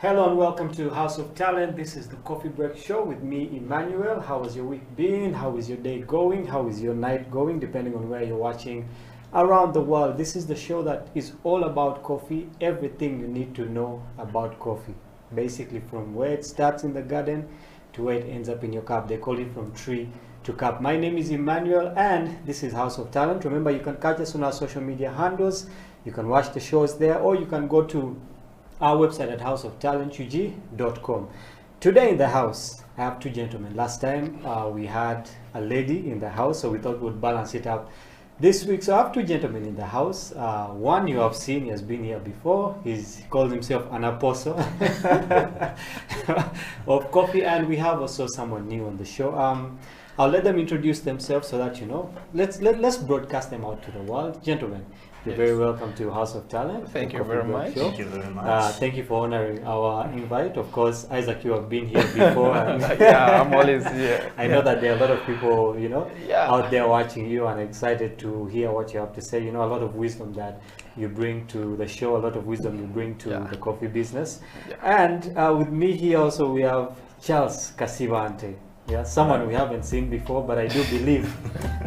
Hello and welcome to House of Talent. This is the Coffee Break Show with me, Emmanuel. How has your week been? How is your day going? How is your night going? Depending on where you're watching around the world. This is the show that is all about coffee, everything you need to know about coffee. Basically from where it starts in the garden to where it ends up in your cup. They call it from tree to cup. My name is Emmanuel and this is House of Talent. Remember, you can catch us on our social media handles. You can watch the shows there, or you can go to our website at houseoftalentug.com. Today in the house, I have two gentlemen. Last time we had a lady in the house, so we thought we'd balance it up this week. So I have two gentlemen in the house. One you have seen, he has been here before. He calls himself an apostle of coffee, and we have also someone new on the show. I'll let them introduce themselves so that you know. Let's broadcast them out to the world. Gentlemen, you're very welcome to House of Talent. Thank you very much. Thank you very much. Thank you for honoring our invite. Of course, Isaac, you have been here before. And Yeah, I'm always here. I know that there are a lot of people, out there watching you and excited to hear what you have to say. A lot of wisdom that you bring to the show, a lot of wisdom you bring to the coffee business. Yeah. And with me here also we have Charles Kasibante. Yeah, someone we haven't seen before, but I do believe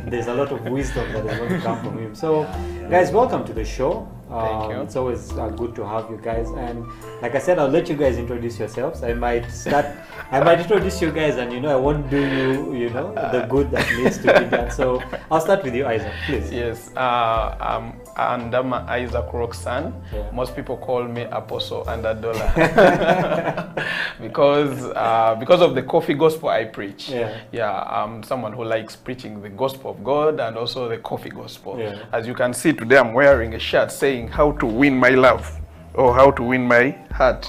there's a lot of wisdom that is going to come from him. So, guys, welcome to the show. Thank you. It's always good to have you guys. And like I said, I'll let you guys introduce yourselves. I might introduce you guys, and I won't do you, the good that needs to be done. So I'll start with you, Isaac, please. Yes, I'm Isaac Roxanne. Yeah. Most people call me Apostle $100 because of the coffee gospel I preach. Yeah, I'm someone who likes preaching the gospel of God and also the coffee gospel. Yeah. As you can see today, I'm wearing a shirt saying "How to win my love" or "How to win my heart."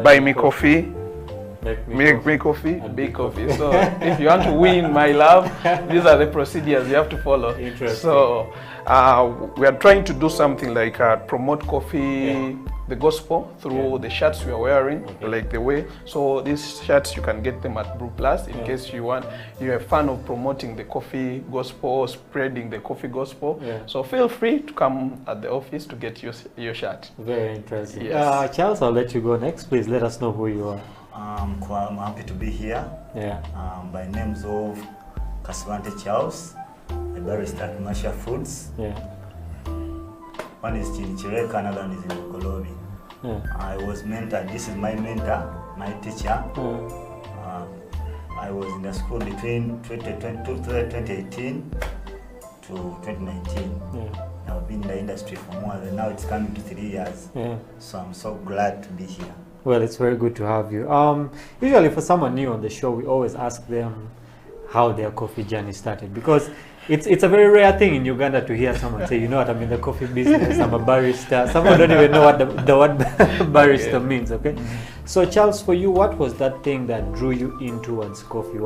Buy me coffee. Make me coffee, big coffee. So if you want to win my love, these are the procedures you have to follow. Interesting. So we are trying to do something like promote coffee, the gospel through the shirts we are wearing, like the way. So these shirts you can get them at Brew Plus in case you're a fan of promoting the coffee gospel, spreading the coffee gospel. Yeah. So feel free to come at the office to get your shirt. Very interesting. Yes. Charles, I'll let you go next. Please let us know who you are. I'm happy to be here. Yeah. By names of Kasibante Charles, a barista at Commercial Foods. Yeah. One is Chirichireka, another one is in Kolobi. Yeah. I was mentored. This is my mentor, my teacher. I was in the school between 2018 to 2019. Yeah. I've been in the industry for more than now. It's coming to 3 years. Yeah. So I'm so glad to be here. Well, it's very good to have you. Usually for someone new on the show, we always ask them how their coffee journey started, because it's a very rare thing in Uganda to hear someone say, I'm in the coffee business, I'm a barista. Someone don't even know what the word barista means, okay? So Charles, for you, what was that thing that drew you in towards coffee?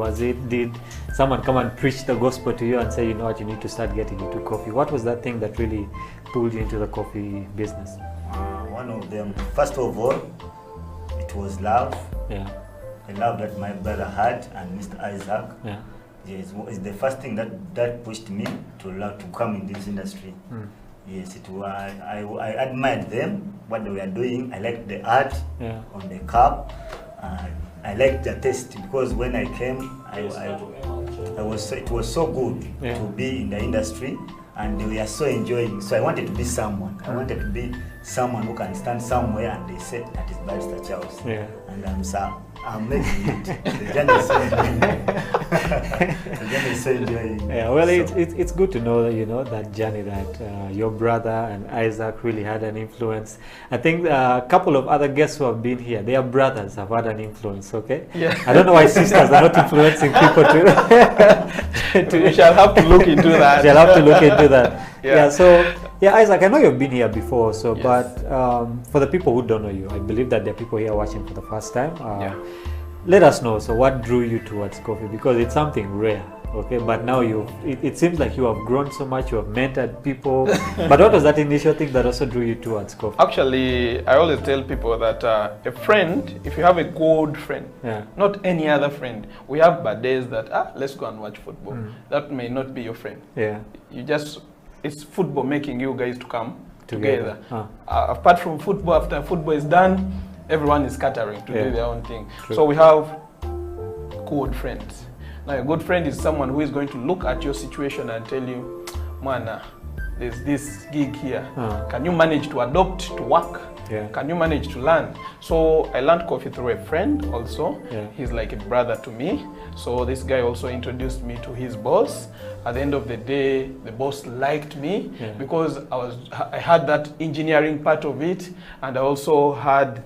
Did someone come and preach the gospel to you and say, you need to start getting into coffee? What was that thing that really pulled you into the coffee business? One of them, first of all, it was love. Yeah. The love that my brother had and Mr. Isaac. Yeah. Yes, it's the first thing that pushed me to come in this industry. Yes, I admired them, what they were doing. I liked the art on the cup. I liked the taste, because when I came, it was so good to be in the industry, and they were so enjoying. So I wanted to be someone. I wanted to be someone who can stand somewhere and they say that is Barista Charles. Yeah. And I'm making it. The journey is so enjoying. The journey is so enjoying. Yeah, well, it's good to know that, that journey that your brother and Isaac really had an influence. I think a couple of other guests who have been here, their brothers have had an influence, okay? Yeah. I don't know why sisters are not influencing people to We shall have to look into that. Shall have to look into that. Yeah. So Isaac, I know you've been here before, so but for the people who don't know you, I believe that there are people here watching for the first time. Let us know. So what drew you towards coffee? Because it's something rare, okay? But now it seems like you have grown so much. You have mentored people. But what was that initial thing that also drew you towards coffee? Actually, I always tell people that a friend, if you have a good friend, not any other friend, we have bad days that let's go and watch football. That may not be your friend. Yeah. It's football making you guys to come together. Apart from football, after football is done, everyone is scattering to do their own thing. True. So we have good friends. Now a good friend is someone who is going to look at your situation and tell you, man, there's this gig here. Can you manage to adopt to work? Can you manage to learn? So I learned coffee through a friend also. He's like a brother to me. So this guy also introduced me to his boss. At the end of the day, the boss liked me because I had that engineering part of it, and I also had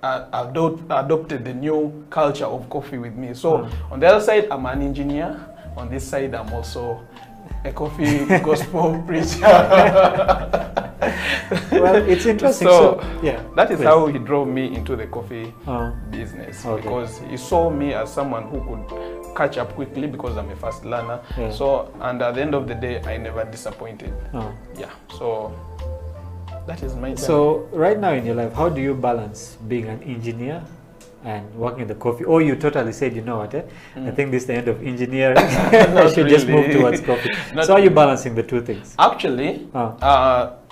adopted the new culture of coffee with me. So on the other side, I'm an engineer. On this side, I'm also a coffee gospel preacher. Well, it's interesting. So that is how he drove me into the coffee business, because he saw me as someone who could catch up quickly because I'm a fast learner. So, and at the end of the day, I never disappointed. So that is my journey. So right now in your life, how do you balance being an engineer and working in the coffee? Or you totally said, you know what, I think this is the end of engineering. I should just move towards coffee. So how are you balancing the two things? Actually,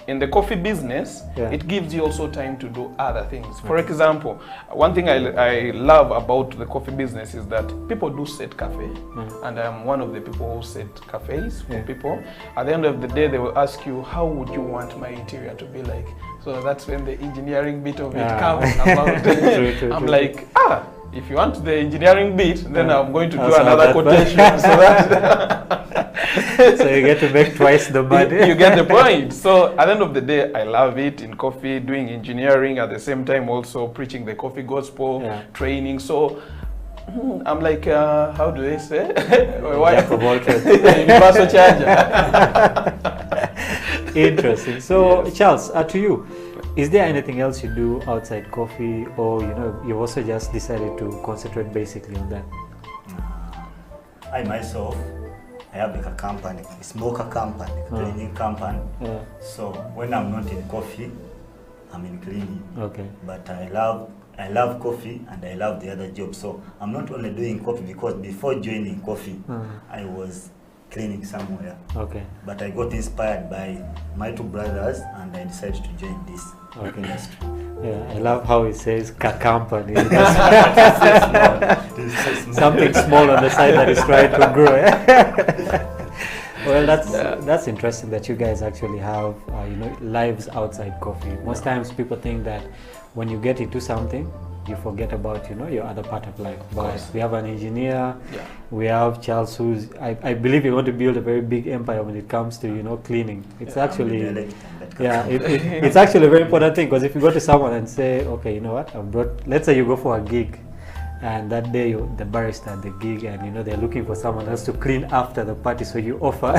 in the coffee business, it gives you also time to do other things. For example, one thing I love about the coffee business is that people do set cafe, and I'm one of the people who set cafes for people. At the end of the day, they will ask you, how would you want my interior to be like? So that's when the engineering bit of it comes about. I'm like, if you want the engineering bit, then I'm going to do another quotation. So that so you get to make twice the money. You get the point. So at the end of the day, I love it in coffee, doing engineering, at the same time also preaching the coffee gospel, training. So I'm like, how do they say? Jack of all trades. Universal charger. Interesting. So Charles, to you, is there anything else you do outside coffee, or you also just decided to concentrate basically on that? I myself, I have like a company, a smoker company, cleaning company. So when I'm not in coffee, I'm in cleaning. But I love coffee and I love the other job. So I'm not only doing coffee, because before joining coffee, I was cleaning somewhere. But I got inspired by my two brothers and I decided to join this industry. I love how it says company. Something small on the side that is trying to grow. Well, that's interesting that you guys actually have lives outside coffee. Most times people think that when you get into something, you forget about your other part of life. But we have an engineer, we have Charles, who's I believe you want to build a very big empire when it comes to cleaning. It's actually it's actually a very important thing, because if you go to someone and say, okay, you know what, I've brought, let's say you go for a gig, and that day the barista at the gig, and they're looking for someone else to clean after the party, so you offer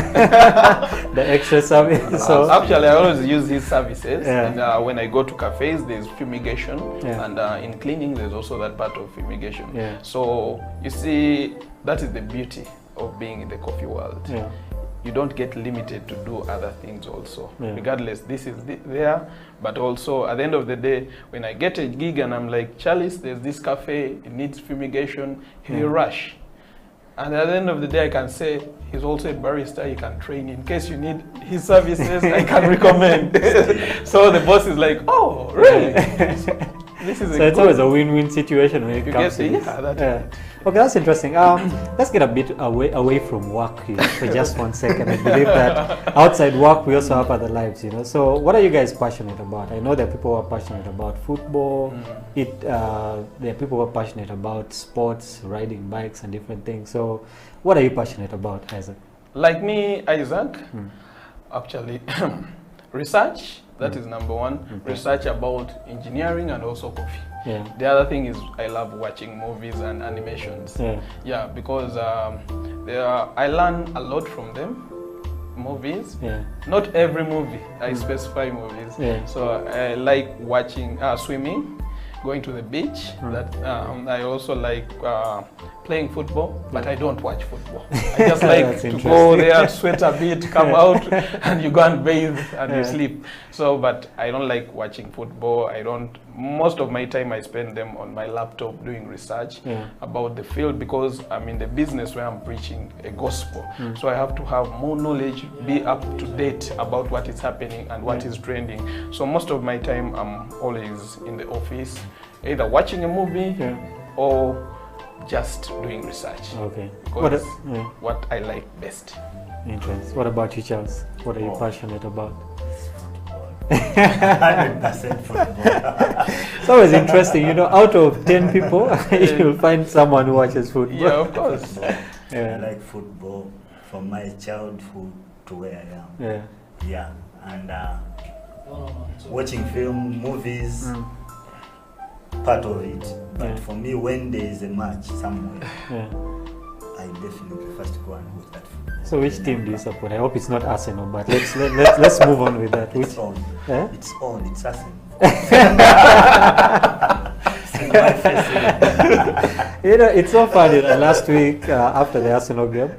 the extra service. So actually, I always use these services. And when I go to cafes, there's fumigation, and in cleaning, there's also that part of fumigation. So you see, that is the beauty of being in the coffee world. You don't get limited to do other things also. Regardless, this is there, but also at the end of the day, when I get a gig and I'm like, Charles, there's this cafe, it needs fumigation, he'll rush. And at the end of the day, I can say, he's also a barista, he can train. In case you need his services, I can recommend. So the boss is like, oh, really? So it's always a win-win situation when it comes to this. Okay, that's interesting. Let's get a bit away from work here for just 1 second. I believe that outside work, we also have other lives, So what are you guys passionate about? I know there are people who are passionate about football. There are people who are passionate about sports, riding bikes and different things. So what are you passionate about, Isaac? Like me, Isaac, actually, research. That is number one. Research about engineering and also coffee. The other thing is I love watching movies and animations. Because I learn a lot from them. Movies. Not every movie. I specify movies. So I like watching swimming, going to the beach. That I also like playing football, but I don't watch football. I just like to go there, sweat a bit, come out, and you go and bathe and you sleep. So, but I don't like watching football. Most of my time I spend them on my laptop doing research about the field, because I'm in the business where I'm preaching a gospel. So I have to have more knowledge, be up to date about what is happening and what is trending. So most of my time I'm always in the office, either watching a movie or just doing research. Okay. What I like best. Interesting. What about you, Charles? What are you passionate about? 100% football. It's always interesting, out of 10 people, you'll find someone who watches football. Yeah, of course. I like football from my childhood to where I am. Yeah. And watching film, movies, part of it. But for me, when there is a match somewhere, I definitely first go and watch that football. So which team do you support? I hope it's not Arsenal, but let's move on with that. It's on. It's Arsenal. It's so funny. Last week after the Arsenal game,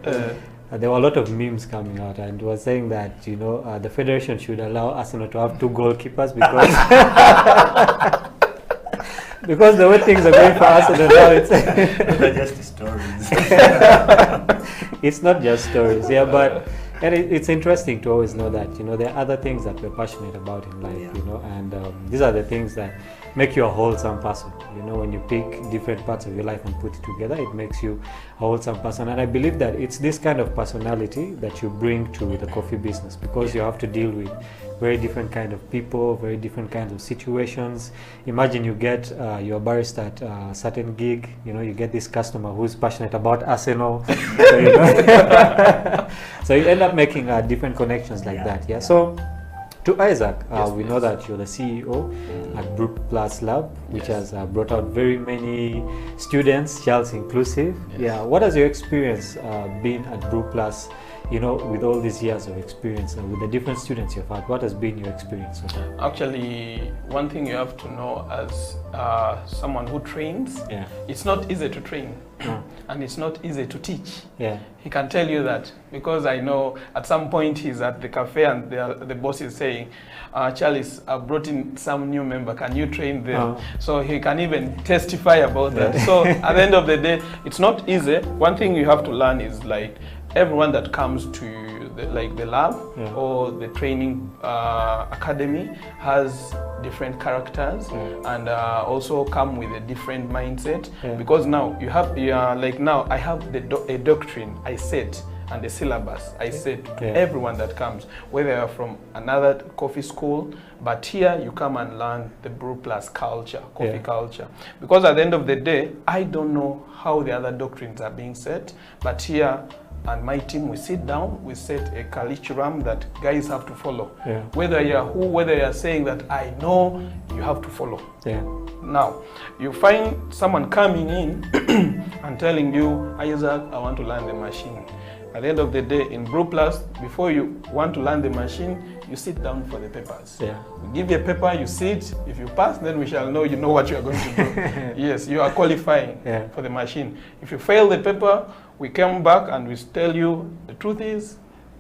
there were a lot of memes coming out, and was saying that the federation should allow Arsenal to have 2 goalkeepers because because the way things are going for Arsenal now, it's not just stories. It's not just stories, but it's interesting to always know that there are other things that we're passionate about in life, and these are the things that make you a wholesome person. When you pick different parts of your life and put it together, it makes you a wholesome person. And I believe that it's this kind of personality that you bring to the coffee business, because you have to deal with very different kind of people, very different kinds of situations. Imagine you get your barista at a certain gig, you get this customer who's passionate about Arsenal. So you end up making different connections like that. So to Isaac, we know that you're the CEO at Brew Plus Lab, which has brought out very many students, Charles inclusive. What has your experience been at Brew Plus? With all these years of experience and with the different students you've had, what has been your experience so far? Actually, one thing you have to know as someone who trains, it's not easy to train and it's not easy to teach. He can tell you that, because I know at some point he's at the cafe and the boss is saying, Charles, I've brought in some new member, can you train them? So he can even testify about that. So at the end of the day, it's not easy. One thing you have to learn is like, everyone that comes to the lab or the training academy has different characters and also come with a different mindset, because now you have now I have a doctrine I set and the syllabus I set to everyone that comes, whether you're from another coffee school, but here you come and learn the Brew Plus culture, coffee culture. Because at the end of the day, I don't know how the other doctrines are being set, but here and my team, we sit down, we set a curriculum that guys have to follow. Whether you're saying that I know, you have to follow. Now, you find someone coming in and telling you, Isaac, I want to learn the machine. At the end of the day, in Brew Plus, before you want to learn the machine, you sit down for the papers. We give you a paper, you sit. If you pass, then we shall know you know what you are going to do. Yes, you are qualifying for the machine. If you fail the paper, we come back and we tell you the truth is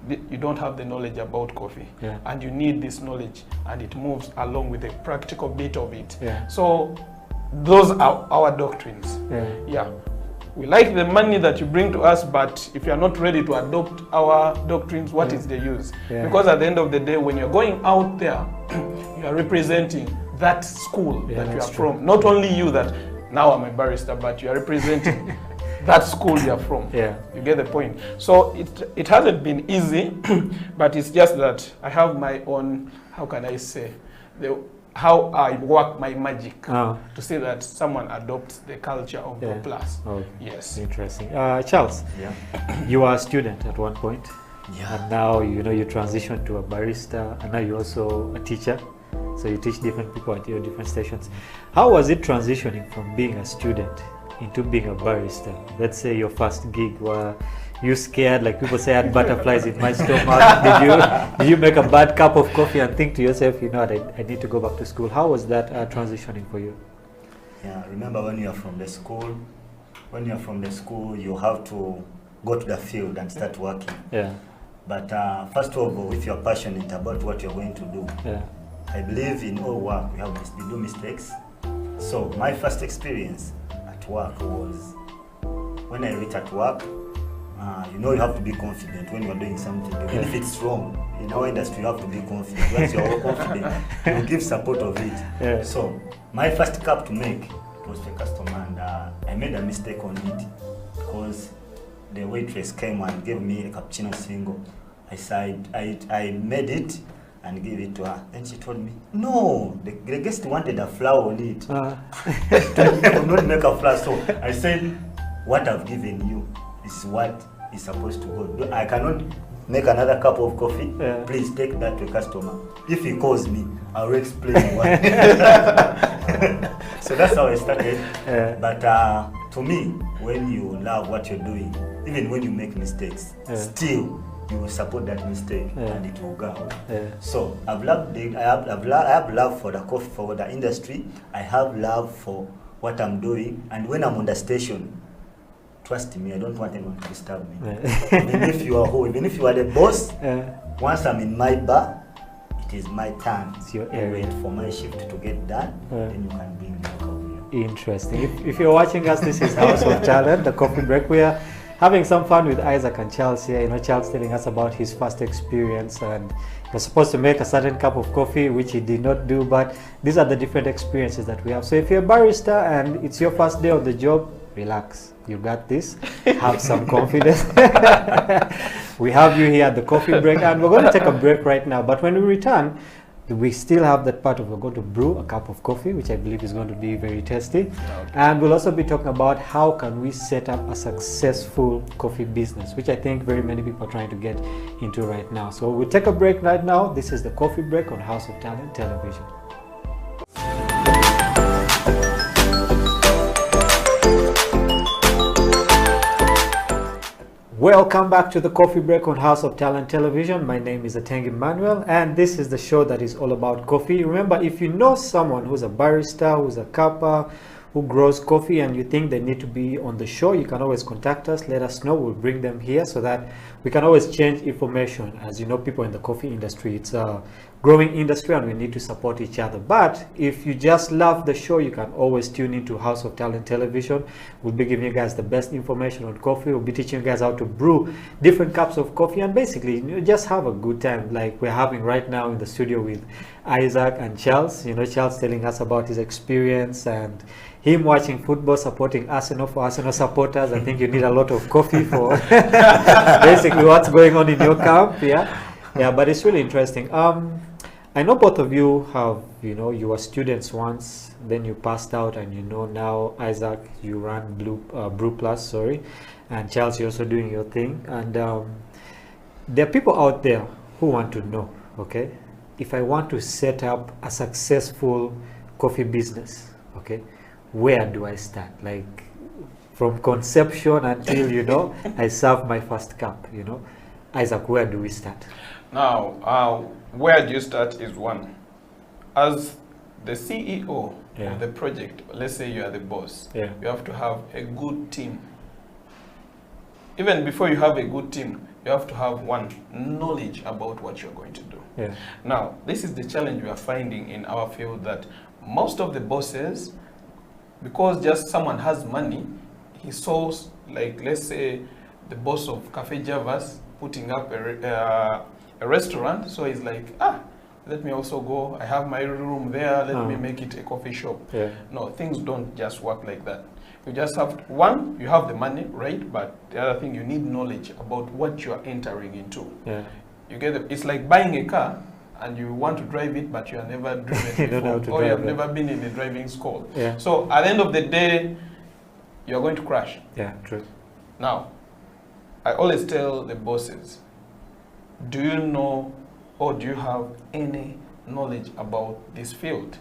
you don't have the knowledge about coffee, and you need this knowledge, and it moves along with the practical bit of it. So those are our doctrines. We like the money that you bring to us, but if you are not ready to adopt our doctrines, what is the use? Because at the end of the day, when you're going out there, you are representing that school that you are from. Not only you that now I'm a barista, but you are representing that school you are from. You get the point. So it hasn't been easy, but it's just that I have my own, how can I say, how I work my magic to see that someone adopts the culture of Brew Plus. Yes. Interesting. Charles, you were a student at one point, and now you transitioned to a barista, and now you're also a teacher. So you teach different people at your different stations. How was it transitioning from being a student into being a barista? Let's say your first gig, were you scared, like people say I had butterflies in my stomach? Did you make a bad cup of coffee and think to yourself, I need to go back to school? How was that transitioning for you? Remember when you're from the school, you have to go to the field and start working. But first of all, if you're passionate about what you're going to do, I believe in all work we do mistakes. So my first experience at work was when I reached at work, you know, you have to be confident when you're doing something. Even if it's wrong, in our industry, you have to be confident. Once you're confident, you give support of it. Yeah. So, my first cup to make was for a customer, and I made a mistake on it because the waitress came and gave me a cappuccino single. I made it and gave it to her. Then she told me, no, the guest wanted a flower on it. I could not make a flower. So I said, what I've given you is what is supposed to go. I cannot make another cup of coffee. Yeah. Please take that to a customer. If he calls me, I'll explain why. So that's how I started. Yeah. But to me, when you love what you're doing, even when you make mistakes, still you will support that mistake and it will go. So I have love for the coffee, for the industry. I have love for what I'm doing, and when I'm on the station, trust me, I don't want anyone to disturb me. Even if you are the boss, once I'm in my bar, it is my turn. It's your area. Wait for my shift to get done, then you can bring the coffee. Interesting. If you're watching us, this is House of Talent, the coffee break. We are having some fun with Isaac and Charles here. You know, Charles telling us about his first experience, and he was supposed to make a certain cup of coffee, which he did not do, but these are the different experiences that we have. So if you're a barista and it's your first day on the job, relax. You got this. Have some confidence. We have you here at the coffee break, and we're going to take a break right now. But when we return, we still have that part of we're going to brew a cup of coffee, which I believe is going to be very tasty. Okay. And we'll also be talking about how can we set up a successful coffee business, which I think very many people are trying to get into right now. So we'll take a break right now. This is the Coffee Break on House of Talent Television. Welcome back to the Coffee Break on House of Talent Television. My name is Ateng Emmanuel, and this is the show that is all about coffee. Remember, if you know someone who's a barista, who's a kappa, who grows coffee, and you think they need to be on the show, you can always contact us. Let us know. We'll bring them here so that we can always change information. As you know, people in the coffee industry, it's a growing industry and we need to support each other. But if you just love the show, you can always tune into House of Talent Television. We'll be giving you guys the best information on coffee. We'll be teaching you guys how to brew different cups of coffee, and basically just have a good time like we're having right now in the studio with Isaac and Charles. You know, Charles telling us about his experience and him watching football, supporting Arsenal. For Arsenal supporters, I think you need a lot of coffee for basically what's going on in your camp. Yeah, but it's really interesting. I know both of you have, you were students once, then you passed out, and now Isaac, you run Brew Plus, and Charles, you're also doing your thing. And there are people out there who want to know, okay, if I want to set up a successful coffee business, okay, where do I start? Like from conception until, I serve my first cup, Isaac, where do we start? Now, where do you start is one. As the CEO of the project, let's say you are the boss, you have to have a good team. Even before you have a good team, you have to have knowledge about what you're going to do. Now, this is the challenge we are finding in our field, that most of the bosses, because just someone has money, he saw, like, let's say the boss of Cafe Javas putting up a restaurant, so he's like, let me also go, I have my room there, let me make it a coffee shop. No, things don't just work like that. You just have to, you have the money, right? But the other thing, you need knowledge about what you are entering into. You get it's like buying a car and you want to drive it, but you have never driven before, or you have never been in a driving school. So at the end of the day, you're going to crash. True. Now, I always tell the bosses, do you know or do you have any knowledge about this field?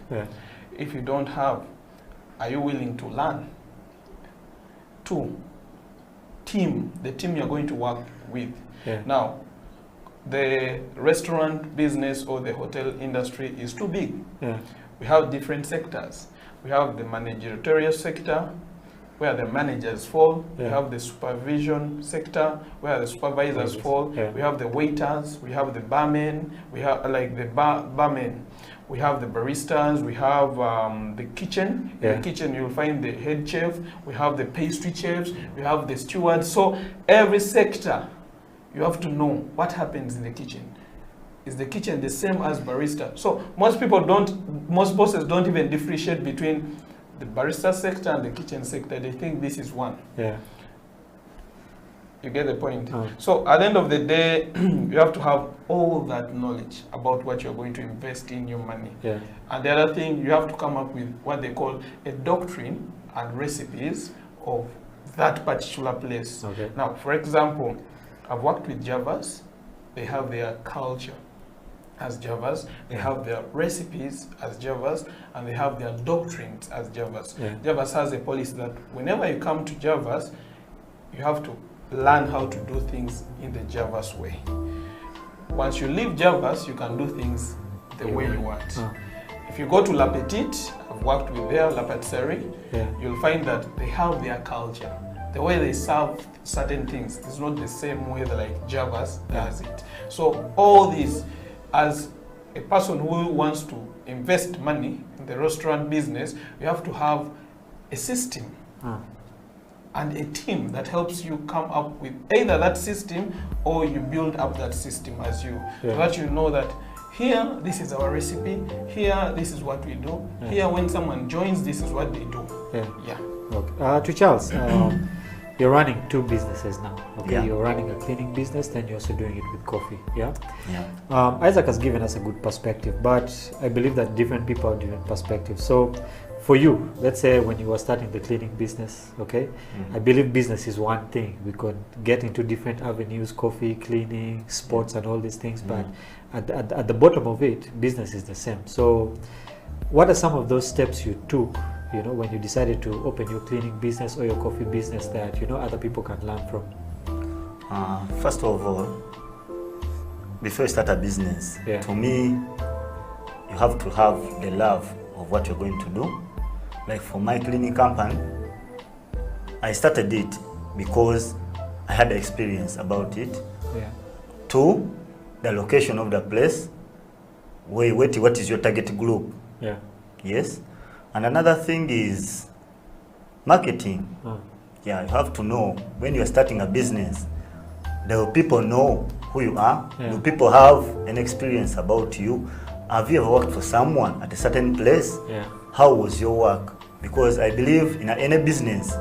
If you don't have, are you willing to learn? 2, the team you're going to work with. Now, the restaurant business or the hotel industry is too big. We have different sectors. We have the managerial sector, where the managers fall. We have the supervision sector, where the supervisors fall. We have the waiters, we have the barmen, we have like the barmen. we have the baristas, we have the kitchen. In the kitchen, you'll find the head chef, we have the pastry chefs, we have the stewards. So every sector, you have to know what happens in the kitchen. Is the kitchen the same as barista? So most bosses don't even differentiate between the barista sector and the kitchen sector. They think this is one. Yeah. You get the point? So at the end of the day, you have to have all that knowledge about what you're going to invest in your money. Yeah. And the other thing, you have to come up with what they call a doctrine and recipes of that particular place. Okay. Now, for example, I've worked with Javas. They have their culture as Javas, they have their recipes as Javas, and they have their doctrines as Javas. Yeah. Javas has a policy that whenever you come to Javas, you have to learn how to do things in the Javas way. Once you leave Javas, you can do things the way you want. If you go to La Petite, I've worked with their La Patisserie, you'll find that they have their culture. The way they serve certain things is not the same way that like Javas does it. So all these, as a person who wants to invest money in the restaurant business, you have to have a system and a team that helps you come up with either that system or you build up that system as you, so that you know that here, this is our recipe, here, this is what we do, here, when someone joins, this is what they do. Okay. To Charles, you're running two businesses now. Okay, you're running a cleaning business, then you're also doing it with coffee. Isaac has given us a good perspective, but I believe that different people have different perspectives. So, for you, let's say when you were starting the cleaning business, okay, I believe business is one thing. We could get into different avenues, coffee, cleaning, sports, and all these things, but at the bottom of it, business is the same. So, what are some of those steps you took? You know, when you decided to open your cleaning business or your coffee business that, you know, other people can learn from? First of all, before you start a business, to me, you have to have the love of what you're going to do. Like for my cleaning company, I started it because I had experience about it. Two, the location of the place. What is your target group? Yes. And another thing is marketing. You have to know when you're starting a business, do people know who you are? Do people have an experience about you? Have you ever worked for someone at a certain place? How was your work? Because I believe in any business,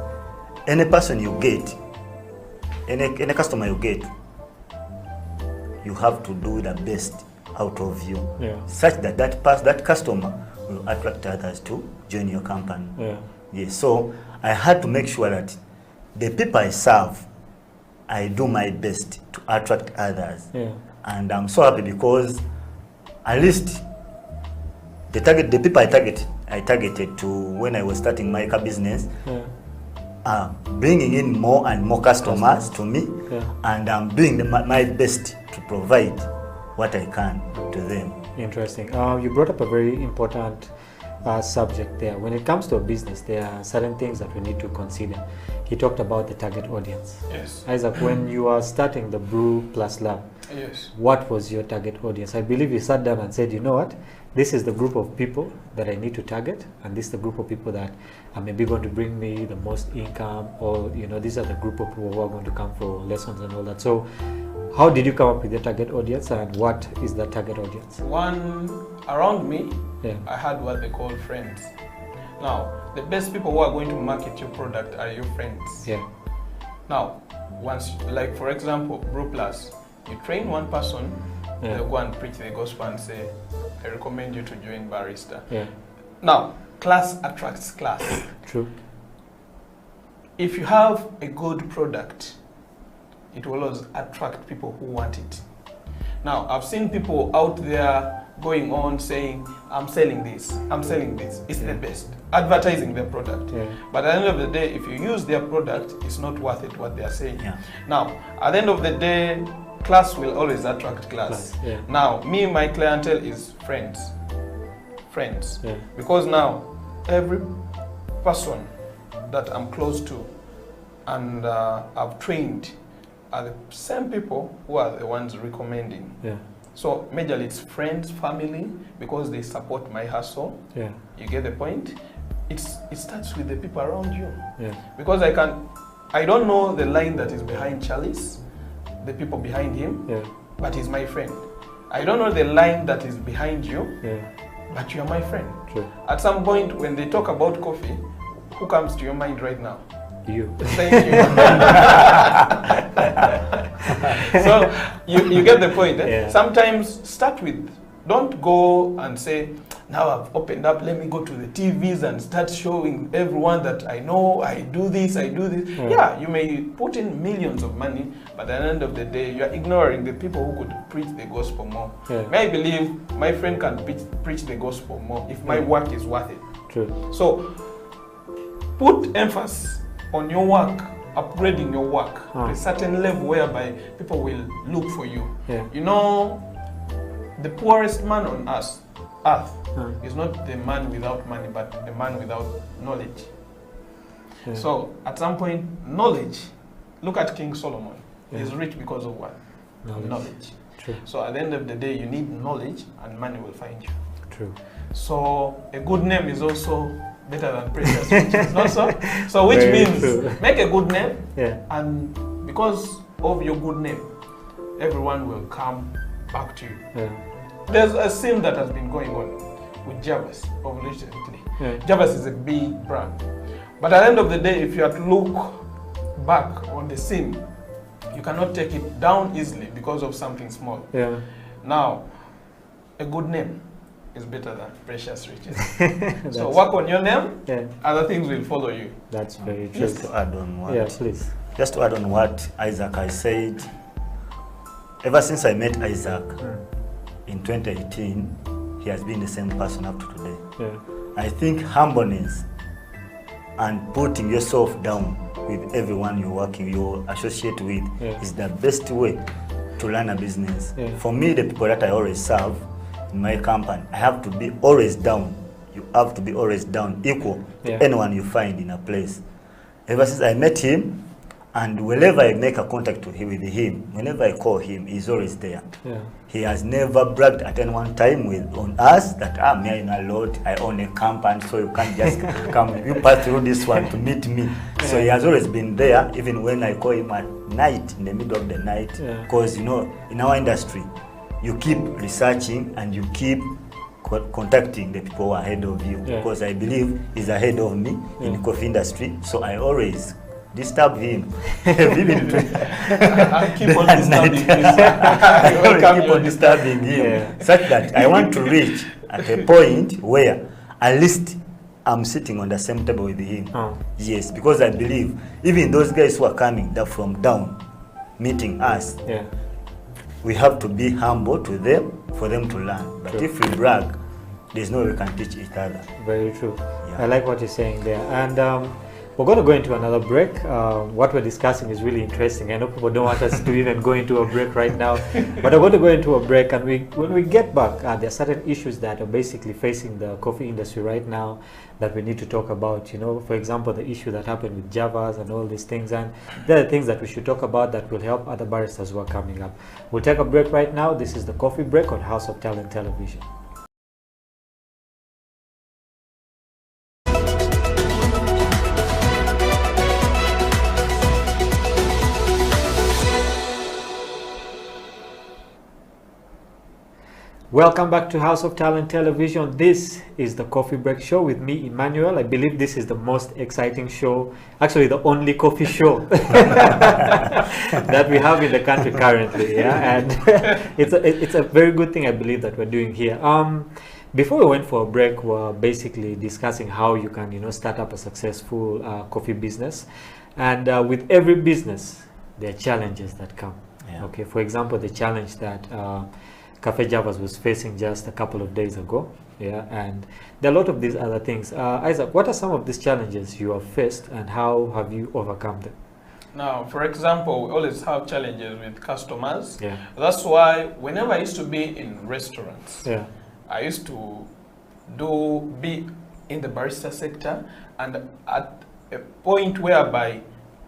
any person you get, any customer you get, you have to do the best out of you, such that that customer will attract others to join your company. So I had to make sure that the people I serve, I do my best to attract others. And I'm so happy because at least the people I targeted to when I was starting my car business, bringing in more and more customers to me, and I'm doing my best to provide what I can to them. Interesting. You brought up a very important subject there. When it comes to a business, there are certain things that we need to consider. He talked about the target audience. Isaac, when you are starting the Brew Plus Lab, what was your target audience? I believe you sat down and said, you know what, this is the group of people that I need to target, and this is the group of people that are maybe going to bring me the most income, or you know, these are the group of people who are going to come for lessons and all that. So how did you come up with your target audience, and what is the target audience? One, around me, I had what they call friends. Now, the best people who are going to market your product are your friends. Now, once, like for example, Brew Plus, you train one person, they'll go and preach the gospel and say, I recommend you to join Barista. Now, class attracts class. True. If you have a good product, it will always attract people who want it. Now, I've seen people out there going on saying, I'm selling this, it's the best, advertising their product. But at the end of the day, if you use their product, it's not worth it what they are saying. Now, at the end of the day, class will always attract class. Now, my clientele is friends. Because now, every person that I'm close to and I've trained are the same people who are the ones recommending. So majorly it's friends, family, because they support my hustle. Yeah. You get the point? It starts with the people around you. Yeah. Because I don't know the line that is behind Charles, the people behind him, yeah. but he's my friend. I don't know the line that is behind you, yeah. but you are my friend. True. At some point when they talk about coffee, who comes to your mind right now? You. Thank you. So you get the point. Eh? Yeah. Sometimes start with, don't go and say, now I've opened up, let me go to the TVs and start showing everyone that I know, I do this, I do this. Yeah, you may put in millions of money, but at the end of the day, you're ignoring the people who could preach the gospel more. Yeah. May I believe my friend can preach the gospel more if my work is worth it. True. So put emphasis on your work, upgrading your work to a certain level whereby people will look for you. Yeah. You know, the poorest man on earth is not the man without money, but the man without knowledge. Yeah. So at some point, knowledge, look at King Solomon. Yeah. He's rich because of what? Knowledge. True. So at the end of the day, you need knowledge and money will find you. True. So a good name is also better than precious riches, not so? So which means make a good name, and because of your good name, everyone will come back to you. Yeah. There's a scene that has been going on with Javas of recently. Yeah. Javas is a big brand. But at the end of the day, if you have to look back on the scene, you cannot take it down easily because of something small. Yeah. Now, a good name is better than precious riches. So work on your name, other things will follow you. That's very true. Just to add on what? Yeah, please. Just to add on what Isaac has said, ever since I met Isaac in 2018, he has been the same person up to today. Yeah. I think humbleness and putting yourself down with everyone you're working, you associate with, is the best way to learn a business. Yeah. For me, the people that I always serve in my company, I have to be always down. You have to be always down, equal to anyone you find in a place. Ever since I met him, and whenever I make a contact with him, whenever I call him, he's always there. Yeah. He has never bragged at any one time on us that, me I know a lot, I own a company, so you can't just come, you pass through this one to meet me. Yeah. So he has always been there, even when I call him at night, in the middle of the night, because, you know, in our industry, you keep researching and you keep contacting the people who are ahead of you, because I believe he's ahead of me in the coffee industry, so I always disturb him. I keep on disturbing keep on disturbing him, such that I want to reach at a point where at least I'm sitting on the same table with him. Yes, because I believe even those guys who are coming from down, meeting us, we have to be humble to them for them to learn. But if we brag, there's no way we can teach each other. Very true. I like what you're saying there. And we're going to go into another break. What we're discussing is really interesting. I know people don't want us to even go into a break right now, but we're going to go into a break, and when we get back, there are certain issues that are basically facing the coffee industry right now that we need to talk about. You know, for example, the issue that happened with Javas and all these things, and there are things that we should talk about that will help other baristas who are coming up. We'll take a break right now. This is the Coffee Break on House of Talent Television. Welcome back to House of Talent Television. This is the Coffee Break Show with me, Emmanuel. I believe this is the most exciting show, actually the only coffee show that we have in the country currently. Yeah, and it's a very good thing, I believe, that we're doing here. Before we went for a break, we're basically discussing how you can, you know, start up a successful coffee business. And with every business, there are challenges that come. Yeah. Okay, for example, the challenge that Cafe Javas was facing just a couple of days ago, and there are a lot of these other things. Isaac, what are some of these challenges you have faced, and how have you overcome them? Now, for example, we always have challenges with customers. Yeah. That's why whenever I used to be in restaurants, I used to be in the barista sector, and at a point whereby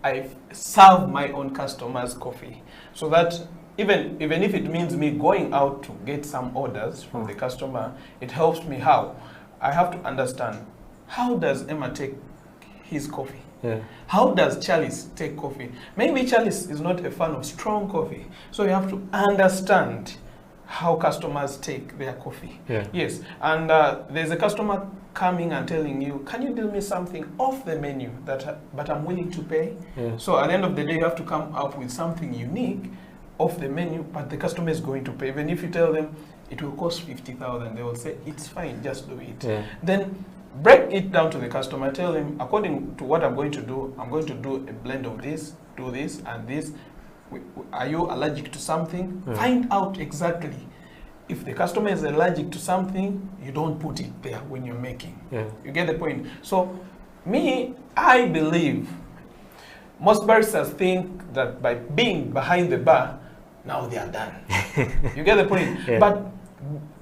I serve my own customers coffee, so that even if it means me going out to get some orders from the customer, it helps me. How? I have to understand, how does Emma take his coffee? Yeah. How does Charles take coffee? Maybe Charles is not a fan of strong coffee, so you have to understand how customers take their coffee. Yeah. Yes, and there's a customer coming and telling you, can you do me something off the menu but I'm willing to pay? Yeah. So at the end of the day, you have to come up with something unique off the menu, but the customer is going to pay. Even if you tell them it will cost 50,000, they will say, it's fine, just do it. Yeah. Then break it down to the customer, tell him, according to what I'm going to do a blend of this, do this and this. Are you allergic to something? Yeah. Find out exactly. If the customer is allergic to something, you don't put it there when you're making. Yeah. You get the point? So I believe most baristas think that by being behind the bar, now they are done. You get the point? Yeah. But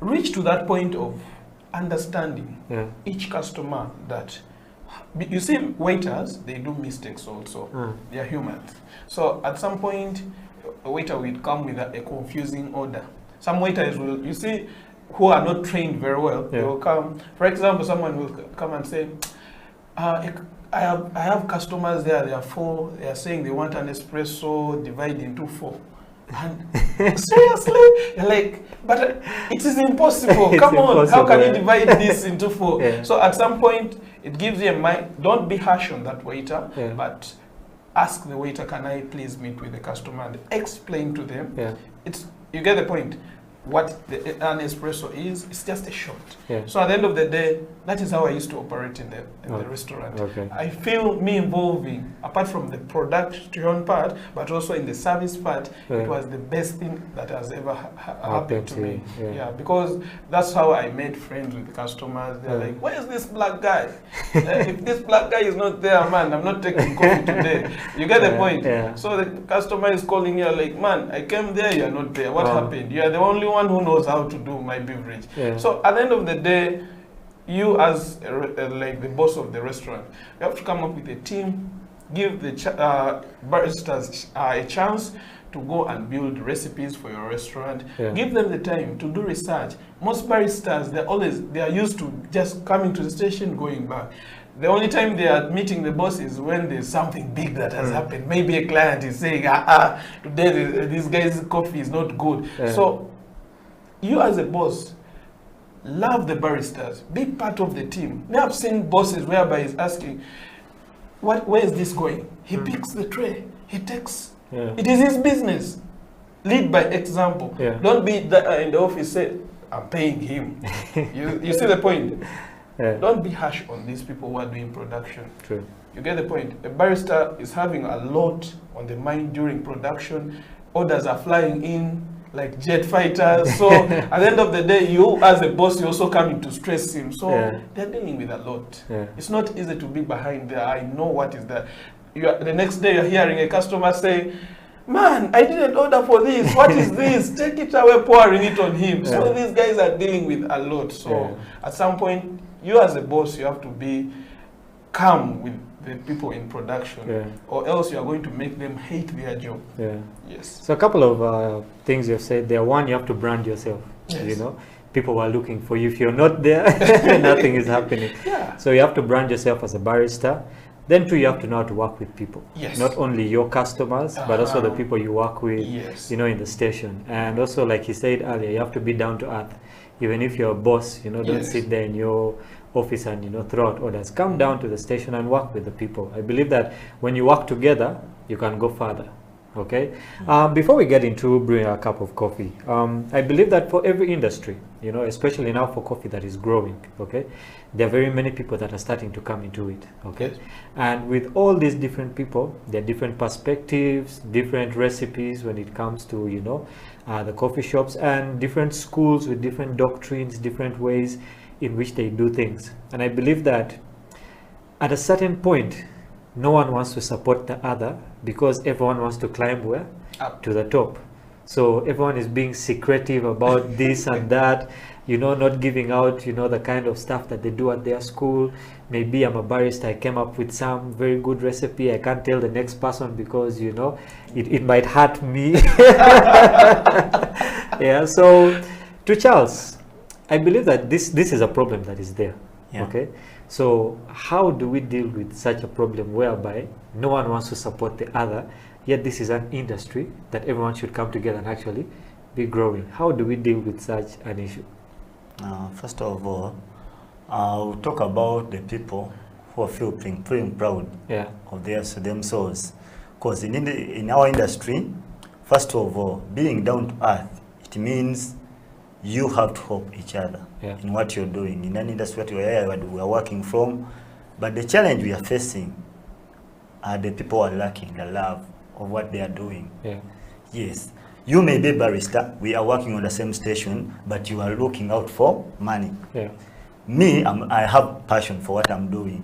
reach to that point of understanding each customer, that you see, waiters, they do mistakes also. They are humans. So at some point, a waiter will come with a confusing order. Some waiters will, you see, who are not trained very well, they will come. For example, someone will come and say, I have customers there, they are 4, they are saying they want an espresso divided into 4. And seriously, you're like, but it is impossible. Come on, how can you divide this into 4? Yeah. So at some point, it gives you a mind. Don't be harsh on that waiter, but ask the waiter, can I please meet with the customer, and explain to them. Yeah. You get the point. What an espresso is, it's just a shot. Yeah. So at the end of the day, that is how I used to operate in the restaurant. Okay. I feel me involving, apart from the production part, but also in the service part, it was the best thing that has ever happened to me. Yeah, because that's how I made friends with customers. They're like, where's this black guy? If this black guy is not there, man, I'm not taking coffee today. You get the point? Yeah. So the customer is calling you like, man, I came there, you're not there. What happened? You are the only one who knows how to do my beverage. Yeah. So at the end of the day, you as like the boss of the restaurant, you have to come up with a team, give the baristas a chance to go and build recipes for your restaurant. Yeah. Give them the time to do research. Most baristas, they are used to just coming to the station, going back. The only time they are meeting the boss is when there's something big that has happened. Maybe a client is saying, today this guy's coffee is not good. Yeah. So you as a boss, love the baristas, be part of the team. We have seen bosses whereby he's asking, where is this going? He picks the tray, he takes, it is his business. Lead by example. Yeah. Don't be in the office say, I'm paying him. you see the point? Yeah. Don't be harsh on these people who are doing production. True. You get the point? A barista is having a lot on the mind during production. Orders are flying in like jet fighters. So at the end of the day, you as a boss, you're also coming to stress him. So they're dealing with a lot. Yeah. It's not easy to be behind there. I know what is that. The next day you're hearing a customer say, man, I didn't order for this. What is this? Take it away, pouring it on him. So these guys are dealing with a lot. So at some point, you as a boss, you have to be calm with the people in production, or else you are going to make them hate their job. Yeah. Yes. So a couple of things you've said there. One, you have to brand yourself. Yes. You know, people are looking for you. If you're not there, nothing is happening. Yeah. So you have to brand yourself as a barista. Then too, you have to know how to work with people. Yes. Not only your customers, but also the people you work with, you know, in the station. And also, like he said earlier, you have to be down to earth. Even if you're a boss, you know, don't sit there in your office and, you know, throw out orders. Come down to the station and work with the people. I believe that when you work together, you can go further. Okay. Before we get into brewing a cup of coffee, I believe that for every industry, you know, especially now for coffee that is growing, okay, there are very many people that are starting to come into it. Okay. Yes. And with all these different people, there are different perspectives, different recipes when it comes to, you know, the coffee shops, and different schools with different doctrines, different ways in which they do things. And I believe that at a certain point, no one wants to support the other because everyone wants to climb where? Up to the top. So everyone is being secretive about this and that, you know, not giving out, you know, the kind of stuff that they do at their school. Maybe I'm a barista, I came up with some very good recipe, I can't tell the next person because, you know, it might hurt me. Yeah, so to Charles, I believe that this is a problem that is there. Yeah. Okay, so how do we deal with such a problem whereby no one wants to support the other, yet this is an industry that everyone should come together and actually be growing? How do we deal with such an issue? First of all, I'll talk about the people who are feeling proud of themselves. Because in our industry, first of all, being down to earth, it means you have to help each other in what you're doing. In an industry that we are working from, but the challenge we are facing are the people who are lacking the love of what they are doing. Yes. You may be barista, we are working on the same station, but you are looking out for money. Me, I have passion for what I'm doing,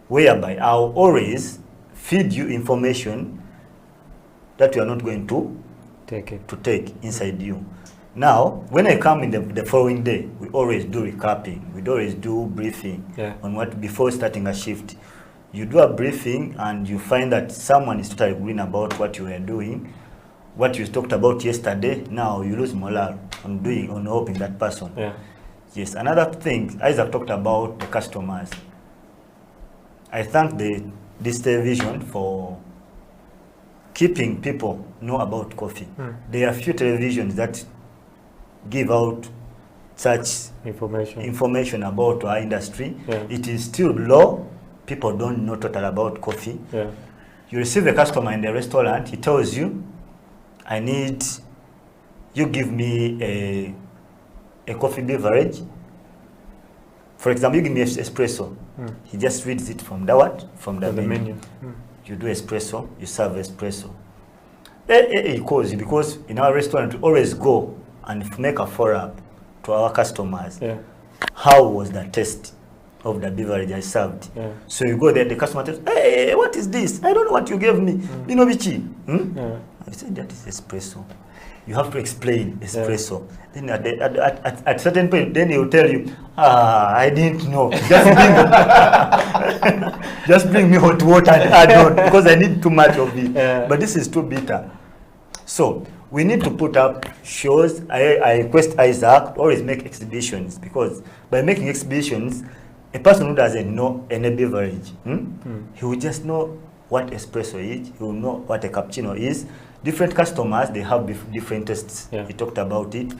whereby I'll always feed you information that you are not going to take inside you. Now, when I come in the following day, we always do recapping, we always do briefing on what before starting a shift. You do a briefing and you find that someone is totally green about what you are doing. What you talked about yesterday, now you lose morale on helping that person. Yes, another thing, Isaac talked about the customers. I thank this television for keeping people know about coffee. There are few televisions that give out such information about our industry. It is still low. People don't know total about coffee. You receive a customer in the restaurant, he tells you, I need, you give me a coffee beverage. For example, you give me espresso. He just reads it from the menu. You do espresso, you serve espresso. He calls you because in our restaurant we always go and make a follow-up to our customers. How was the taste of the beverage I served? So you go there, the customer tells, hey, what is this? I don't know what you gave me. I said that is espresso. You have to explain espresso. Then at certain point, then he will tell you, I didn't know. Just bring me hot water and add on because I need too much of it. But this is too bitter. So we need to put up shows. I request Isaac to always make exhibitions, because by making exhibitions, a person who doesn't know any beverage, he will just know what espresso is, he will know what a cappuccino is. Different customers, they have different tastes. We talked about it.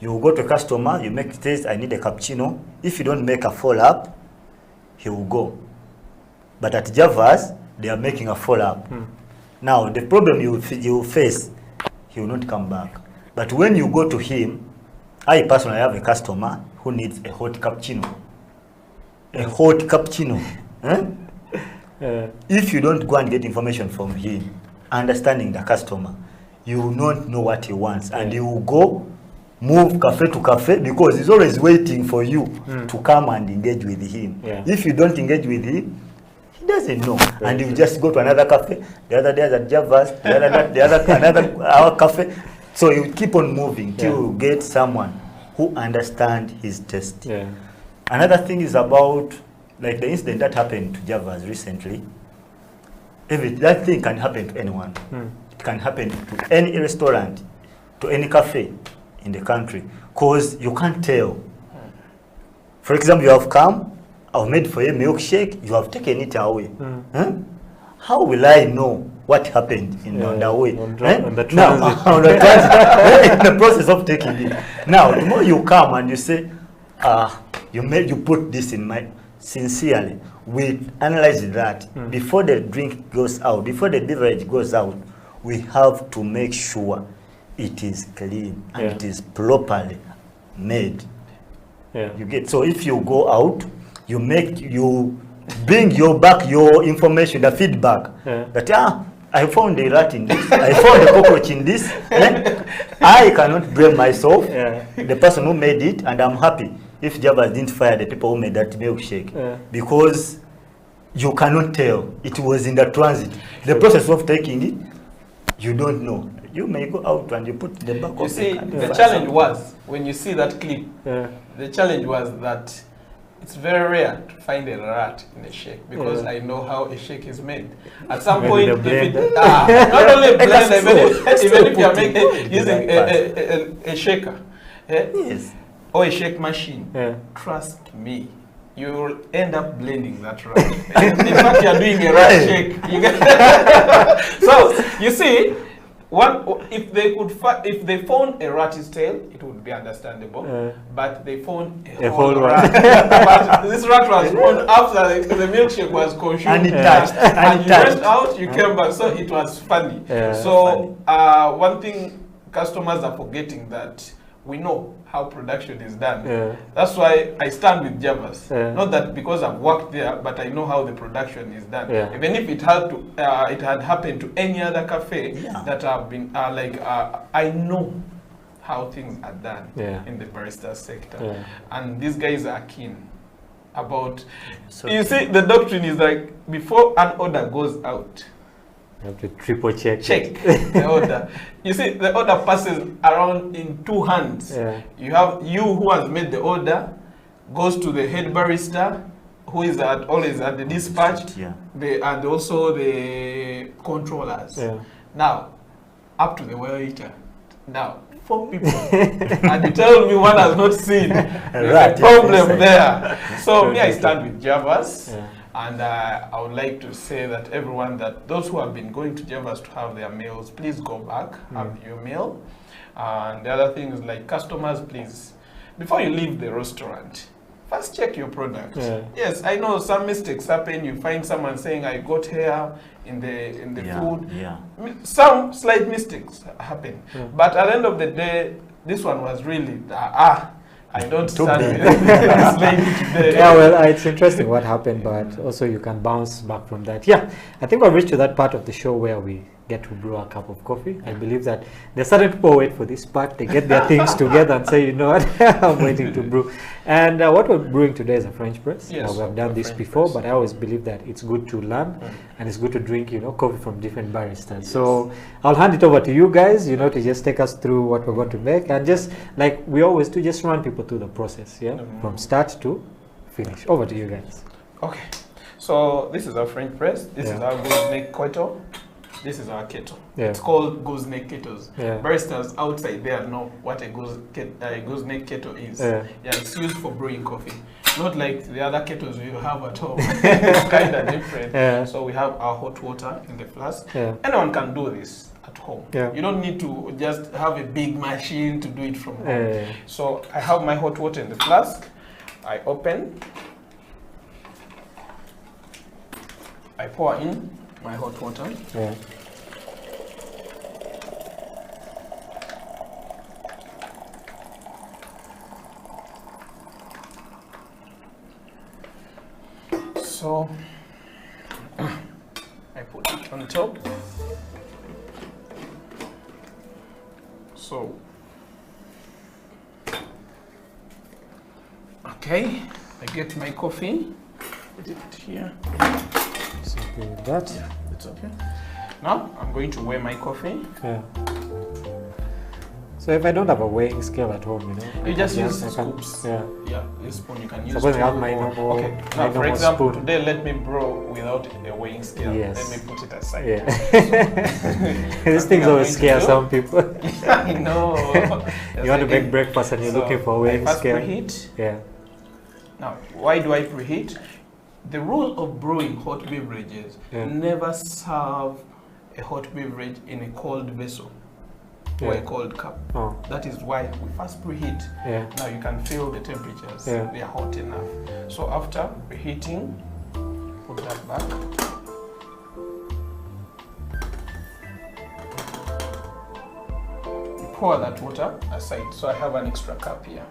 You go to a customer, you make taste, I need a cappuccino. If you don't make a follow-up, he will go. But at Java's, they are making a follow-up. Now, the problem you face, he will not come back. But when you go to him, I personally have a customer who needs a hot cappuccino. A hot cappuccino. If you don't go and get information from him, understanding the customer, you will not know what he wants, and you will go move cafe to cafe because he's always waiting for you to come and engage with him. If you don't engage with him, he doesn't know, and you just go to another cafe. The other day at Java's, another cafe. So you keep on moving till you get someone who understands his taste. Another thing is about, like the incident that happened to Java's recently. That thing can happen to anyone. It can happen to any restaurant, to any cafe in the country, because you can't tell. For example, you have come, I've made for you a milkshake, you have taken it away. How will I know what happened on the way? On the transit. On the transit. In the process of taking it. Now, tomorrow you come and you say, you put this in my... Sincerely, we analyze that before the drink goes out, before the beverage goes out, we have to make sure it is clean and it is properly made. You get, so if you go out, you bring your information, the feedback that I found a rat in this, I found a cockroach in this. I cannot blame myself, the person who made it, and I'm happy if Java didn't fire the people who made that milkshake, because you cannot tell. It was in the transit. The process of taking it, you don't know. You may go out and you put the back of You see, the challenge was, when you see that clip, the challenge was that it's very rare to find a rat in a shake, because I know how a shake is made. At some point, if it, not only a blender, even if you are using a shaker or a shake machine, trust me, you will end up blending that rat. In fact, you are doing a rat shake. You get so you see, if they found a rat's tail, it would be understandable. But they found a whole rat. But this rat was found after the milkshake was consumed, and it touched. And you went out, you came back, so it was funny. So one thing customers are forgetting, that we know how production is done. That's why I stand with Javas. Not that because I've worked there, but I know how the production is done. Even if it had happened to any other cafe that I've been I know how things are done in the barista sector. And these guys are keen about. You see, the doctrine is like, before an order goes out, you have to triple check the order. You see, the order passes around in two hands. You have you who has made the order, goes to the head barista, who is always at the dispatch, and also the controllers. Now, up to the waiter. Now, 4 people, and you tell me one has not seen the problem there. So me, I stand with Javas. And I would like to say that those who have been going to Javas to have their meals, please go back, have your meal. And the other thing is, like, customers, please, before you leave the restaurant, first check your product. Yes, I know some mistakes happen. You find someone saying, I got hair in the food. Some slight mistakes happen. But at the end of the day, this one was really, I don't stand with this lady today. Well, it's interesting what happened, but also you can bounce back from that. I think we've reached to that part of the show where we get to brew a cup of coffee. I believe that there's certain people who wait for this part. They get their things together and say, you know what, I'm waiting to brew. And what we're brewing today is a French press. We have done this before, but I always believe that it's good to learn and it's good to drink, coffee from different baristas. So I'll hand it over to you guys, to just take us through what we're going to make, and just like we always do, just run people through the process, from start to finish. Over to you guys. Okay, so this is our French press. This is our gooseneck kettle. This is our kettle. It's called gooseneck kettles. Baristas outside there know what a gooseneck kettle is. It's used for brewing coffee. Not like the other kettles you have at home. It's kind of different. So we have our hot water in the flask. Anyone can do this at home. You don't need to just have a big machine to do it from home. So I have my hot water in the flask. I open. I pour in my hot water. So I put it on top. So okay, I get my coffee. Put it here. So with that. It's okay. Now I'm going to weigh my coffee. So if I don't have a weighing scale at home, you just use scoops. This spoon you can use. Suppose I have my normal. Okay. Now, for example, today let me brew without a weighing scale. Let me put it aside. These things always scare some people. I know. You want to make breakfast and you're looking for a weighing scale. Preheat. Now, why do I preheat? The rule of brewing hot beverages: never serve a hot beverage in a cold vessel or a cold cup. That is why we first preheat. Now you can feel the temperatures; they are hot enough. So after preheating, put that back. You pour that water aside. So I have an extra cup here.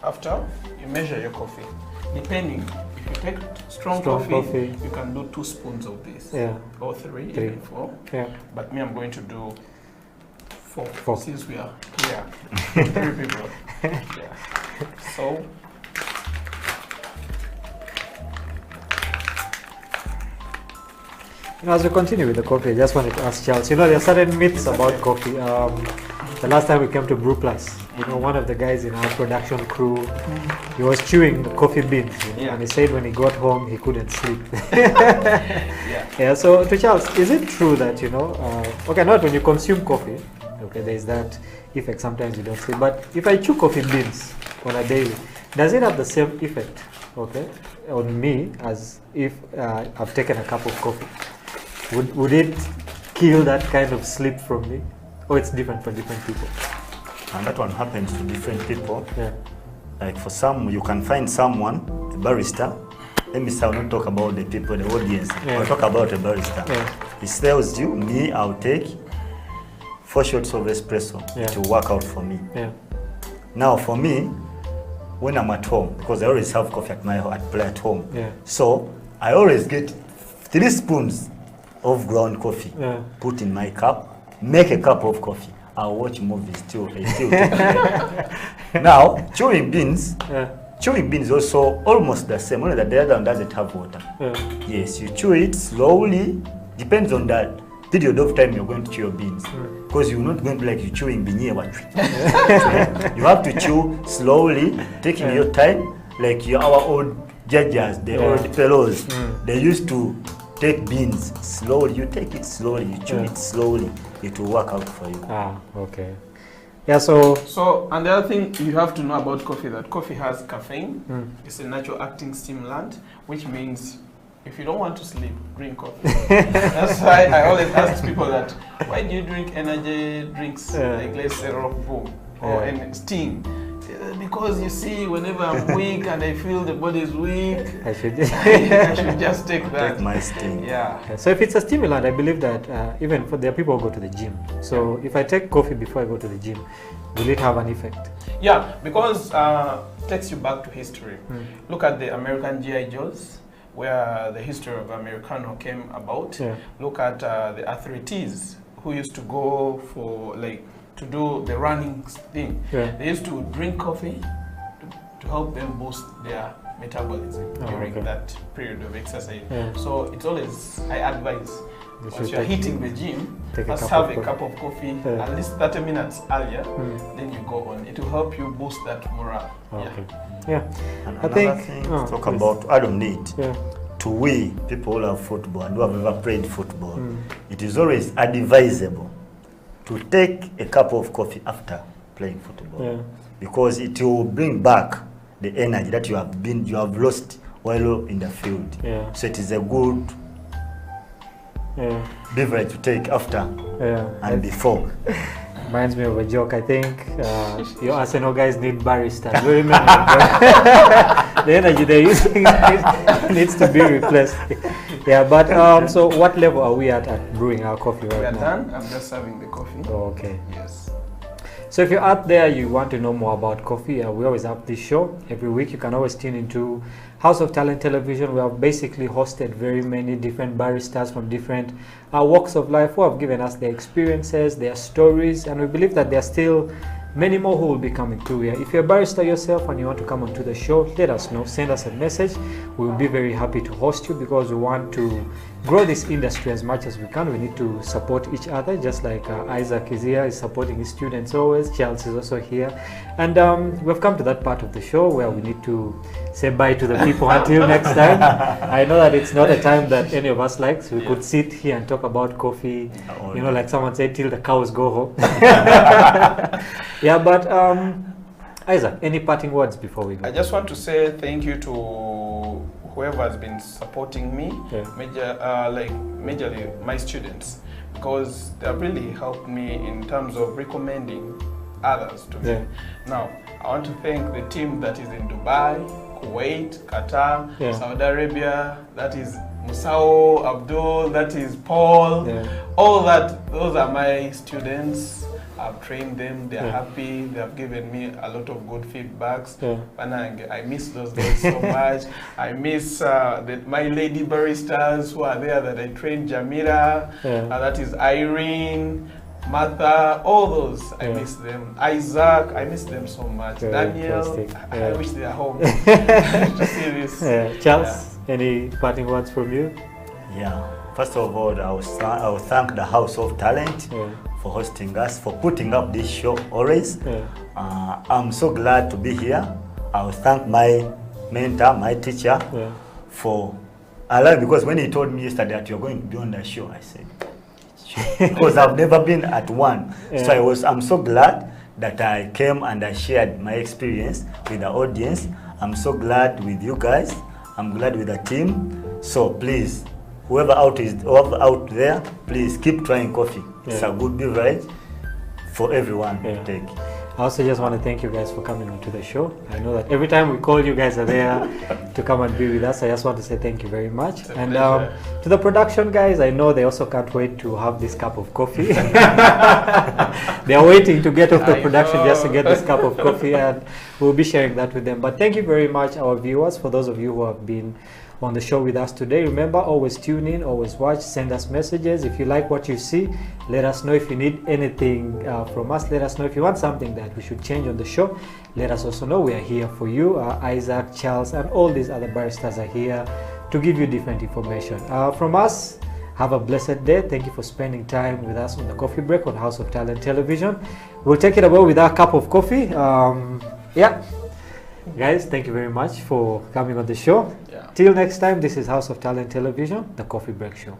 After, you measure your coffee. Depending, if you take strong coffee, you can do 2 spoons of this, or 3, even 4. But me, I'm going to do 4. Since we are here, 3 people. So As we continue with the coffee, I just wanted to ask Charles, there are certain myths about coffee. The last time we came to Brew Plus, one of the guys in our production crew, he was chewing the coffee beans, and he said when he got home, he couldn't sleep. So to Charles, is it true that, okay, not when you consume coffee, okay, there's that effect, sometimes you don't sleep, but if I chew coffee beans on a daily, does it have the same effect, okay, on me as if I've taken a cup of coffee? Would it kill that kind of sleep from me? Or it's different for different people? And that one happens to different people. Like for some, you can find someone, a barista. Let me not talk about the people, the audience. I'll talk about a barista. He tells you, me, I'll take 4 shots of espresso to work out for me. Now for me, when I'm at home, because I always have coffee at home, so I always get 3 spoons of ground coffee, put in my cup, make a cup of coffee. I'll watch movies still. Now, chewing beans also almost the same, only that the other one doesn't have water. Yes, you chew it slowly, depends on that period of time you're going to chew your beans. Because you're not going to like you chewing beanie. You have to chew slowly, taking your time, like our old judges, the old fellows, they used to take beans slowly. You take it slowly, you chew it slowly, it will work out for you. Okay. So and the other thing you have to know about coffee, that coffee has caffeine. It's a natural acting stimulant, which means if you don't want to sleep, drink coffee. That's why I always ask people that, why do you drink energy drinks like let's say Rock Boom or Sting? Because you see, whenever I'm weak and I feel the body is weak, I should just take that. Take my Sting. So if it's a stimulant, I believe that even for there are people who go to the gym. So if I take coffee before I go to the gym, will it have an effect? Yeah, because it takes you back to history. Look at the American G.I. Joes, where the history of Americano came about. Look at the athletes who used to go for to do the running thing. They used to drink coffee to help them boost their metabolism during that period of exercise. So it's always, I advise, once you're hitting the gym, first have a cup of coffee at least 30 minutes earlier, then you go on. It will help you boost that morale. And another thing to talk about, I don't need to we people who love football and who have ever played football, it is always advisable to take a cup of coffee after playing football, because it will bring back the energy that you have lost while in the field. So it is a good beverage to take after and before. Reminds me of a joke. I think your Arsenal guys need baristas. The energy they're using needs to be replaced. But so what level are we at brewing our coffee right now? We are done. I'm just serving the coffee. Okay. Yes. So if you're out there, you want to know more about coffee, we always have this show every week. You can always tune into House of Talent Television. We have basically hosted very many different baristas from different walks of life who have given us their experiences, their stories, and we believe that there are still many more who will be coming through here. If you're a barista yourself and you want to come onto the show, let us know. Send us a message. We will be very happy to host you, because we want to grow this industry as much as we can. We need to support each other, just like Isaac is here, is supporting his students always. Charles is also here. And we've come to that part of the show where we need to say bye to the people until next time. I know that it's not a time that any of us likes. We could sit here and talk about coffee, like someone said, till the cows go home. But Isaac, any parting words before we go? I just want to say thank you to whoever has been supporting me, majorly my students, because they have really helped me in terms of recommending others to me. Now, I want to thank the team that is in Dubai, Kuwait, Qatar, Saudi Arabia, that is Musao, Abdul, that is Paul, all that, those are my students. I've trained them, they're happy, they have given me a lot of good feedbacks. And I miss those days so much. I miss my lady baristas who are there that I trained, Jamira, that is Irene, Martha, all those, I miss them. Isaac, I miss them so much. Daniel, I wish they are home to see this. Charles, any parting words from you? First of all, I will thank the House of Talent for hosting us, for putting up this show always. I'm so glad to be here. I will thank my mentor, my teacher, for allowing, because when he told me yesterday that you're going to be on the show, I said, because I've never been at one. So I'm so glad that I came and I shared my experience with the audience. I'm so glad with you guys. I'm glad with the team. So please, whoever out there, please keep trying coffee. It's a good beverage for everyone to take. I also just want to thank you guys for coming onto the show. I know that every time we call, you guys are there to come and be with us. I just want to say thank you very much. And to the production guys, I know they also can't wait to have this cup of coffee. They are waiting to get off the production just to get this cup of coffee, and we'll be sharing that with them. But thank you very much, our viewers, for those of you who have been on the show with us today. Remember, always tune in, always watch, send us messages. If you like what you see, let us know. If you need anything from us, let us know. If you want something that we should change on the show, let us also know. We are here for you. Isaac, Charles, and all these other baristas are here to give you different information. From us, have a blessed day. Thank you for spending time with us on the Coffee Break on House of Talent Television. We'll take it away with our cup of coffee. Guys, thank you very much for coming on the show. Till next time, this is House of Talent Television, the Coffee Break Show.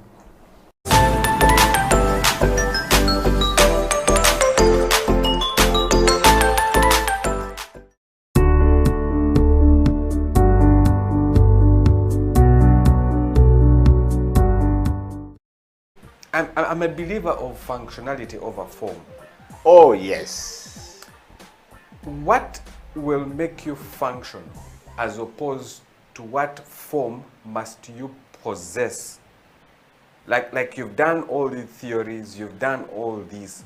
I'm a believer of functionality over form. Oh, yes. What will make you function as opposed to what form must you possess? Like you've done all the theories, you've done all these,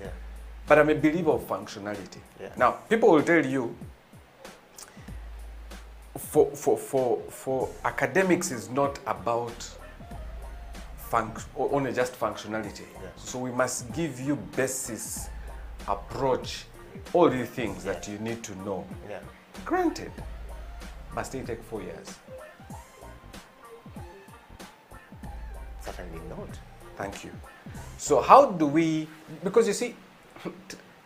but I'm a believer of functionality. Now, people will tell you, for academics is not about only just functionality. So we must give you basis, approach, all the things that you need to know. Granted, must it take 4 years? Certainly not. Thank you. So how do we, because you see,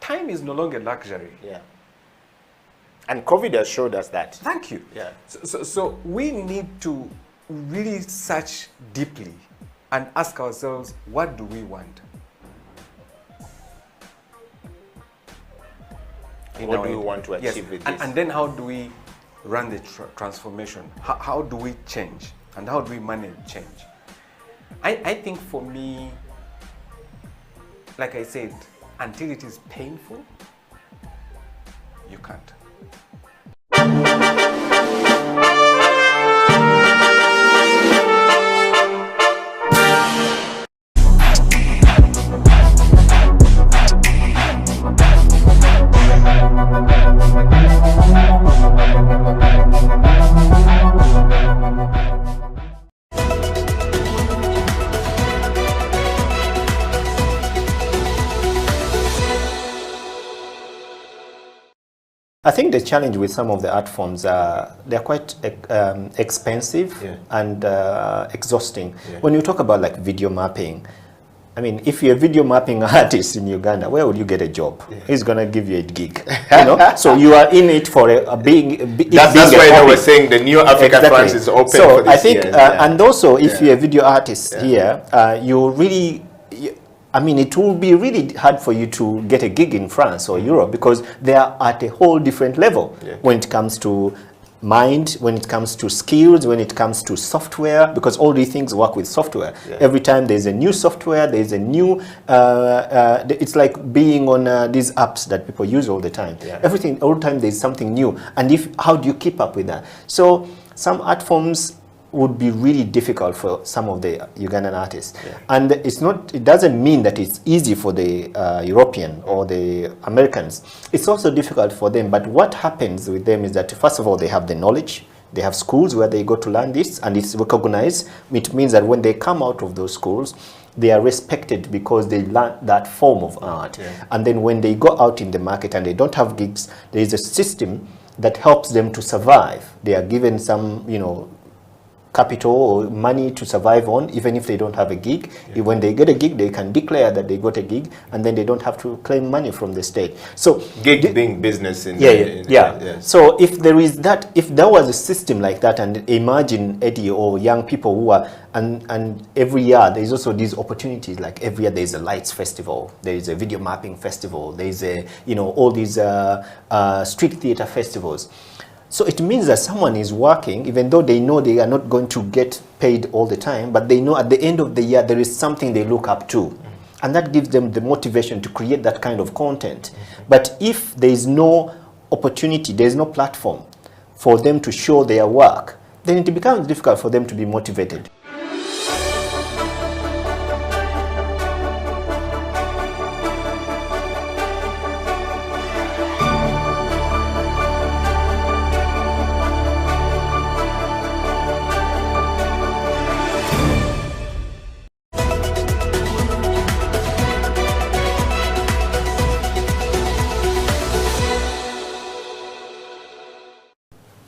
time is no longer luxury. And COVID has showed us that. Thank you. So we need to really search deeply and ask ourselves, what do we want? What do we want to achieve with this? And then how do we run the transformation? How do we change? And how do we manage change? I think for me, like I said, until it is painful, you can't. I think the challenge with some of the art forms are they're quite expensive and exhausting. When you talk about like video mapping, I mean, if you're a video mapping artist in Uganda, where would you get a job? He's gonna give you a gig, you know. So you are in it for a big. That's why they were saying the new Africa France is open. So for this I think, and also if you're a video artist here, you really. I mean, it will be really hard for you to get a gig in France or Europe because they are at a whole different level when it comes to mind, when it comes to skills, when it comes to software, because all these things work with software. Every time there's a new software, there's a new, it's like being on these apps that people use all the time. Everything, all the time there's something new. And how do you keep up with that? So some art forms would be really difficult for some of the Ugandan artists. And it doesn't mean that it's easy for the European or the Americans. It's also difficult for them, but what happens with them is that first of all, they have the knowledge, they have schools where they go to learn this, and it's recognized. It means that when they come out of those schools, they are respected because they learn that form of art. And then when they go out in the market and they don't have gigs, there is a system that helps them to survive. They are given some, capital or money to survive on, even if they don't have a gig. When they get a gig, they can declare that they got a gig, and then they don't have to claim money from the state. So gig being business in So if there is that, if there was a system like that, and imagine Eddie or young people who are, and every year there is also these opportunities, like every year there is a lights festival, there is a video mapping festival, there is a, you know, all these street theater festivals. So it means that someone is working, even though they know they are not going to get paid all the time, but they know at the end of the year there is something they look up to. And that gives them the motivation to create that kind of content. But if there is no opportunity, there is no platform for them to show their work, then it becomes difficult for them to be motivated.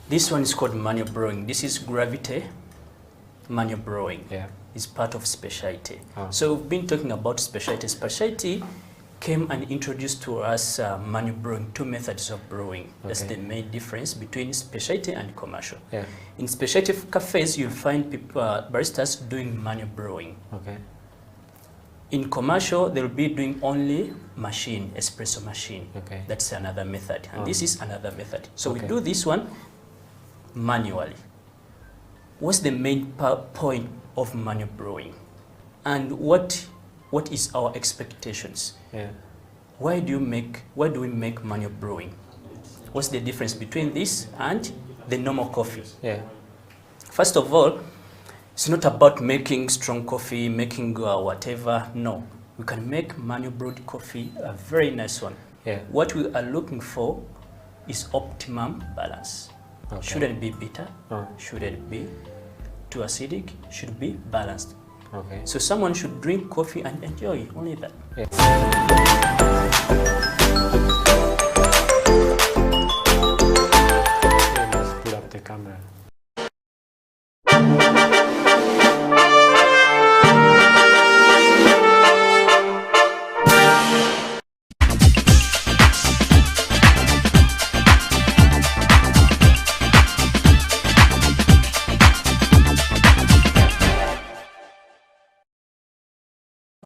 This one is called manual brewing. This is Gravity manual brewing. Yeah. It's part of specialty. Oh. So we've been talking about specialty. Specialty came and introduced to us manual brewing, 2 methods of brewing. Okay. That's the main difference between specialty and commercial. Yeah. In specialty cafes, you'll find people, baristas doing manual brewing. Okay. In commercial, they'll be doing only machine, espresso machine. Okay. That's another method. And this is another method. So Okay. we do this one manually. What's the main point of manual brewing? And what is our expectations? Yeah. Why do we make manual brewing? What's the difference between this and the normal coffee? Yeah. First of all, it's not about making strong coffee, making whatever. No, we can make manual brewed coffee, a very nice one. Yeah. What we are looking for is optimum balance. Okay. Shouldn't be bitter, shouldn't be too acidic, should be balanced. Okay. So someone should drink coffee and enjoy only that. Yeah. Let's pull up the camera.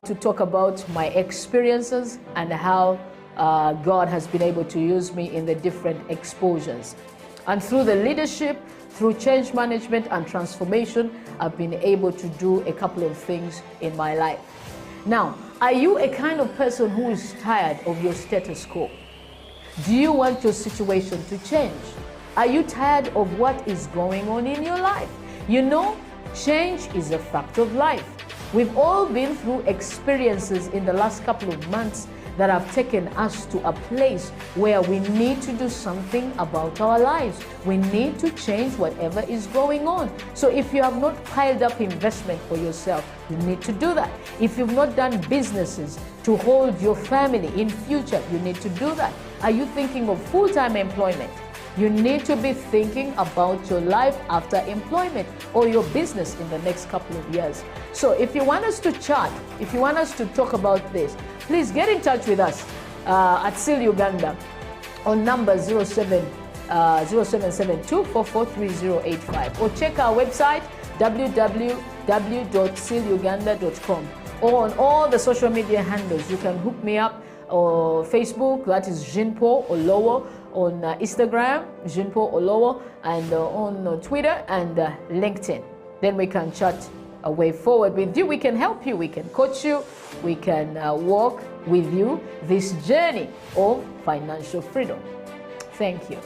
To talk about my experiences and how God has been able to use me in the different exposures. And through the leadership, through change management and transformation, I've been able to do a couple of things in my life. Now, are you a kind of person who is tired of your status quo? Do you want your situation to change? Are you tired of what is going on in your life? You know, change is a fact of life. We've all been through experiences in the last couple of months that have taken us to a place where we need to do something about our lives. We need to change whatever is going on. So if you have not piled up investment for yourself, you need to do that. If you've not done businesses to hold your family in future, you need to do that. Are you thinking of full-time employment? You need to be thinking about your life after employment or your business in the next couple of years. So if you want us to chat, if you want us to talk about this, please get in touch with us at SEAL Uganda on number 0772443085 or check our website www.sealuganda.com, or on all the social media handles. You can hook me up or Facebook, that is Jean-Paul Olowo, on Instagram, Jean-Paul Olowo, and on Twitter and LinkedIn. Then we can chat a way forward with you. We can help you, we can coach you, we can walk with you this journey of financial freedom. Thank you.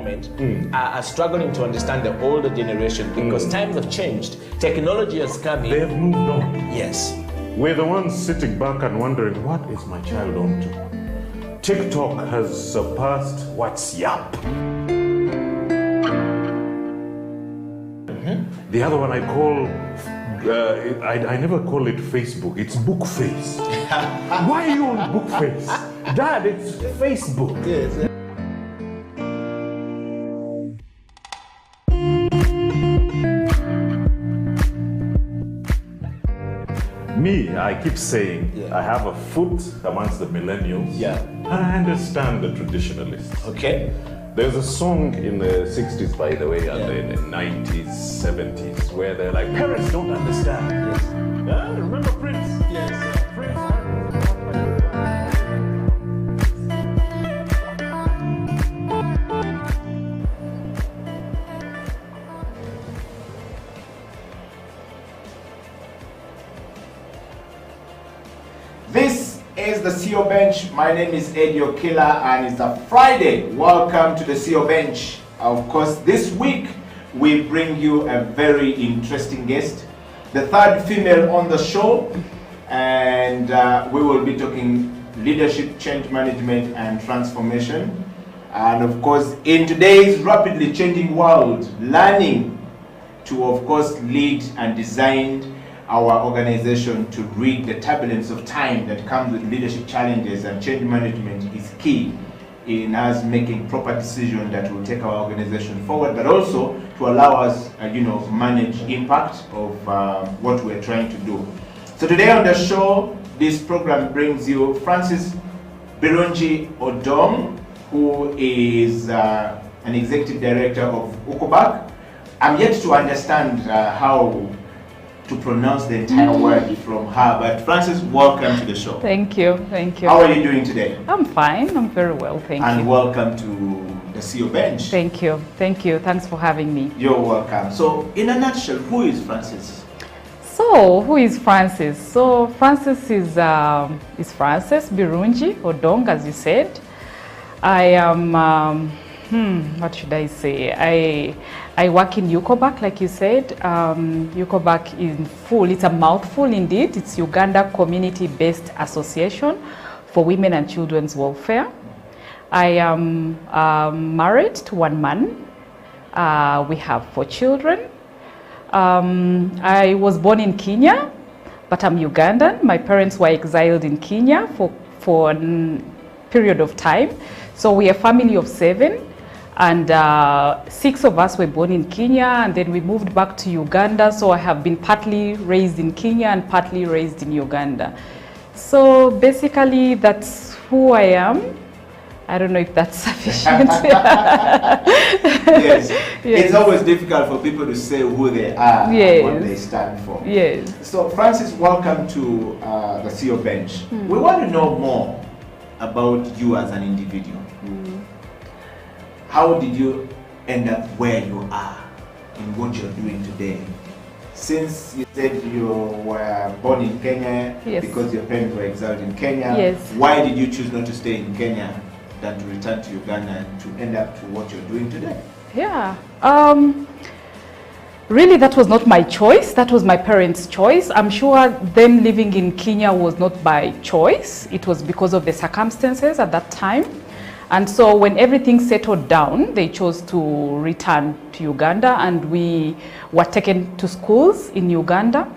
moment are struggling to understand the older generation because times have changed. Technology has come in. They've moved on. Yes. We're the ones sitting back and wondering, what is my child on to? TikTok has surpassed WhatsApp. The other one I call, I never call it Facebook, it's Bookface. Why are you on Bookface? Dad, it's Facebook. Yes. Me, I keep saying, I have a foot amongst the millennials. Yeah. And I understand the traditionalists. Okay. There's a song in the 60s, by the way, and the 90s, 70s, where they're like, parents don't understand. Yes. Remember Prince? Yes. This is the CEO Bench. My name is Eddie Okila and it's a Friday. Welcome to the CEO Bench. Of course, this week we bring you a very interesting guest, the third female on the show, and we will be talking leadership, change management and transformation. And of course, in today's rapidly changing world, learning to of course lead and design our organization to read the turbulence of time that comes with leadership challenges and change management is key in us making proper decisions that will take our organization forward, but also to allow us, manage impact of what we're trying to do. So today on the show, this program brings you Francis Birungi Odong, who is an executive director of Ukoback. I'm yet to understand how to pronounce the entire word from her, but Francis, welcome to the show. Thank you, thank you. How are you doing today? I'm fine, I'm very well, thank you. And welcome to the CEO Bench. Thank you, thanks for having me. You're welcome. So, in a nutshell, who is Francis? So, who is Francis? So, Francis is Francis Birungi Odong, as you said. I am, what should I say? I work in Ukoback, like you said. Ukoback in full, it's a mouthful indeed. It's Uganda Community-Based Association for Women and Children's Welfare. I am married to one man. We have 4 children. I was born in Kenya, but I'm Ugandan. My parents were exiled in Kenya for a period of time. So we are a family of 7. And 6 of us were born in Kenya, and then we moved back to Uganda. So I have been partly raised in Kenya and partly raised in Uganda. So basically, that's who I am. I don't know if that's sufficient. Yes. It's always difficult for people to say who they are and what they stand for. Yes. So Francis, welcome to the CEO Bench. We want to know more about you as an individual. How did you end up where you are in what you're doing today? Since you said you were born in Kenya because your parents were exiled in Kenya, why did you choose not to stay in Kenya than to return to Uganda and to end up to what you're doing today? Yeah. Really, that was not my choice. That was my parents' choice. I'm sure them living in Kenya was not by choice. It was because of the circumstances at that time. And so when everything settled down, they chose to return to Uganda, and we were taken to schools in Uganda.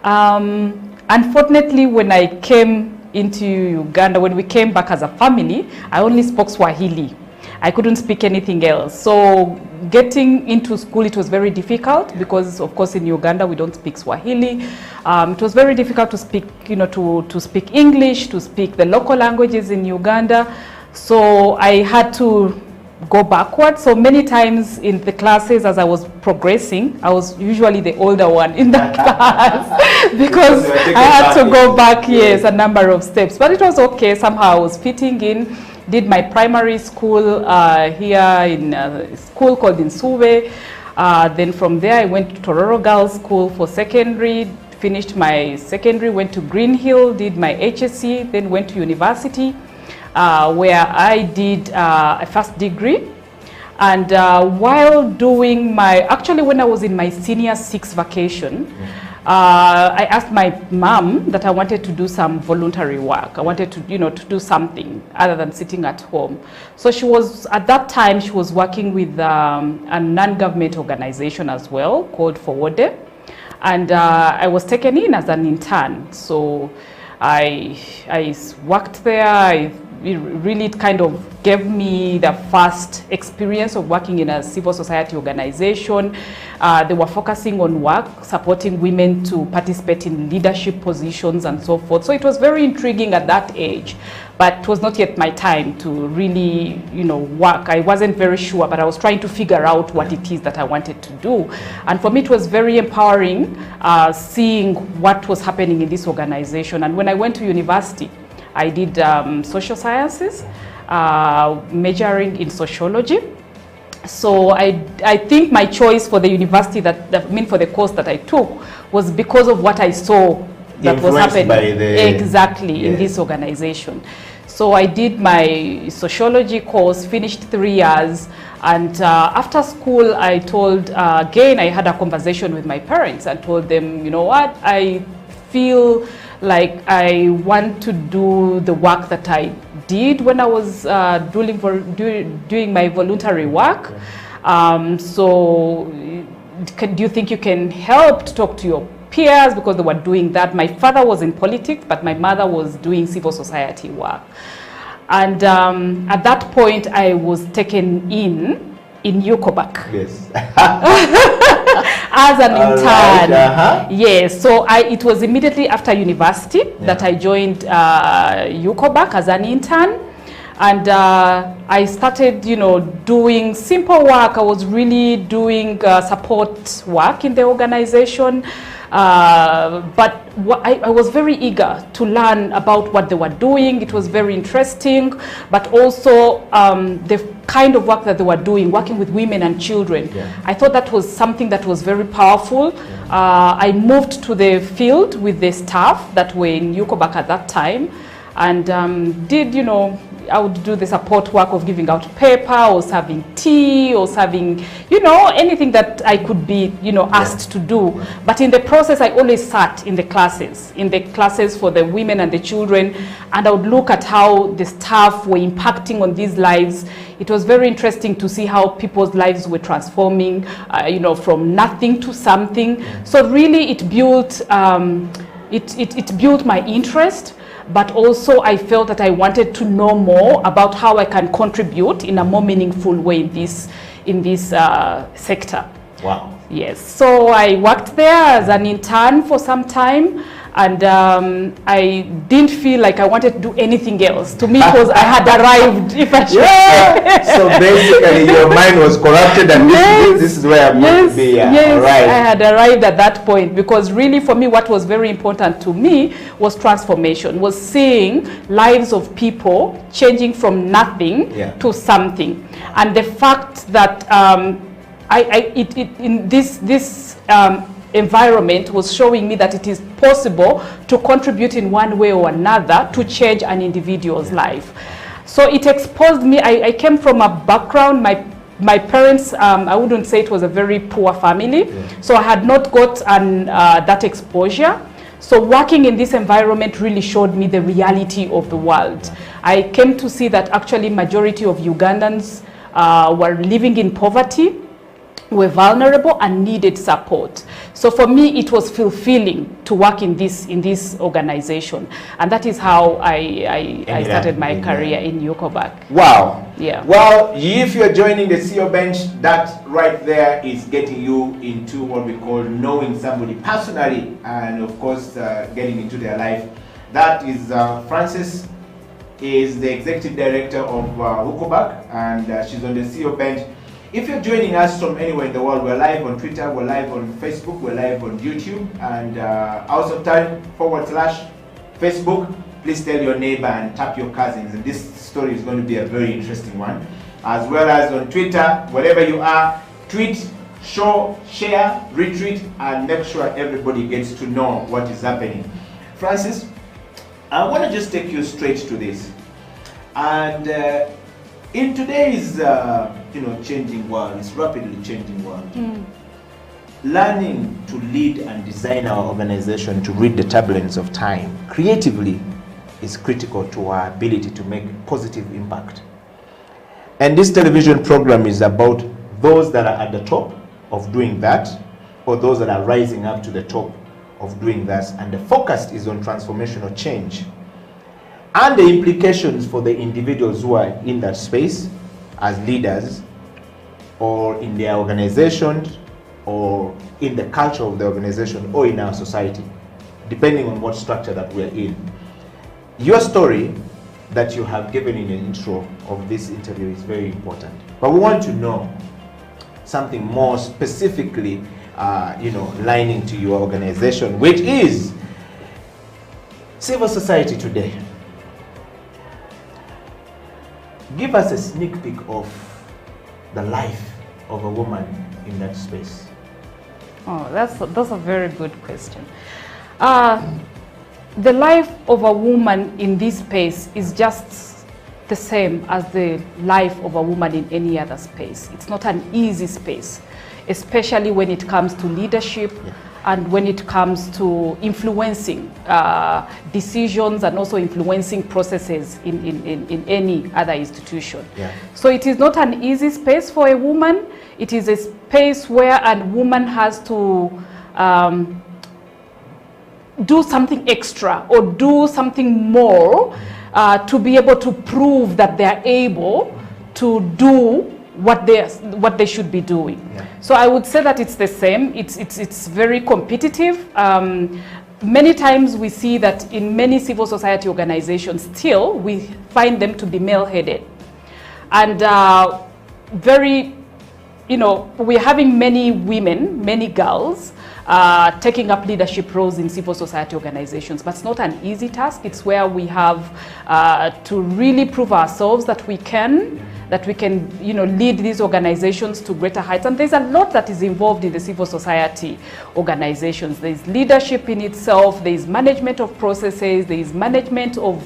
Unfortunately, when I came into Uganda, when we came back as a family, I only spoke Swahili. I couldn't speak anything else. So getting into school, it was very difficult because, of course, in Uganda, we don't speak Swahili. It was very difficult to speak, to speak English, to speak the local languages in Uganda. So I had to go backwards. So many times in the classes as I was progressing, I was usually the older one in the class because I had to go back, a number of steps. But it was okay. Somehow I was fitting in. Did my primary school here in a school called Nsube. Then from there I went to Tororo Girls School for secondary, finished my secondary, went to Green Hill, did my HSC, then went to university. Where I did a first degree And while doing actually when I was in my senior 6 vacation, I asked my mom that I wanted to do some voluntary work. I wanted to, to do something other than sitting at home. So she was, at that time, she was working with a non-government organization as well called Forwode. And I was taken in as an intern. So I worked there. It really kind of gave me the first experience of working in a civil society organization. They were focusing on work, supporting women to participate in leadership positions and so forth. So it was very intriguing at that age, but it was not yet my time to really, work. I wasn't very sure, but I was trying to figure out what it is that I wanted to do. And for me, it was very empowering seeing what was happening in this organization. And when I went to university, I did social sciences, majoring in sociology. So I think my choice for the university for the course that I took was because of what I saw that was happening in this organization. So I did my sociology course, finished 3 years, and after school I told, again, I had a conversation with my parents and told them, you know what, I feel like I want to do the work that I did when I was doing my voluntary work. So do you think you can help to talk to your peers, because they were doing that? My father was in politics, but my mother was doing civil society work. And at that point, I was taken in UCOBAC. Yes. As an intern. Right, yes, so it was immediately after university that I joined UCOBAC as an intern. And I started, doing simple work. I was really doing support work in the organization. But I was very eager to learn about what they were doing. It was very interesting, but also the kind of work that they were doing, working with women and children. I thought that was something that was very powerful. I moved to the field with the staff that were in UCOBAC at that time, and did, I would do the support work of giving out paper or serving tea or serving, anything that I could be, asked to do. But in the process, I always sat in the classes for the women and the children, and I would look at how the staff were impacting on these lives. It was very interesting to see how people's lives were transforming, from nothing to something. So really it built, it built my interest. But also I felt that I wanted to know more about how I can contribute in a more meaningful way in this sector. Wow. Yes, so I worked there as an intern for some time, and I didn't feel like I wanted to do anything else. To me, it was I had arrived, if I should say. So basically your mind was corrupted, and this is where I'm going to be. Yes, right. I had arrived at that point, because really for me what was very important to me was transformation, was seeing lives of people changing from nothing to something. And the fact that in this environment was showing me that it is possible to contribute in one way or another to change an individual's life. So it exposed me. I came from a background, my parents, I wouldn't say it was a very poor family, so I had not got that exposure. So working in this environment really showed me the reality of the world. I came to see that actually majority of Ugandans were living in poverty, were vulnerable and needed support. So for me, it was fulfilling to work in this organization, and that is how I started my career in UCOBAC. Wow. Yeah. Well, if you're joining the CEO Bench, that right there is getting you into what we call knowing somebody personally, and of course getting into their life. That is Frances is the executive director of UCOBAC, and she's on the CEO Bench. If you're joining us from anywhere in the world, we're live on Twitter, we're live on Facebook, we're live on YouTube, and House of Talent /Facebook. Please tell your neighbor and tap your cousins, and this story is going to be a very interesting one. As well as on Twitter, wherever you are, tweet, show, share, retweet, and make sure everybody gets to know what is happening. Frances, I want to just take you straight to this. And in today's changing world, it's rapidly changing world. Learning to lead and design our organization to read the turbulence of time creatively is critical to our ability to make positive impact. And this television program is about those that are at the top of doing that, or those that are rising up to the top of doing that. And the focus is on transformational change and the implications for the individuals who are in that space as leaders, or in their organizations, or in the culture of the organization, or in our society, depending on what structure that we're in. Your story that you have given in the intro of this interview is very important. But we want to know something more specifically, lining to your organization, which is civil society today. Give us a sneak peek of the life of a woman in that space. Oh, that's a very good question. The life of a woman in this space is just the same as the life of a woman in any other space. It's not an easy space, especially when it comes to leadership and when it comes to influencing decisions and also influencing processes in any other institution. So it is not an easy space for a woman. It is a space where a woman has to do something extra or do something more to be able to prove that they are able to do what they should be doing. So I would say that it's the same. It's very competitive. Many times we see that in many civil society organizations, still we find them to be male-headed, and we're having many women, many girls taking up leadership roles in civil society organizations, but it's not an easy task. It's where we have to really prove ourselves that we can lead these organizations to greater heights. And there's a lot that is involved in the civil society organizations. There's leadership in itself, there's management of processes, there's management of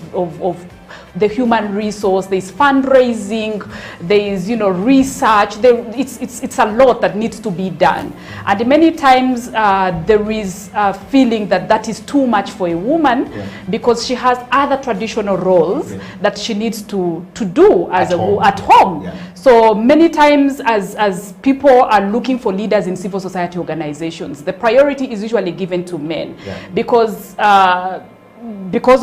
the human resource, there's fundraising, there's research. It's a lot that needs to be done, and many times there is a feeling that is too much for a woman because she has other traditional roles that she needs to do as at home. So many times as people are looking for leaders in civil society organizations, the priority is usually given to men because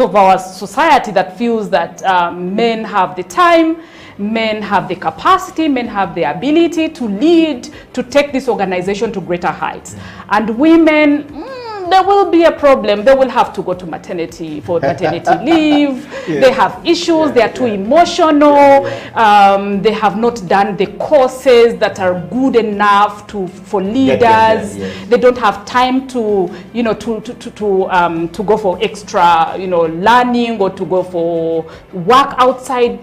of our society that feels that men have the time, men have the capacity, men have the ability to lead, to take this organization to greater heights. And women, there will be a problem. They will have to go to maternity leave. They have issues. They are too emotional. They have not done the courses that are good enough for leaders. They don't have time to go for extra learning or to go for work outside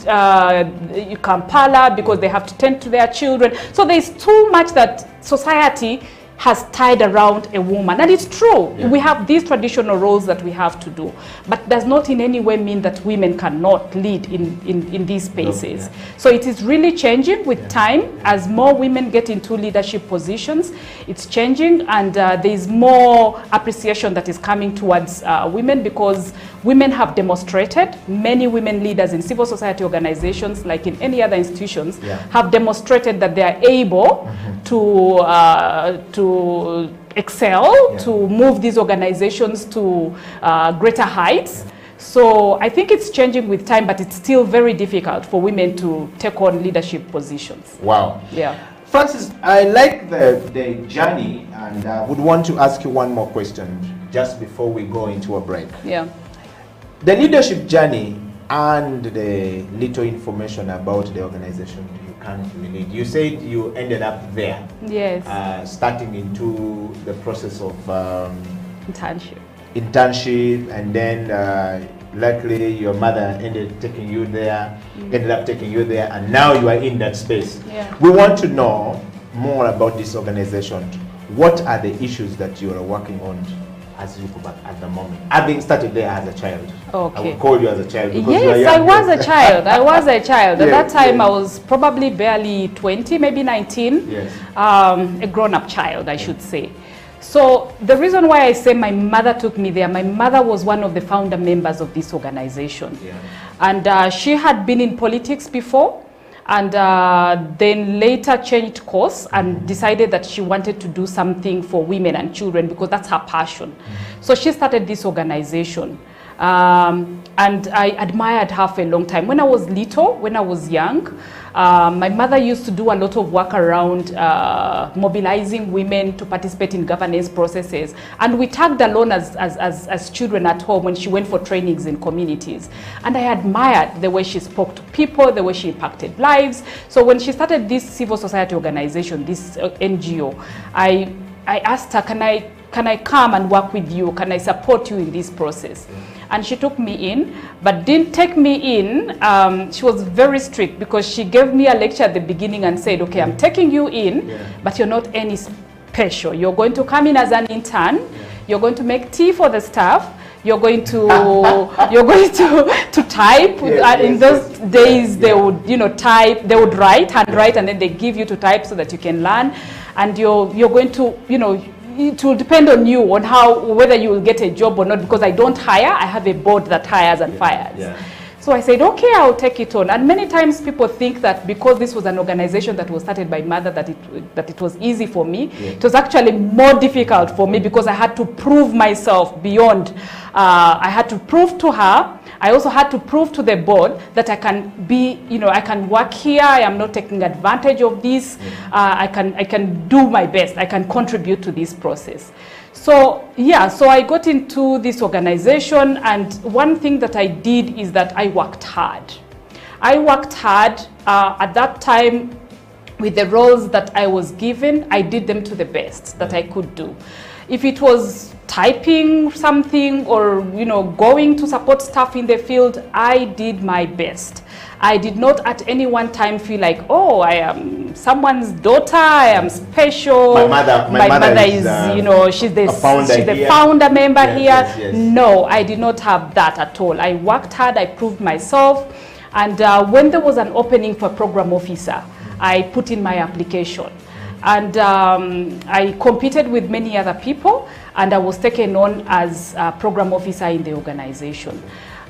Kampala because they have to tend to their children. So there's too much that society has tied around a woman. And it's true, we have these traditional roles that we have to do, but does not in any way mean that women cannot lead in these spaces. So it is really changing with time. As more women get into leadership positions, it's changing, and there's more appreciation that is coming towards women, because women have demonstrated, many women leaders in civil society organizations, like in any other institutions, have demonstrated that they are able to excel, to move these organizations to greater heights. So I think it's changing with time, but it's still very difficult for women to take on leadership positions. Wow. Yeah. Francis, I like the journey, and I would want to ask you one more question just before we go into a break. Yeah. The leadership journey and the little information about the organization you currently lead. You said you ended up there. Yes. Starting into the process of internship, and then luckily your mother ended up taking you there, and now you are in that space. We want to know more about this organization. What are the issues that you are working on as Yukoback at the moment? Having started there as a child. Okay. I would call you as a child. Yes, I was a child. I was a child. At that time, I was probably barely 20, maybe 19. Yes. A grown-up child, I should say. So the reason why I say my mother took me there, my mother was one of the founder members of this organization. Yeah. And she had been in politics before, and then later changed course and decided that she wanted to do something for women and children because that's her passion. So she started this organization. And I admired her for a long time. When I was little, when I was young, my mother used to do a lot of work around mobilizing women to participate in governance processes. And we tagged along as children at home when she went for trainings in communities. And I admired the way she spoke to people, the way she impacted lives. So when she started this civil society organization, this NGO, I asked her, can I come and work with you? Can I support you in this process? And she took me in, but didn't take me in. She was very strict because she gave me a lecture at the beginning and said, okay, I'm taking you in, but you're not any special. You're going to come in as an intern. You're going to make tea for the staff. You're going to to type. In those days, they would type. They would handwrite, and then they give you to type so that you can learn. And you're going to it will depend on you on whether you will get a job or not, because I don't hire. I have a board that hires and fires. Yeah. So I said, okay, I'll take it on. And many times people think that because this was an organization that was started by mother, that it was easy for me. Yeah. It was actually more difficult for me because I had to prove myself beyond. I had to prove to her. I also had to prove to the board that I can be, I can work here. I am not taking advantage of this. I can do my best. I can contribute to this process. So yeah, so I got into this organization, and one thing that I did is that I worked hard. I worked hard at that time with the roles that I was given. I did them to the best that I could do. If it was typing something or going to support staff in the field, I did my best. I did not at any one time feel like, oh, I am someone's daughter, I am special. My mother is she's the founder member here. Yes. No, I did not have that at all. I worked hard, I proved myself. And when there was an opening for program officer, I put in my application. And I competed with many other people, and I was taken on as a program officer in the organization.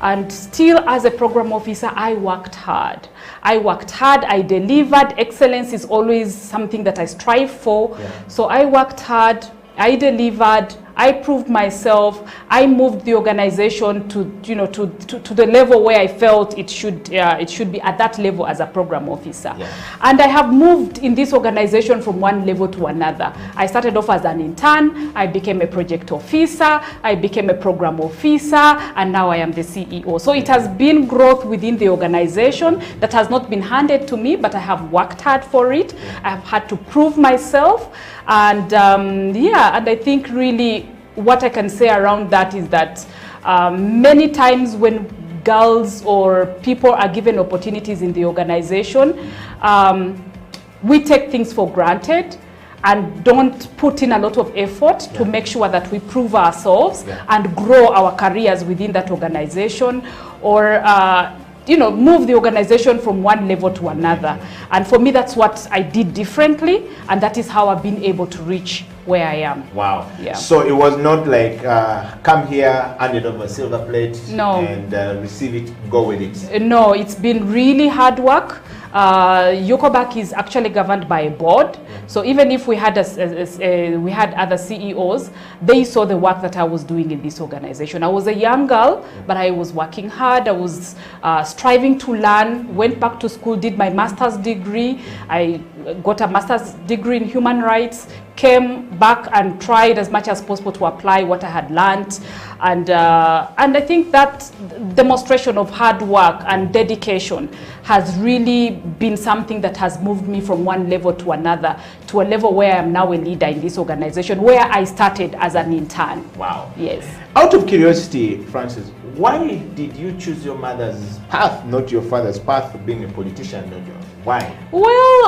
And still, as a program officer, I worked hard. I delivered. Excellence is always something that I strive for. Yeah. So I worked hard, I delivered, I proved myself. I moved the organization to the level where I felt it should be at that level as a program officer. Yeah. And I have moved in this organization from one level to another. I started off as an intern. I became a project officer. I became a program officer, and now I am the CEO. So it has been growth within the organization that has not been handed to me, but I have worked hard for it. I have had to prove myself. And and I think really what I can say around that is that many times when girls or people are given opportunities in the organization, we take things for granted and don't put in a lot of effort to make sure that we prove ourselves and grow our careers within that organization, or move the organization from one level to another. And for me, that's what I did differently, and that is how I've been able to reach where I am. Wow. Yeah. So it was not like come here, hand it over a silver plate, and receive it, go with it. No, it's been really hard work. Yukoback is actually governed by a board. So even if we had other CEOs, they saw the work that I was doing in this organization. I was a young girl, but I was working hard. I was striving to learn, went back to school, did my master's degree. I got a master's degree in human rights, came back and tried as much as possible to apply what I had learned. And I think that demonstration of hard work and dedication has really been something that has moved me from one level to another, to a level where I am now a leader in this organization, where I started as an intern. Wow. Yes. Out of curiosity, Frances, why did you choose your mother's path, not your father's path, of being a politician? Why? Well,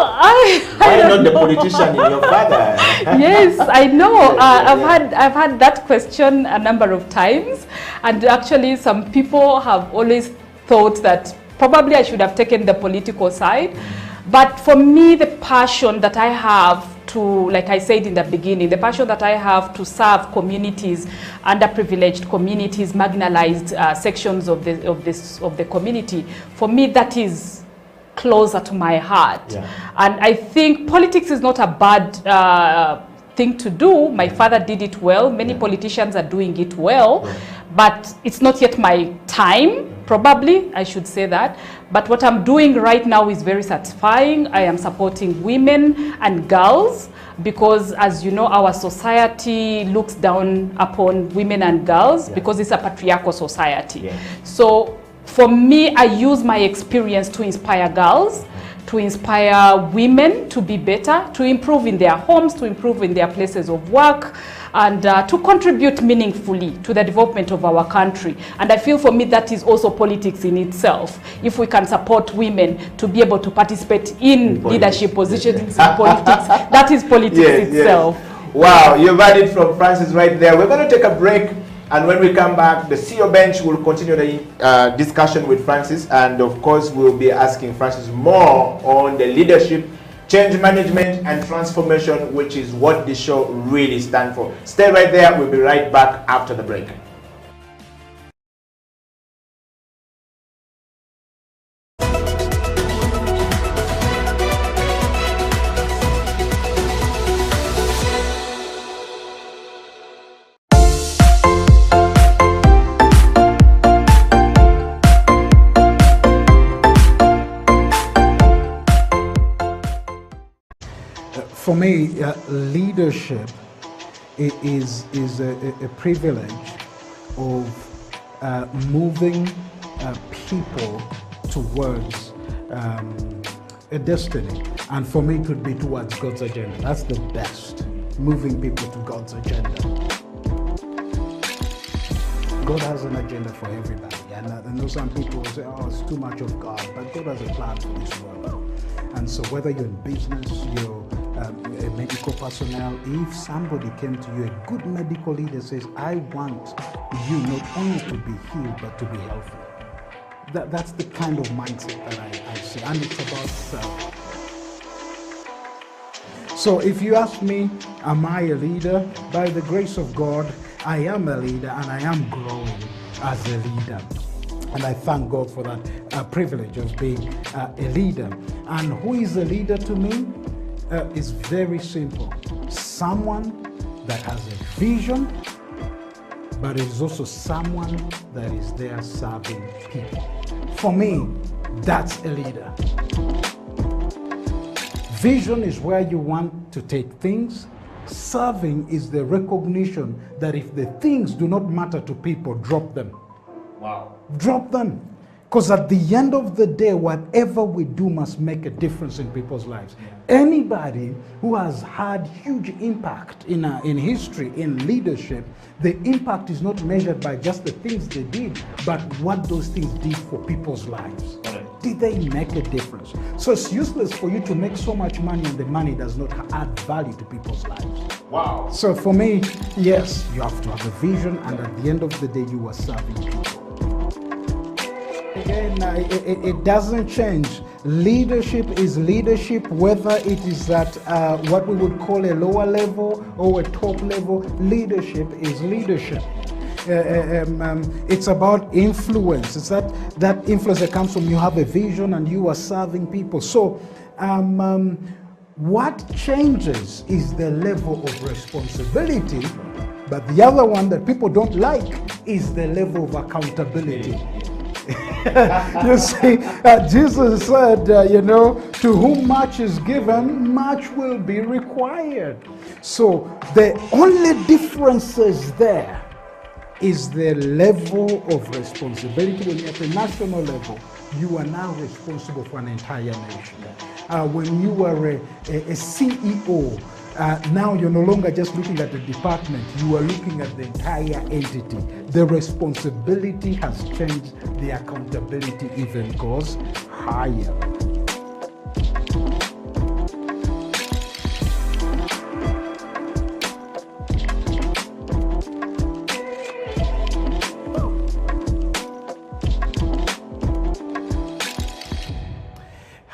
why not the politician in your father? Yes, I know. I've had that question a number of times, and actually some people have always thought that probably I should have taken the political side. But for me, the passion that I have to, like I said in the beginning, the passion that I have to serve communities, underprivileged communities, marginalized sections of the community, for me that is closer to my heart. Yeah. And I think politics is not a bad thing to do. My father did it well. Many politicians are doing it well, but it's not yet my time. Probably, I should say that. But what I'm doing right now is very satisfying. I am supporting women and girls because, as you know, our society looks down upon women and girls because it's a patriarchal society. Yeah. So for me, I use my experience to inspire girls, to inspire women to be better, to improve in their homes, to improve in their places of work, and to contribute meaningfully to the development of our country. And I feel for me that is also politics in itself. If we can support women to be able to participate in leadership positions in politics, that is politics itself. Yes. Wow, you've heard it from Francis right there. We're going to take a break, and when we come back, the CEO Bench will continue the discussion with Francis, and of course we'll be asking Francis more on the leadership, change management and transformation, which is what the show really stands for. Stay right there. We'll be right back after the break. For me, leadership is a privilege of moving people towards a destiny. And for me, it would be towards God's agenda. That's the best, moving people to God's agenda. God has an agenda for everybody. And I know some people say, oh, it's too much of God, but God has a plan for this world. And so whether you're in business, you're a medical personnel, if somebody came to you, a good medical leader says, I want you not only to be healed, but to be healthy. That's the kind of mindset that I see, and it's about self. So if you ask me, am I a leader? By the grace of God, I am a leader, and I am growing as a leader. And I thank God for that privilege of being a leader. And who is a leader to me? It's very simple. Someone that has a vision, but is also someone that is there serving people. For me, that's a leader. Vision is where you want to take things. Serving is the recognition that if the things do not matter to people, drop them. Wow. Drop them. Because at the end of the day, whatever we do must make a difference in people's lives. Anybody who has had huge impact in history, in leadership, the impact is not measured by just the things they did, but what those things did for people's lives. Did they make a difference? So it's useless for you to make so much money and the money does not add value to people's lives. Wow. So for me, yes, you have to have a vision, and at the end of the day, you are serving people. Again, it doesn't change. Leadership is leadership, whether it is at what we would call a lower level or a top level. Leadership is leadership. It's about influence. It's that influence that comes from you have a vision and you are serving people. So what changes is the level of responsibility, but the other one that people don't like is the level of accountability. You see, Jesus said, to whom much is given, much will be required. So the only differences there is the level of responsibility. When you're at the national level, you are now responsible for an entire nation. When you are a CEO, now you're no longer just looking at the department, you are looking at the entire entity. The responsibility has changed, the accountability even goes higher.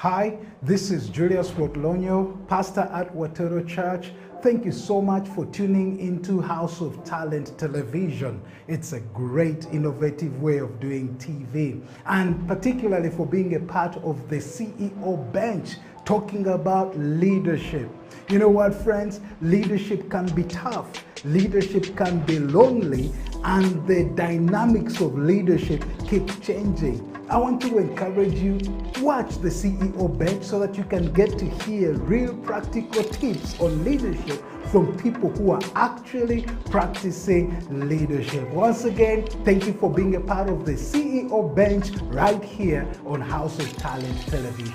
Hi, this is Julius Rotlonyo, pastor at Watero Church. Thank you so much for tuning into House of Talent Television. It's a great, innovative way of doing TV, and particularly for being a part of the CEO bench, talking about leadership. You know what, friends? Leadership can be tough. Leadership can be lonely, and the dynamics of leadership keep changing. I want to encourage you, watch the CEO bench so that you can get to hear real practical tips on leadership from people who are actually practicing leadership. Once again, thank you for being a part of the CEO bench right here on House of Talent Television.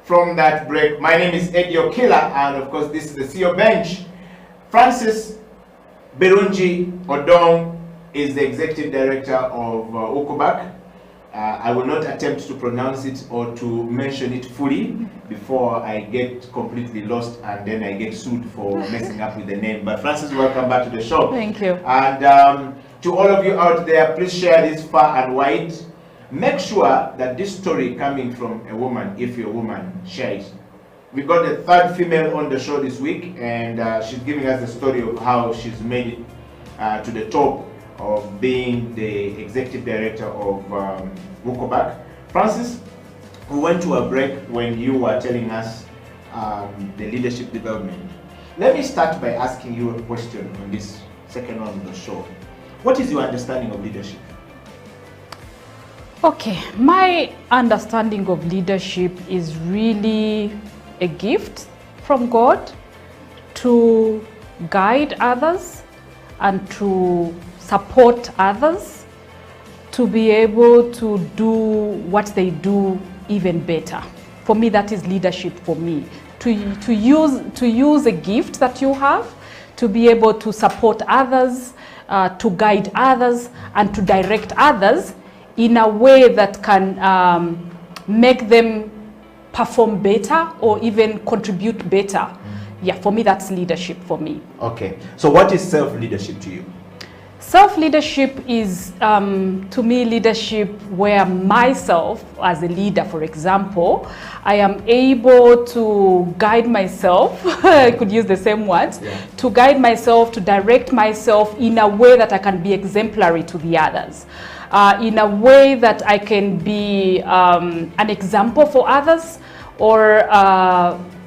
From that break, my name is Eddie Okila, and of course this is the CEO bench. Francis Birungi Odong is the executive director of Ukubak. I will not attempt to pronounce it or to mention it fully before I get completely lost and then I get sued for messing up with the name. But Francis, welcome back to the show. Thank you. And to all of you out there, please share this far and wide. Make sure that this story coming from a woman, if you're a woman, share it. We got the third female on the show this week, and she's giving us the story of how she's made it to the top of being the executive director of Ukubak. Francis, we went to a break when you were telling us the leadership development. Let me start by asking you a question on this second one of the show. What is your understanding of leadership? Okay, my understanding of leadership is really a gift from God to guide others and to support others to be able to do what they do even better. For me, that is leadership for me. To use a gift that you have to be able to support others, to guide others, and to direct others in a way that can make them perform better or even contribute better. Yeah, for me, that's leadership for me. Okay, so what is self-leadership to you? Self-leadership is, to me, leadership where myself, as a leader, for example, I am able to guide myself, I could use the same words, to guide myself, to direct myself in a way that I can be exemplary to the others. In a way that I can be an example for others, or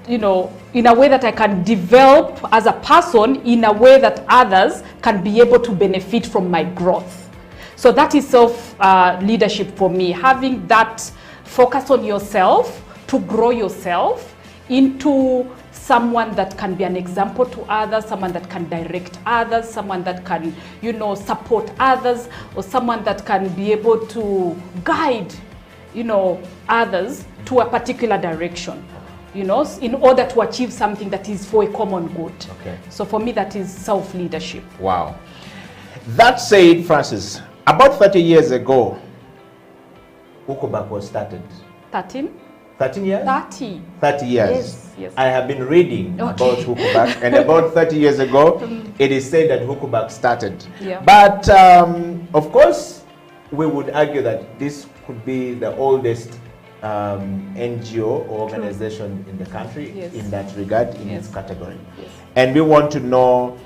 you know, in a way that I can develop as a person in a way that others can be able to benefit from my growth. So that is self-leadership for me, having that focus on yourself to grow yourself into someone that can be an example to others, someone that can direct others, someone that can, you know, support others, or someone that can be able to guide, you know, others to a particular direction, you know, in order to achieve something that is for a common good. Okay. So for me, that is self-leadership. Wow. That said, Francis, about 30 years ago, Ukubak was started. 13 years? 30. 30 years. Yes, yes. I have been reading about Ukubak, and about 30 years ago, it is said that Ukubak started. Yeah. But, of course, we would argue that this could be the oldest NGO or organization in the country in that regard, in its category. Yes. And we want to know,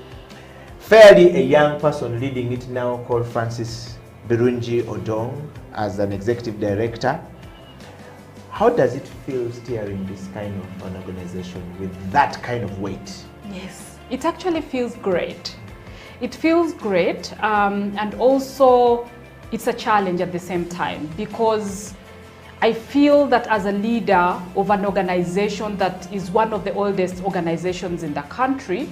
fairly a young person leading it now called Francis Birungi Odong as an executive director. How does it feel steering this kind of an organization with that kind of weight? Yes, it actually feels great. It feels great, and also it's a challenge at the same time, because I feel that as a leader of an organization that is one of the oldest organizations in the country,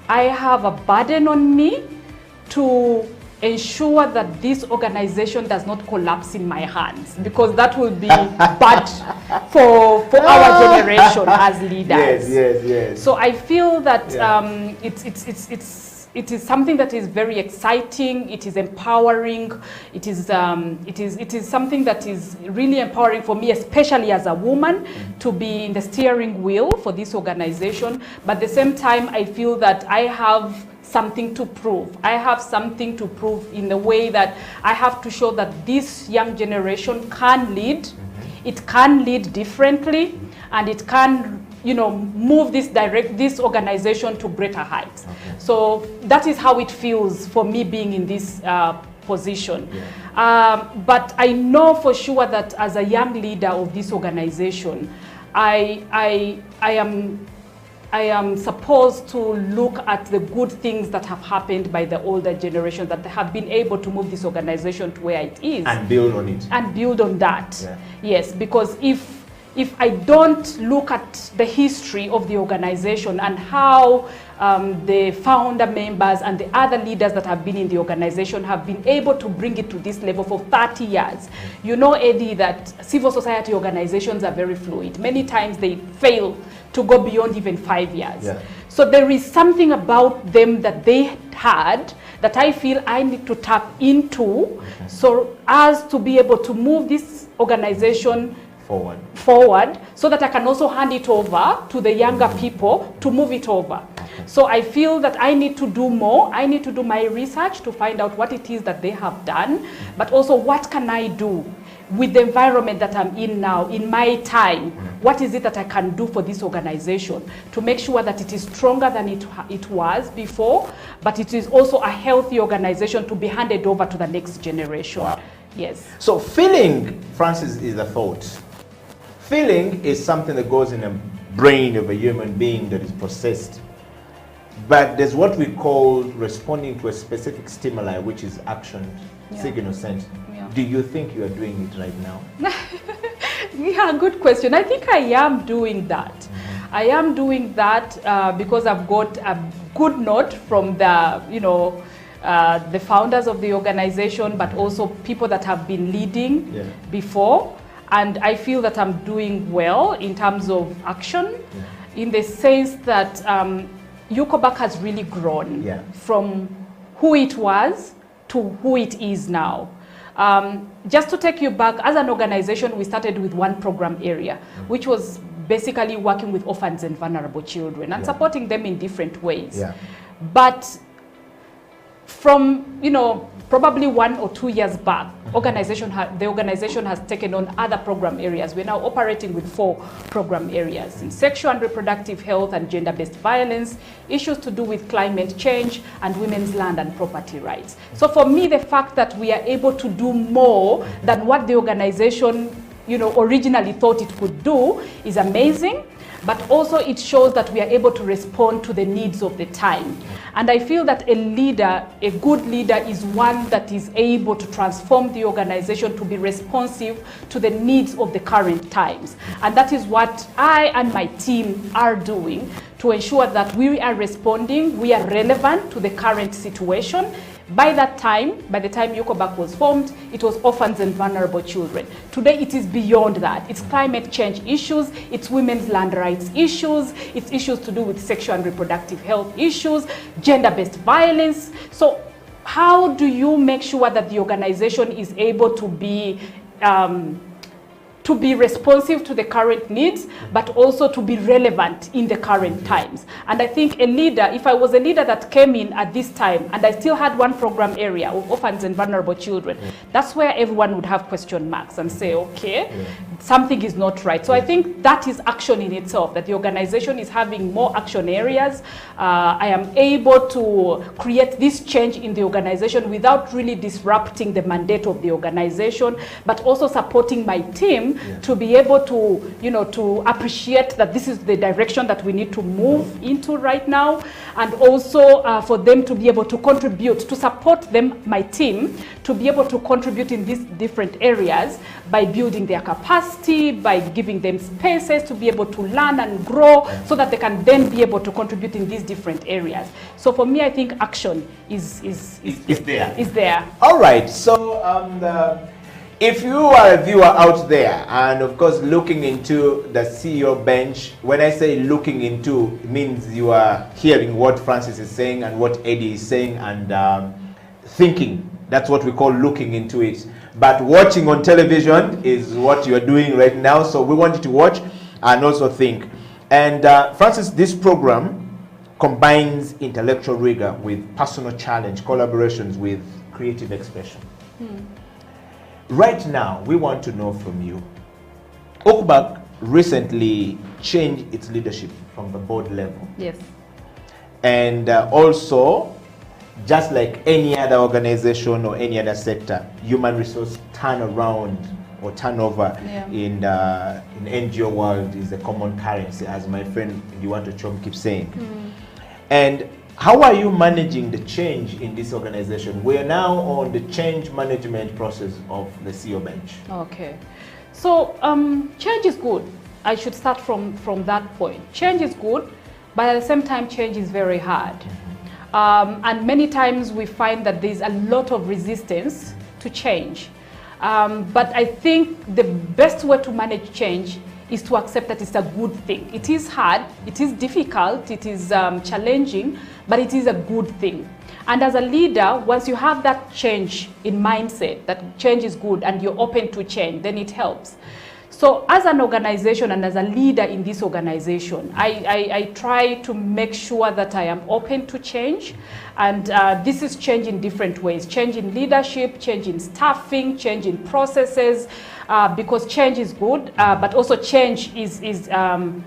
I have a burden on me to ensure that this organization does not collapse in my hands, because that will be bad for our generation as leaders. Yes. So I feel that it is something that is very exciting. It is empowering. It is something that is really empowering for me, especially as a woman, to be in the steering wheel for this organization. But at the same time, I feel that I have something to prove. I have something to prove in the way that I have to show that this young generation can lead. It can lead differently, and it can, you know, move this organization to greater heights. So that is how it feels for me being in this position. But I know for sure that as a young leader of this organization, I am supposed to look at the good things that have happened by the older generation, that have been able to move this organization to where it is. And build on it. And build on that. Yes, because if I don't look at the history of the organization and how the founder members and the other leaders that have been in the organization have been able to bring it to this level for 30 years. You know, Eddie, that civil society organizations are very fluid. Many times they fail to go beyond even 5 years. So there is something about them that they had that I feel I need to tap into, so as to be able to move this organization forward, so that I can also hand it over to the younger people to move it over. So I feel that I need to do more. I need to do my research to find out what it is that they have done, but also what can I do with the environment that I'm in now, in my time. What is it that I can do for this organization to make sure that it is stronger than it was before, but it is also a healthy organization to be handed over to the next generation. Yes. So feeling, Francis, is a thought. Feeling is something that goes in the brain of a human being that is processed. But there's what we call responding to a specific stimuli, which is action, signal sent. Do you think you are doing it right now? Yeah, good question. I think I am doing that. I am doing that because I've got a good note from the, you know, the founders of the organization, but also people that have been leading before. And I feel that I'm doing well in terms of action, in the sense that UCOBAC has really grown from who it was to who it is now. Just to take you back, as an organization, we started with one program area, which was basically working with orphans and vulnerable children and supporting them in different ways. But from, you know, probably 1 or 2 years back, the organization has taken on other program areas. We're now operating with 4 program areas: in sexual and reproductive health and gender-based violence, issues to do with climate change, and women's land and property rights. So for me, the fact that we are able to do more than what the organization, you know, originally thought it could do is amazing. But also it shows that we are able to respond to the needs of the time. And I feel that a leader, a good leader, is one that is able to transform the organization to be responsive to the needs of the current times. And that is what I and my team are doing to ensure that we are responding, we are relevant to the current situation. By that time, by the time UCOBAC was formed, it was orphans and vulnerable children. Today, it is beyond that. It's climate change issues, it's women's land rights issues, it's issues to do with sexual and reproductive health issues, gender-based violence. So how do you make sure that the organization is able to be responsive to the current needs, but also to be relevant in the current times? And I think a leader, if I was a leader that came in at this time and I still had one program area of orphans and vulnerable children, that's where everyone would have question marks and say, okay, something is not right. So I think that is action in itself, that the organization is having more action areas. I am able to create this change in the organization without really disrupting the mandate of the organization, but also supporting my team to be able to, you know, to appreciate that this is the direction that we need to move into right now, and also for them to be able to contribute, to support them, my team, to be able to contribute in these different areas by building their capacity, by giving them spaces to be able to learn and grow so that they can then be able to contribute in these different areas. So for me, I think action is there. All right. So if you are a viewer out there and of course looking into the CEO bench, when I say looking into, it means you are hearing what Francis is saying and what Eddie is saying and thinking. That's what we call looking into it. But watching on television is what you are doing right now. So we want you to watch and also think. And Francis, this program combines intellectual rigor with personal challenge, collaborations with creative expression. Right now, we want to know from you. Oakback recently changed its leadership from the board level. Yes. And also, just like any other organization or any other sector, human resource turnaround or turnover in NGO world is a common currency, as my friend Yuanto Chom keeps saying. And how are you managing the change in this organization? We are now on the change management process of the CEO bench. Okay. So change is good. I should start from that point. Change is good, but at the same time, change is very hard. And many times we find that there's a lot of resistance to change. But I think the best way to manage change is to accept that it's a good thing. It is hard, it is difficult, it is challenging, but it is a good thing. And as a leader, once you have that change in mindset, that change is good and you're open to change, then it helps. So as an organization and as a leader in this organization, I try to make sure that I am open to change. And this is change in different ways. Change in leadership, change in staffing, change in processes, because change is good, but also change is an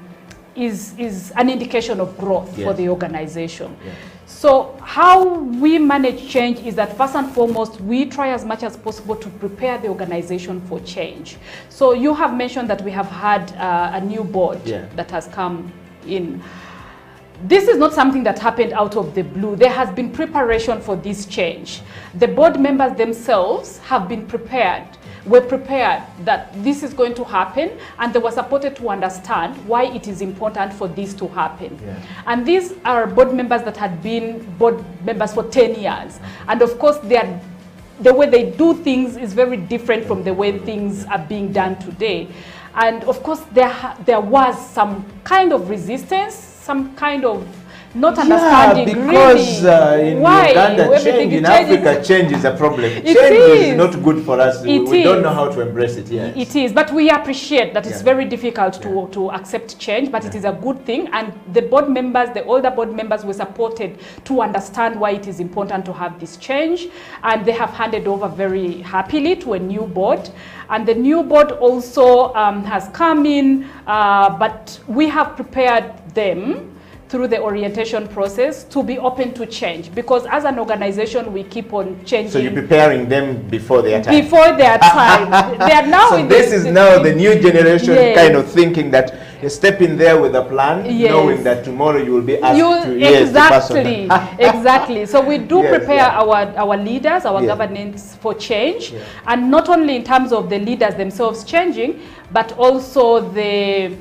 indication of growth for the organization. So how we manage change is that first and foremost, we try as much as possible to prepare the organization for change. So you have mentioned that we have had a new board that has come in. This is not something that happened out of the blue. There has been preparation for this change. The board members themselves have been prepared. We're prepared that this is going to happen, and they were supported to understand why it is important for this to happen. And these are board members that had been board members for 10 years. And of course, the way they do things is very different from the way things are being done today. And of course, there was some kind of resistance, some kind of not understanding because really in why Uganda, change in Africa, change is a problem. Change is not good for us. We don't know how to embrace it yet. It is, but we appreciate that it's very difficult to accept change, but it is a good thing. And the board members, the older board members, were supported to understand why it is important to have this change. And they have handed over very happily to a new board. And the new board also has come in, but we have prepared them through the orientation process to be open to change, because as an organization we keep on changing. So you're preparing them before their time. Before their time. They are now. So this is now the new generation kind of thinking that you step in there with a plan, knowing that tomorrow you will be asked to exactly, exactly. So we do prepare our leaders, our governance for change, and not only in terms of the leaders themselves changing, but also the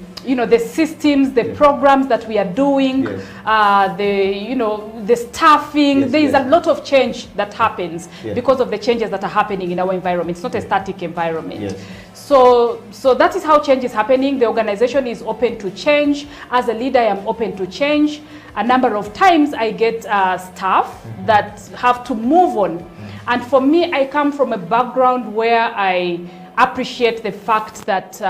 systems, the programs that we are doing, the staffing. There is a lot of change that happens because of the changes that are happening in our environment. It's not a static environment. So that is how change is happening. The organization is open to change. As a leader, I am open to change. A number of times I get staff that have to move on. And for me, I come from a background where I appreciate the fact that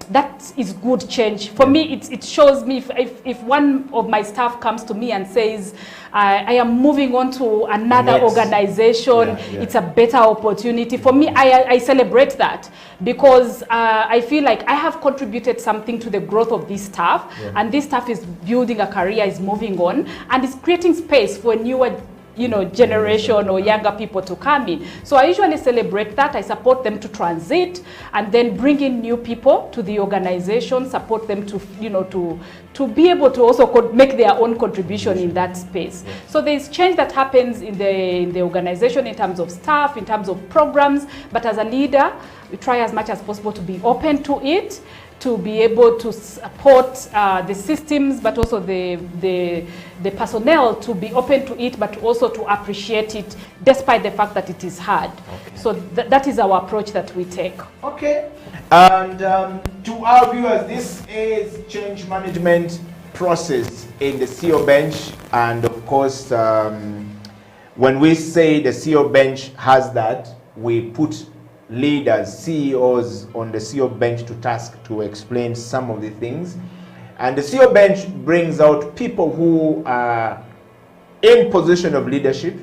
that is good change. For me, it shows me if one of my staff comes to me and says, I am moving on to another organization, it's a better opportunity. For me, I celebrate that, because I feel like I have contributed something to the growth of this staff, and this staff is building a career, is moving on, and is creating space for a newer generation or younger people to come in. So I usually celebrate that. I support them to transit and then bring in new people to the organization, support them to, to be able to also make their own contribution in that space. So there's change that happens in the organization in terms of staff, in terms of programs, but as a leader, we try as much as possible to be open to it, to be able to support the systems, but also the personnel to be open to it, but also to appreciate it, despite the fact that it is hard. Okay. So that is our approach that we take. Okay. And to our viewers, this is change management process in the CEO bench, and of course, when we say the CEO bench has that, we put leaders, CEOs on the CEO bench to task to explain some of the things. And the CEO bench brings out people who are in position of leadership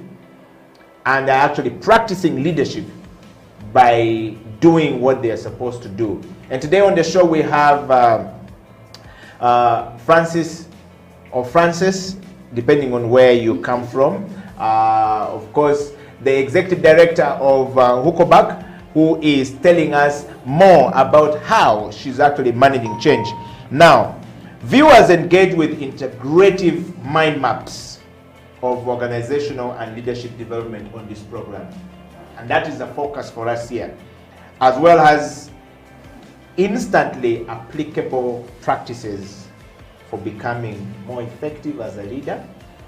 and are actually practicing leadership by doing what they are supposed to do. And today on the show we have Francis, or Francis, depending on where you come from. Of course, the executive director of Huckelbach, who is telling us more about how she's actually managing change. Now, viewers engage with integrative mind maps of organizational and leadership development on this program. And that is the focus for us here, as well as instantly applicable practices for becoming more effective as a leader,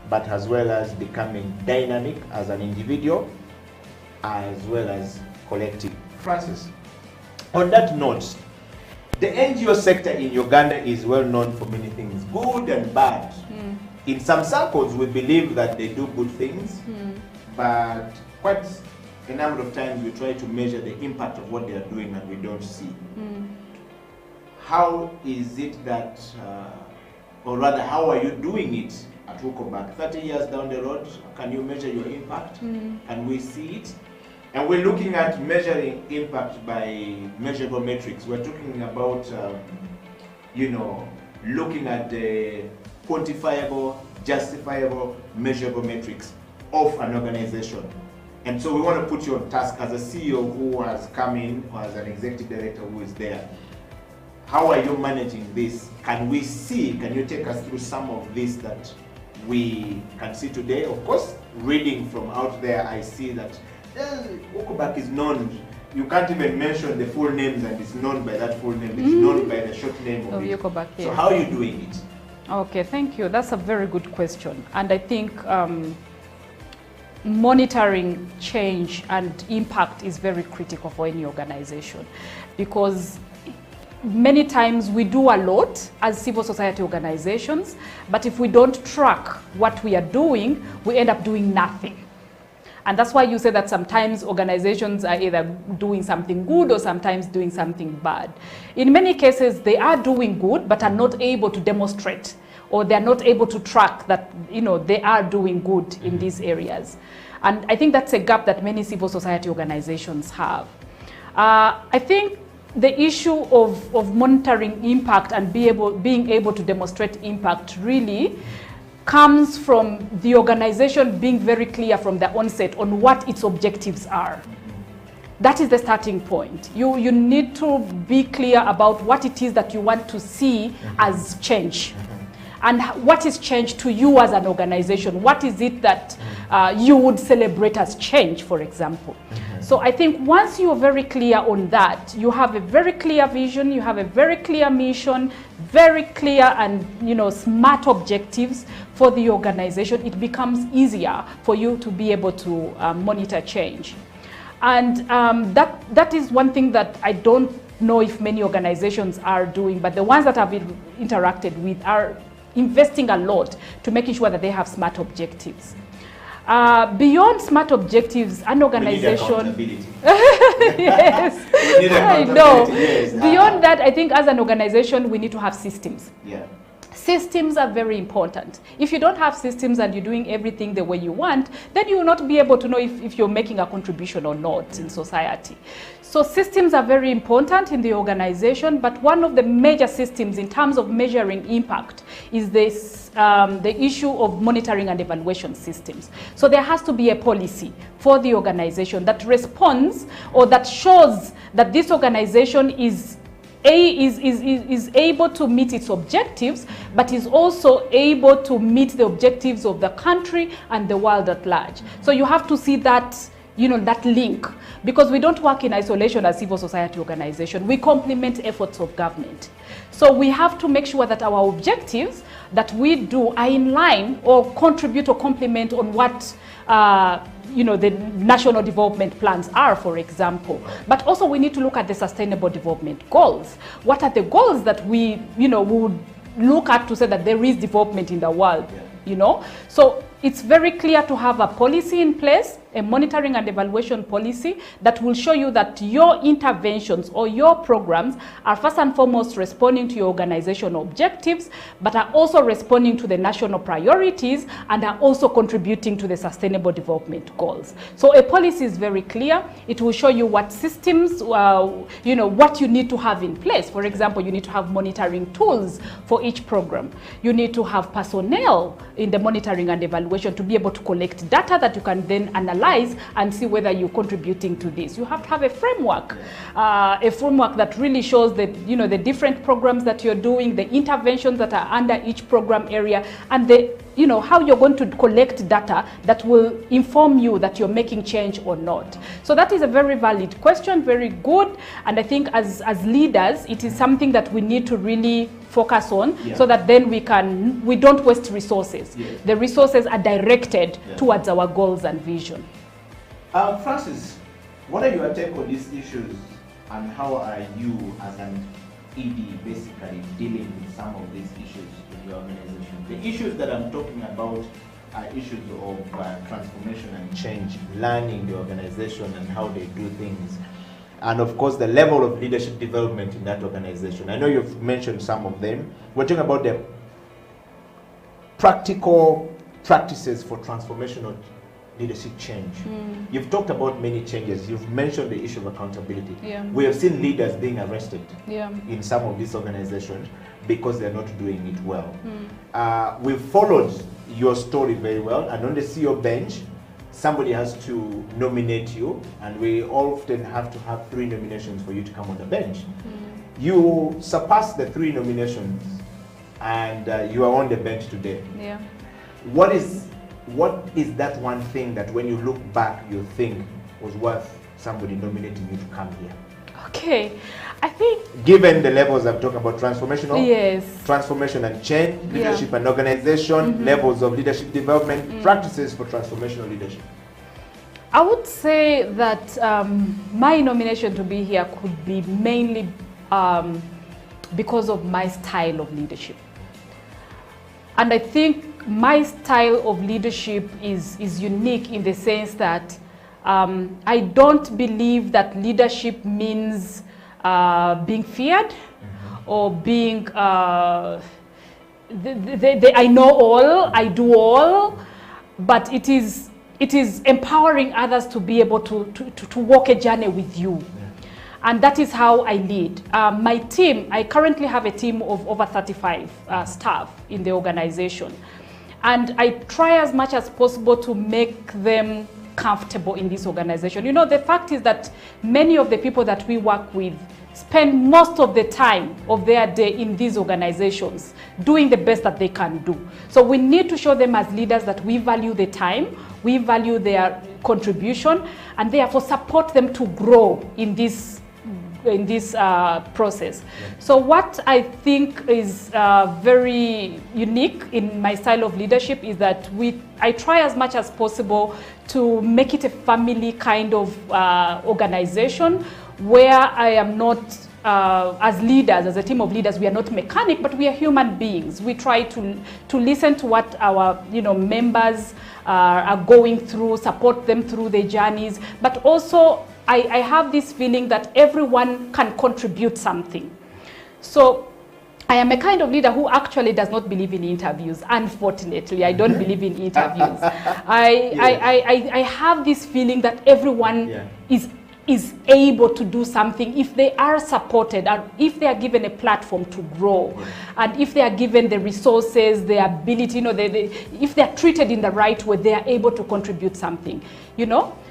but as well as becoming dynamic as an individual, as well as collective. Francis, on that note, the NGO sector in Uganda is well known for many things, good and bad. In some circles, we believe that they do good things, but quite a number of times we try to measure the impact of what they are doing and we don't see. How is it that, or rather, how are you doing it at Huckelbach? 30 years down the road, can you measure your impact? Can we see it? And we're looking at measuring impact by measurable metrics. We're talking about, looking at the quantifiable, justifiable, measurable metrics of an organization. And so we want to put you on task as a CEO who has come in, or as an executive director who is there. How are you managing this? Can we see, can you take us through some of this that we can see today? Of course, reading from out there, I see that Huckelbach is known. You can't even mention the full names, and it's known by that full name. It's known by the short name of it. Huckelbach, yes. So how are you doing it? Okay, thank you. That's a very good question. And I think monitoring change and impact is very critical for any organization, because many times we do a lot as civil society organizations, but if we don't track what we are doing, we end up doing nothing. And that's why you say that sometimes organizations are either doing something good or sometimes doing something bad. In many cases, they are doing good, but are not able to demonstrate, or they're not able to track that, they are doing good in these areas. And I think that's a gap that many civil society organizations have. I think the issue of monitoring impact and being able to demonstrate impact really comes from the organization being very clear from the onset on what its objectives are. That is the starting point. You need to be clear about what it is that you want to see as change. And what is change to you as an organization? What is it that you would celebrate as change, for example? So I think once you're very clear on that, you have a very clear vision, you have a very clear mission, very clear and smart objectives for the organization, it becomes easier for you to be able to monitor change. And that is one thing that I don't know if many organizations are doing, but the ones that I've interacted with are investing a lot to making sure that they have smart objectives. Beyond smart objectives, an organization... Yes, I know. Yes. Beyond that, I think as an organization, we need to have systems. systems are very important. If you don't have systems and you're doing everything the way you want, then you will not be able to know if you're making a contribution or not in society. So systems are very important in the organization, but one of the major systems in terms of measuring impact is this, the issue of monitoring and evaluation systems. So there has to be a policy for the organization that responds or that shows that this organization is able to meet its objectives, but is also able to meet the objectives of the country and the world at large. So you have to see that, you know, that link, because we don't work in isolation as civil society organization. We complement efforts of government. So we have to make sure that our objectives that we do are in line or contribute or complement on what you know, the national development plans are, for example. But also we need to look at the sustainable development goals. What are the goals that we, you know, would look at to say that there is development in the world, you know? So it's very clear to have a policy in place, a monitoring and evaluation policy that will show you that your interventions or your programs are first and foremost responding to your organizational objectives, but are also responding to the national priorities and are also contributing to the sustainable development goals. So a policy is very clear. It will show you what systems, you know, what you need to have in place. For example, you need to have monitoring tools for each program. You need to have personnel in the monitoring and evaluation to be able to collect data that you can then analyze and see whether you're contributing to this. You have to have a framework that really shows that, you know, the different programs that you're doing, the interventions that are under each program area, and the, you know, how you're going to collect data that will inform you that you're making change or not. So that is a very valid question, very good, and I think as leaders, it is something that we need to really focus on, so that then we don't waste resources. The resources are directed towards our goals and vision. Francis, what are your take on these issues, and how are you as an ED basically dealing with some of these issues in your organization? The issues that I'm talking about are issues of transformation and change, learning the organization and how they do things, and of course the level of leadership development in that organization. I know you've mentioned some of them. We're talking about the practical practices for transformational leadership change. You've talked about many changes. You've mentioned the issue of accountability. We have seen leaders being arrested in some of these organizations because they're not doing it well. We've followed your story very well, and on the CEO bench, somebody has to nominate you, and we often have to have 3 nominations for you to come on the bench. You surpassed the 3 nominations, and you are on the bench today. What is that one thing that when you look back you think was worth somebody nominating you to come here? Okay, I think, given the levels I'm talking about, transformation and change, leadership and organization, levels of leadership development, practices for transformational leadership. I would say that my nomination to be here could be mainly because of my style of leadership. And I think my style of leadership is unique in the sense that I don't believe that leadership means being feared or being, I know all, I do all, but it is empowering others to be able to walk a journey with you. And that is how I lead. My team, I currently have a team of over 35 staff in the organization. And I try as much as possible to make them comfortable in this organization. You know, the fact is that many of the people that we work with spend most of the time of their day in these organizations doing the best that they can do. So we need to show them as leaders that we value the time, we value their contribution, and therefore support them to grow in this process. So what I think is very unique in my style of leadership is that I try as much as possible to make it a family kind of organization where I am not, as leaders, as a team of leaders, we are not mechanic, but we are human beings. We try to listen to what our members are going through, support them through their journeys, but also I have this feeling that everyone can contribute something. So I am a kind of leader who actually does not believe in interviews. Unfortunately, I don't believe in interviews. I have this feeling that everyone is able to do something if they are supported and if they are given a platform to grow, and if they are given the resources, the ability, if they are treated in the right way, they are able to contribute something,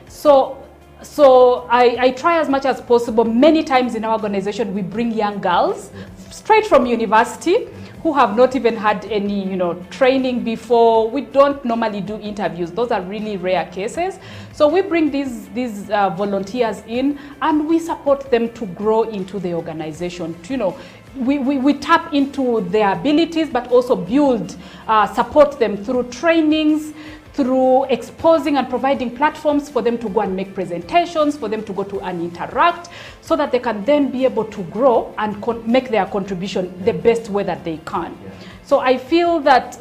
So I try as much as possible. Many times in our organization, we bring young girls straight from university who have not even had any, training before. We don't normally do interviews. Those are really rare cases. So we bring these volunteers in, and we support them to grow into the organization. We tap into their abilities, but also support them through trainings, through exposing and providing platforms for them to go and make presentations, for them to go to and interact, so that they can then be able to grow and make their contribution the best way that they can. So I feel that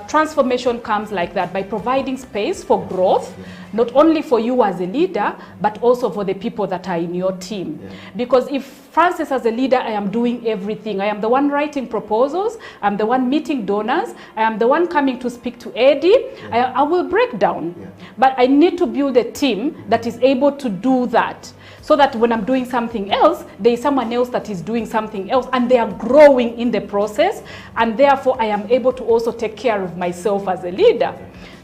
transformation comes like that, by providing space for growth, not only for you as a leader, but also for the people that are in your team. Because if Francis as a leader, I am doing everything. I am the one writing proposals, I'm the one meeting donors, I am the one coming to speak to Eddie, I will break down. But I need to build a team that is able to do that, so that when I'm doing something else, there is someone else that is doing something else, and they are growing in the process, and therefore I am able to also take care of myself as a leader.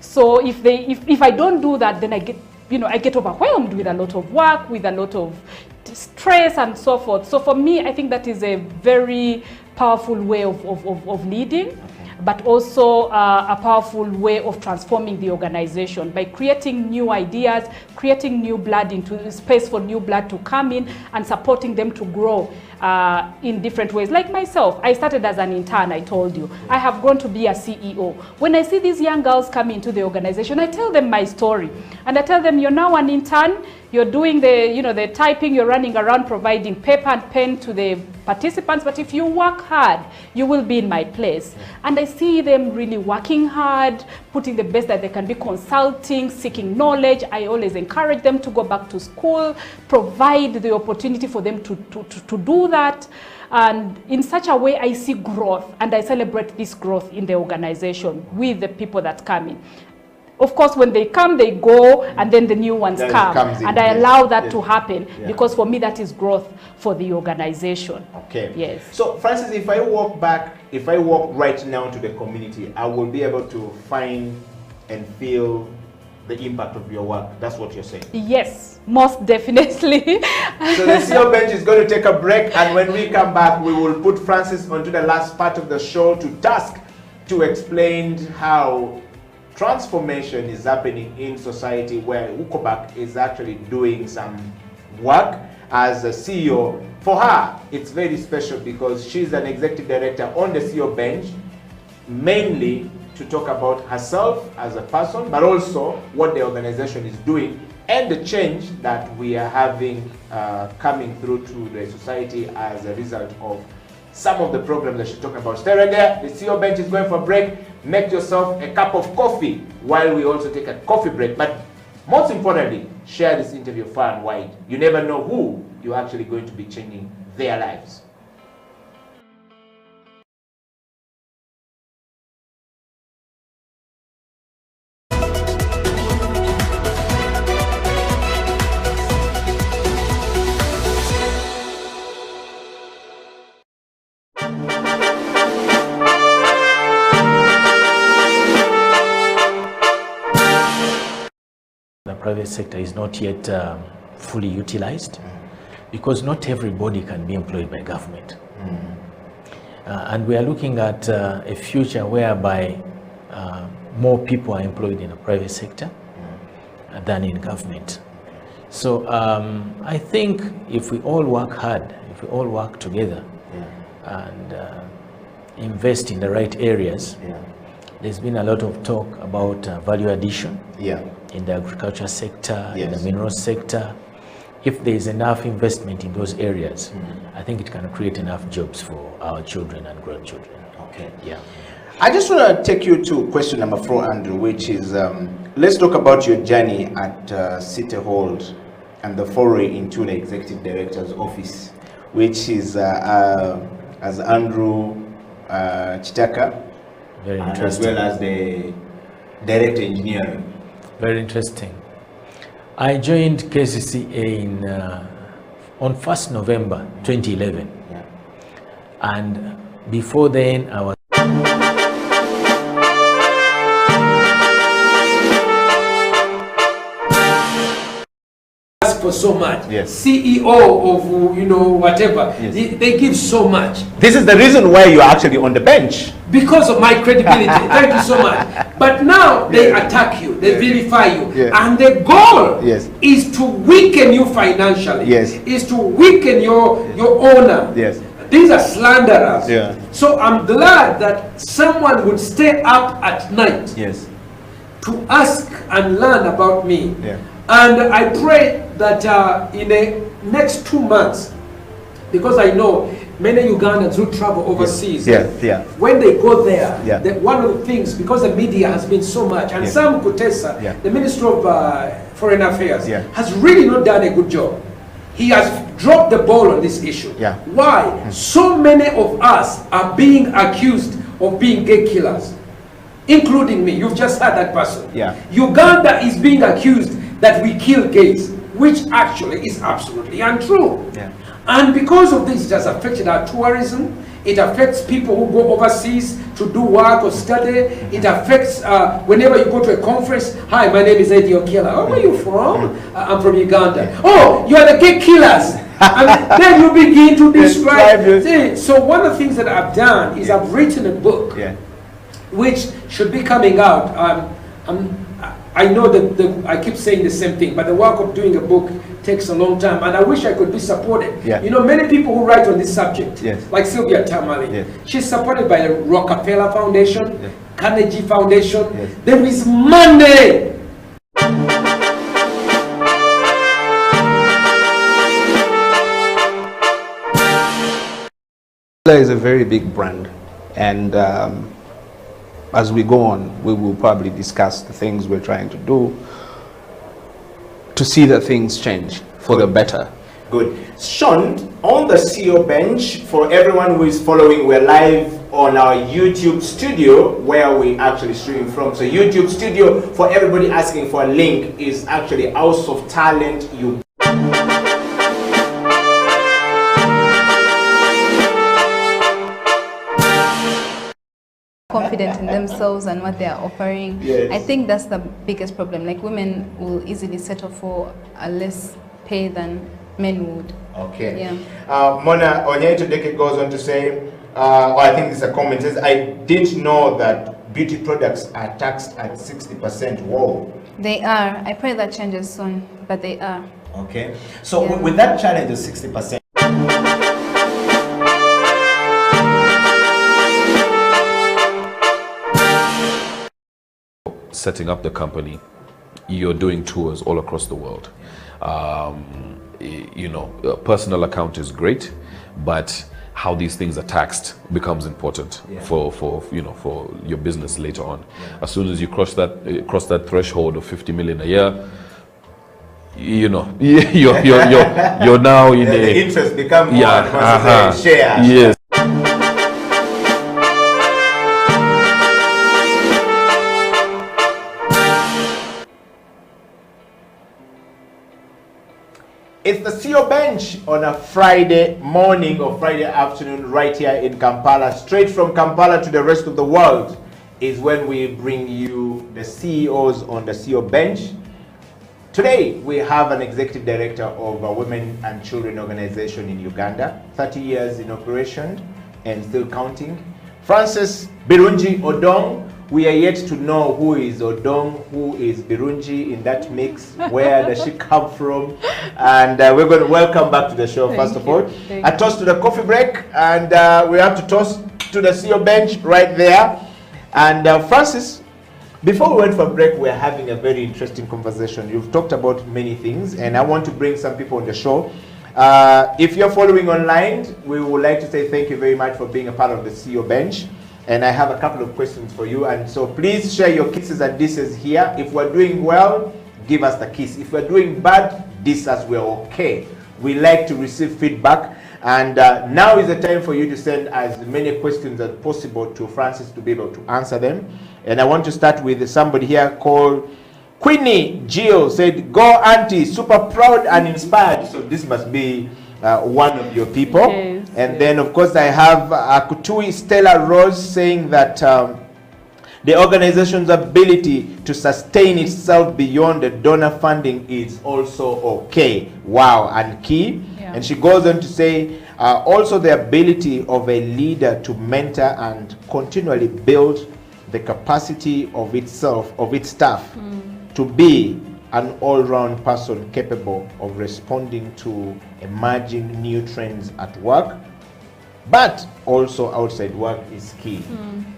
So if I don't do that, then I get overwhelmed with a lot of work, with a lot of stress and so forth. So for me, I think that is a very powerful way of leading, but also a powerful way of transforming the organization by creating new ideas, creating new blood, into space for new blood to come in, and supporting them to grow in different ways. Like myself, I started as an intern, I told you. I have grown to be a CEO. When I see these young girls come into the organization, I tell them my story. And I tell them, you're now an intern, you're doing the typing, you're running around providing paper and pen to the participants, but if you work hard, you will be in my place. And I see them really working hard, putting the best that they can be, consulting, seeking knowledge. I always encourage them to go back to school, provide the opportunity for them to do that. And in such a way, I see growth, and I celebrate this growth in the organization with the people that come in. Of course, when they come, they go, and then the new ones come. And I allow that to happen, because for me, that is growth for the organization. Okay. Yes. So, Francis, if I walk right now to the community, I will be able to find and feel the impact of your work. That's what you're saying? Yes, most definitely. So the CEO Bench is going to take a break, and when we come back, we will put Francis onto the last part of the show to task to explain how transformation is happening in society, where Ukobak is actually doing some work as a CEO. For her, it's very special because she's an executive director on the CEO Bench, mainly to talk about herself as a person, but also what the organization is doing and the change that we are having coming through to the society as a result of some of the programs that she's talking about. Stay right there. The CEO Bench is going for a break. Make yourself a cup of coffee while we also take a coffee break. But most importantly, share this interview far and wide. You never know who you're actually going to be changing their lives. The private sector is not yet fully utilized because not everybody can be employed by government. And we are looking at a future whereby more people are employed in the private sector than in government. So I think if we all work hard, if we all work together and invest in the right areas, there's been a lot of talk about value addition in the agriculture sector, in the mineral sector. If there is enough investment in those areas, I think it can create enough jobs for our children and grandchildren. Okay. I just want to take you to question number 4, Andrew, which is, let's talk about your journey at City Hall and the foray into the Executive Director's office, which is, as Andrew Chitaka, Very and as interesting. well as the director engineering. Very interesting. I joined KCCA on 1st November 2011. Yeah. And before then, I was for so much. Yes. CEO of, you know, whatever. Yes. They give so much. This is the reason why you're actually on the bench. Because of my credibility. Thank you so much. But now they attack you, they vilify you. Yes. And the goal Yes. is to weaken you financially. Yes. Is to weaken your owner. Yes. These are slanderers. Yeah. So I'm glad that someone would stay up at night Yes. to ask and learn about me. Yeah. And I pray that in the next 2 months, because I know many Ugandans who travel overseas, Yeah. Yeah. when they go there, Yeah. one of the things, because the media has been so much, and Yeah. Sam Kutesa, Yeah. the Minister of Foreign Affairs, Yeah. has really not done a good job. He has dropped the ball on this issue. Yeah. Why? So many of us are being accused of being gay killers, including me. You've just heard that person. Yeah. Uganda is being accused that we kill gays, which actually is absolutely untrue. Yeah. And because of this, it has affected our tourism. It affects people who go overseas to do work or study. It affects whenever you go to a conference. Hi, my name is Eddie Okello. Where are you from? I'm from Uganda. Oh, you are the gay killers. And then you begin to describe. See, so one of the things that I've done is I've written a book, which should be coming out. I know that I keep saying the same thing, but the work of doing a book takes a long time, and I wish I could be supported. Yeah. You know, many people who write on this subject, Yes. like Sylvia Tamale, Yes. she's supported by the Rockefeller Foundation, Yes. Carnegie Foundation. Yes. There is money. Is a very big brand, and as we go on, we will probably discuss the things we're trying to do to see that things change for the better. Good. Sean, on the CEO bench, for everyone who is following, we're live on our YouTube studio where we actually stream from. So YouTube studio, for everybody asking for a link, is actually House of Talent Uganda. Confident in themselves and what they are offering. Yes. I think that's the biggest problem. Like, women will easily settle for a less pay than men would. Okay. Yeah. Mona Onyeto Deke goes on to say, or I think this is a comment, says, I didn't know that beauty products are taxed at 60%. Whoa. They are. I pray that changes soon, but they are. Okay. So Yeah. with that challenge of 60%, setting up the company, you're doing tours all across the world. You know, a personal account is great, but how these things are taxed becomes important for you know, for your business later on. As soon as you cross that threshold of 50 million a year, you know, you're now in the interest become more shares. Yes. It's the CEO bench on a Friday morning or Friday afternoon right here in Kampala. Straight from Kampala to the rest of the world is when we bring you the CEOs on the CEO bench. Today, we have an executive director of a women and children organization in Uganda, 30 years in operation and still counting. Frances Birungi Odong. We are yet to know who is Odong, who is Birungi in that mix, where does she come from? And we're going to welcome back to the show, first of all. A toast to the coffee break, and we have to toast to the CEO bench right there. And Francis, before we went for break, we're having a very interesting conversation. You've talked about many things, and I want to bring some people on the show. If you're following online, we would like to say thank you very much for being a part of the CEO bench. And I have a couple of questions for you. And so please share your kisses and disses here. If we're doing well, give us the kiss. If we're doing bad, diss us, we're okay. We like to receive feedback. And now is the time for you to send as many questions as possible to Francis to be able to answer them. And I want to start with somebody here called Queenie Jill, said, "Go Auntie, super proud and inspired." So this must be one of your people. Yes, and then of course I have Kutui Stella Rose saying that the organization's ability to sustain itself beyond the donor funding is also okay. Wow, and key. Yeah. And she goes on to say, also the ability of a leader to mentor and continually build the capacity of itself, of its staff, to be an all-round person capable of responding to emerging new trends at work, but also outside work is key.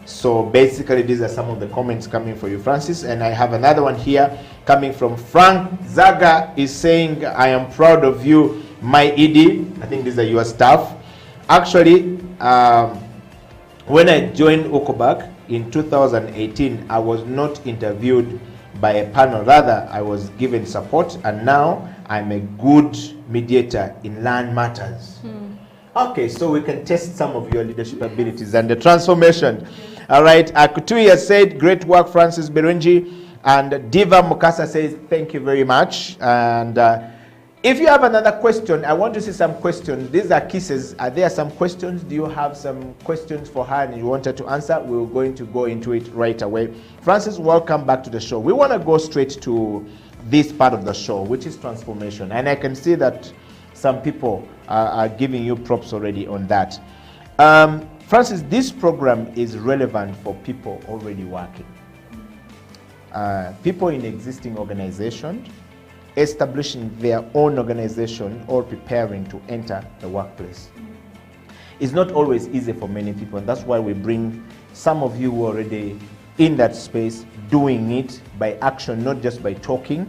So basically these are some of the comments coming for you, Francis. And I have another one here coming from Frank Zaga, is saying, "I am proud of you, my ED." I think these are your staff. Actually, when I joined Ukobak in 2018, I was not interviewed by a panel, rather I was given support, and now I'm a good mediator in land matters. Okay, so we can test some of your leadership abilities and the transformation. All right, Kutui has said, "Great work, Francis Birungi." And Diva Mukasa says, "Thank you very much." And if you have another question, I want to see some questions. These are kisses. Are there some questions? Do you have some questions for her and you wanted to answer? We're going to go into it right away. Francis, welcome back to the show. We want to go straight to this part of the show, which is transformation. And I can see that some people are giving you props already on that. Francis, this program is relevant for people already working. People in existing organizations, establishing their own organization or preparing to enter the workplace. It's not always easy for many people, and that's why we bring some of you who are already in that space, doing it by action, not just by talking,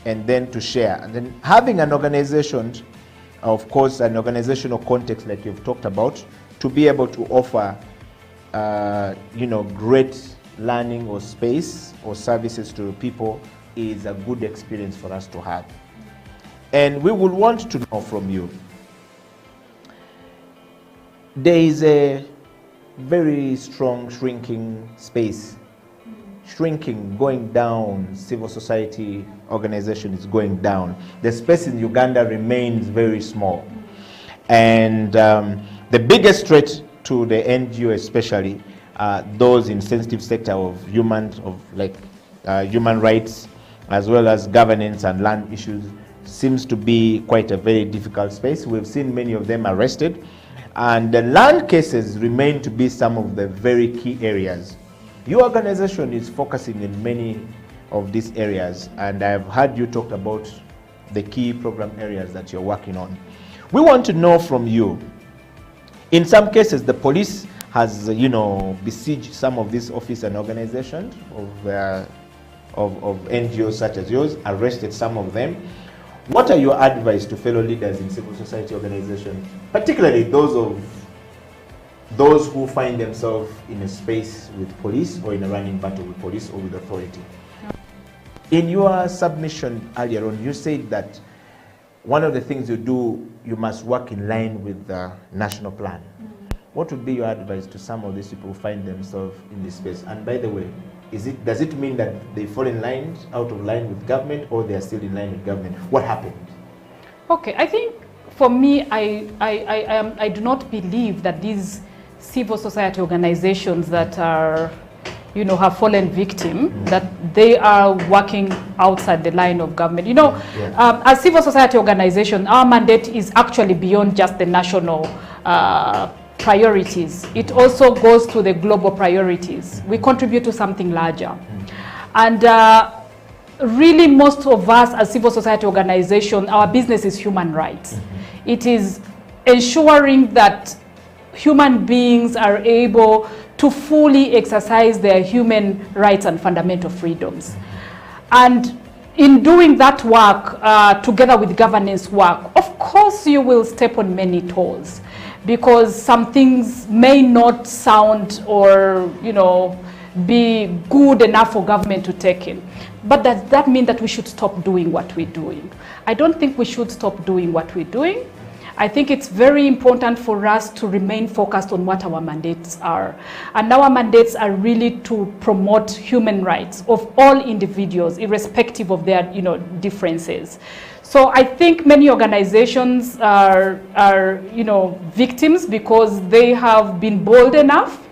and then to share. And then having an organization, of course, an organizational context like you've talked about, to be able to offer, great learning or space or services to people is a good experience for us to have. And we would want to know from you, there is a very strong shrinking space, going down. Civil society organization is going down. The space in Uganda remains very small. And the biggest threat to the NGO, especially those in sensitive sector of human rights, as well as governance and land issues, seems to be quite a very difficult space. We've seen many of them arrested, and the land cases remain to be some of the very key areas. Your organization is focusing in many of these areas, and I've heard you talk about the key program areas that you're working on. We want to know from you, in some cases the police has besieged some of these offices and organizations of NGOs such as yours, arrested some of them. What are your advice to fellow leaders in civil society organizations, particularly those who find themselves in a space with police or in a running battle with police or with authority? In your submission earlier on, you said that one of the things you do, you must work in line with the national plan. What would be your advice to some of these people who find themselves in this space? And by the way, does it mean that they fall in line, out of line with government, or they are still in line with government? What happened? Okay, I think for me, I do not believe that these civil society organizations that are, have fallen victim, that they are working outside the line of government. As civil society organization, our mandate is actually beyond just the national priorities. It also goes to the global priorities. We contribute to something larger. And really most of us as civil society organization, our business is human rights. It is ensuring that human beings are able to fully exercise their human rights and fundamental freedoms. And in doing that work, together with governance work, of course you will step on many toes, because some things may not sound or be good enough for government to take in. But does that mean that we should stop doing what we're doing? I don't think we should stop doing what we're doing. I think it's very important for us to remain focused on what our mandates are. And our mandates are really to promote human rights of all individuals, irrespective of their, differences. So I think many organizations are victims because they have been bold enough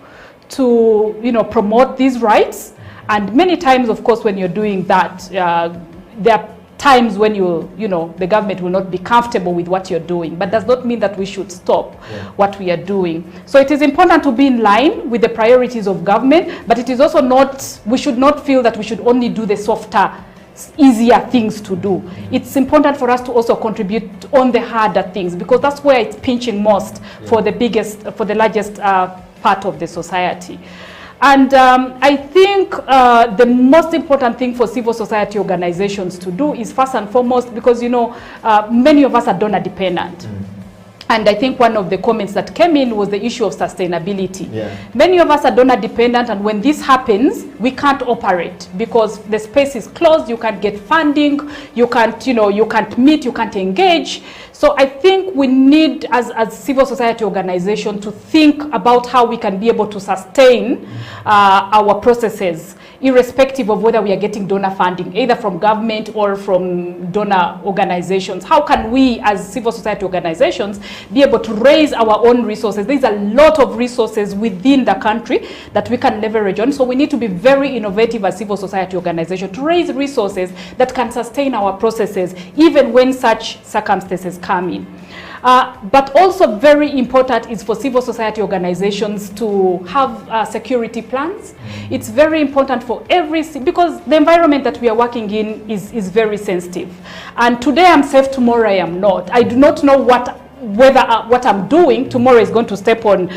to, promote these rights. And many times, of course, when you're doing that, there are times when the government will not be comfortable with what you're doing, but does not mean that we should stop what we are doing. So it is important to be in line with the priorities of government, but it is also not, we should not feel that we should only do the softer, easier things to do. It's important for us to also contribute on the harder things, because that's where it's pinching most for the largest part of the society. And I think the most important thing for civil society organizations to do is, first and foremost, because many of us are donor dependent. And I think one of the comments that came in was the issue of sustainability. Many of us are donor dependent, and when this happens, we can't operate because the space is closed, you can't get funding, you can't meet, you can't engage. So I think we need, as civil society organization, to think about how we can be able to sustain our processes, irrespective of whether we are getting donor funding, either from government or from donor organizations. How can we, as civil society organizations, be able to raise our own resources? There's a lot of resources within the country that we can leverage on. So we need to be very innovative as civil society organizations to raise resources that can sustain our processes, even when such circumstances come in. But also very important is for civil society organizations to have security plans. It's very important for because the environment that we are working in is very sensitive. And today I'm safe, tomorrow I am not. I do not know whether what I'm doing tomorrow is going to step on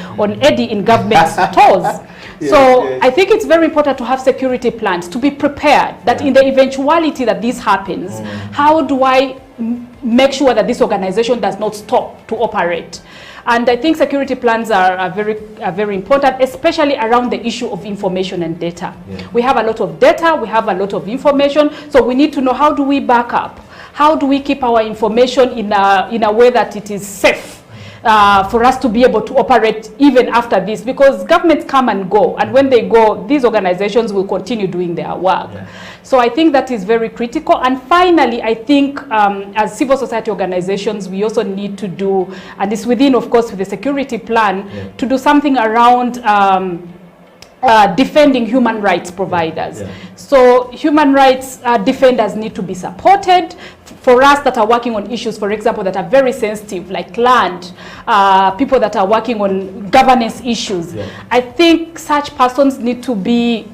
Eddie in government's toes. So I think it's very important to have security plans, to be prepared that in the eventuality that this happens, how do I make sure that this organization does not stop to operate? And I think security plans are very important, especially around the issue of information and data. We have a lot of data, we have a lot of information, so we need to know, how do we back up? How do we keep our information in a way that it is safe for us to be able to operate even after this? Because governments come and go, and when they go, these organizations will continue doing their work. So I think that is very critical. And finally, I think as civil society organizations, we also need to do, and it's within, of course, with the security plan, to do something around defending human rights providers. So human rights defenders need to be supported. For us that are working on issues, for example, that are very sensitive, like land, people that are working on governance issues, I think such persons need to be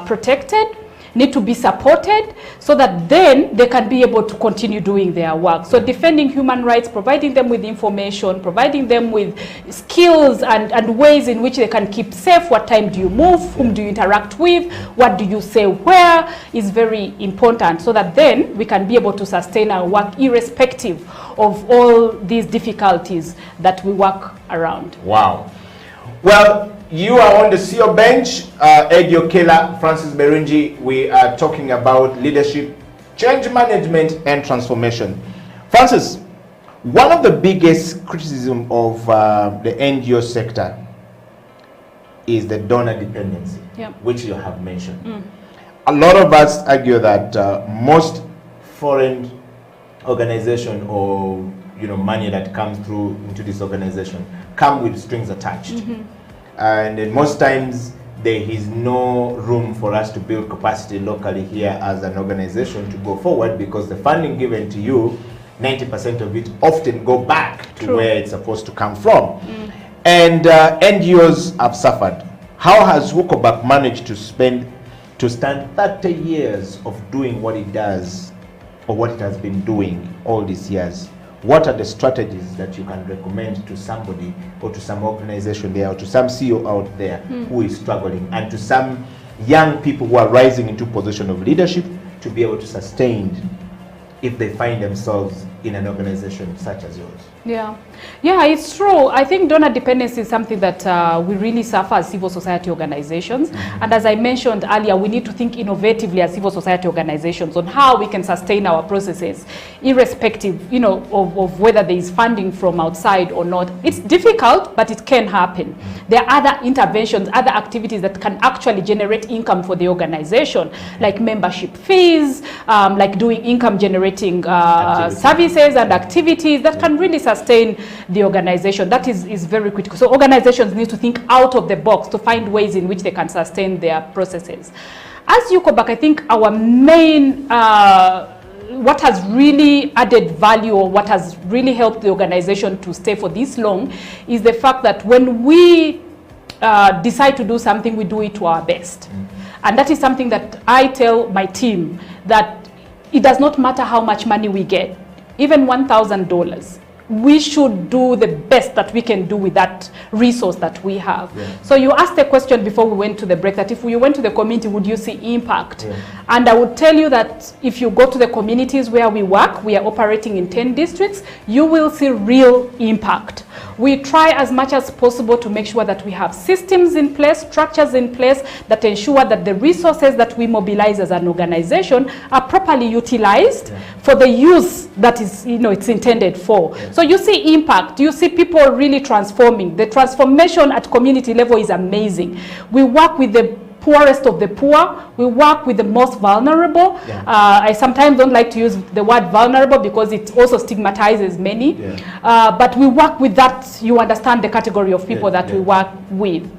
protected, need to be supported, so that then they can be able to continue doing their work. So defending human rights, providing them with information, providing them with skills and ways in which they can keep safe. What time do you move? Whom do you interact with? What do you say where? Is very important, so that then we can be able to sustain our work irrespective of all these difficulties that we work around. Wow. Well, you are on the CEO bench, Eddie Okello, Francis Berungi. We are talking about leadership, change management, and transformation. Francis, one of the biggest criticism of the NGO sector is the donor dependency, which you have mentioned. A lot of us argue that most foreign organization or money that comes through into this organization come with strings attached. And most times there is no room for us to build capacity locally here as an organization to go forward, because the funding given to you, 90% of it often go back to where it's supposed to come from. And NGOs have suffered. How has WOCOBAC managed to stand 30 years of doing what it does, or what it has been doing all these years? What are the strategies that you can recommend to somebody, or to some organization there, or to some CEO out there who is struggling, and to some young people who are rising into position of leadership, to be able to sustain if they find themselves in an organization such as yours? Yeah, it's true. I think donor dependency is something that we really suffer as civil society organizations. And as I mentioned earlier, we need to think innovatively as civil society organizations on how we can sustain our processes, irrespective, of whether there is funding from outside or not. It's difficult, but it can happen. There are other interventions, other activities that can actually generate income for the organization, like membership fees, like doing income generating services and activities that can really sustain the organization. That is very critical. So organizations need to think out of the box to find ways in which they can sustain their processes. As UCOBAC, I think our main, what has really added value or what has really helped the organization to stay for this long is the fact that when we decide to do something, we do it to our best. And that is something that I tell my team, that it does not matter how much money we get, even $1,000. We should do the best that we can do with that resource that we have. So you asked a question before we went to the break, that if we went to the community, would you see impact? And I would tell you that if you go to the communities where we work, we are operating in 10 districts, you will see real impact. We try as much as possible to make sure that we have systems in place, structures in place that ensure that the resources that we mobilize as an organization are properly utilized for the use that is, it's intended for. So you see impact, you see people really transforming. The transformation at community level is amazing. We work with the poorest of the poor. We work with the most vulnerable. I sometimes don't like to use the word vulnerable because it also stigmatizes many. But we work with that. You understand the category of people that we work with.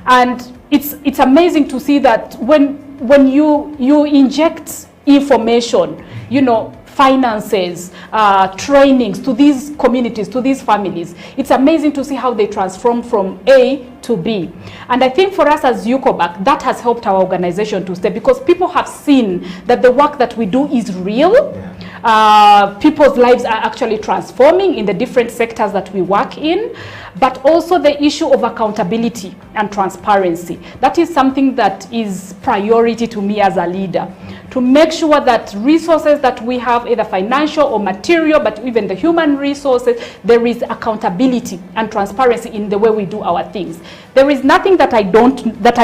And it's amazing to see that when you inject information, finances, trainings to these communities, to these families, it's amazing to see how they transform from A to B. And I think for us as UCOBAC, that has helped our organization to stay, because people have seen that the work that we do is real. People's lives are actually transforming in the different sectors that we work in, but also the issue of accountability and transparency. That is something that is priority to me as a leader, to make sure that resources that we have, either financial or material, but even the human resources, there is accountability and transparency in the way we do our things. There is nothing that I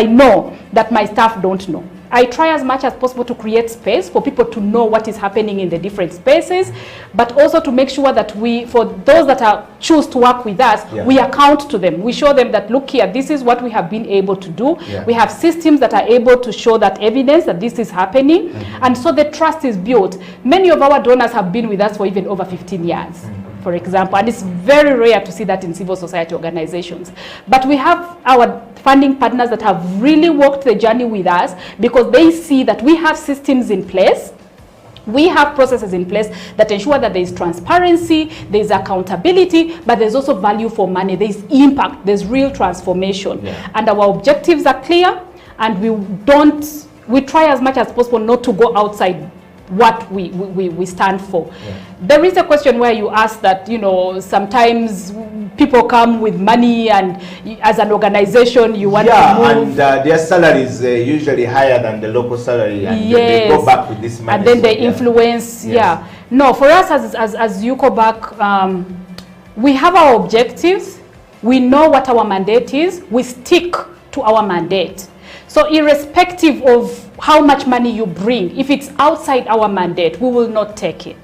know that my staff don't know. I try as much as possible to create space for people to know what is happening in the different spaces, but also to make sure that for those that choose to work with us, we account to them. We show them that, look here, this is what we have been able to do. We have systems that are able to show that evidence that this is happening. And so the trust is built. Many of our donors have been with us for even over 15 years. For example, and it's very rare to see that in civil society organizations. But we have our funding partners that have really walked the journey with us, because they see that we have systems in place, we have processes in place that ensure that there is transparency, there is accountability, but there's also value for money, there's impact, there's real transformation. And our objectives are clear, and we try as much as possible not to go outside what we stand for. There is a question where you ask that, sometimes people come with money, and as an organization you want to move. And their salary is usually higher than the local salary, and they go back with this money. And then they influence, No, for us as UCOBAC, we have our objectives, we know what our mandate is, we stick to our mandate. So irrespective of how much money you bring, if it's outside our mandate, we will not take it.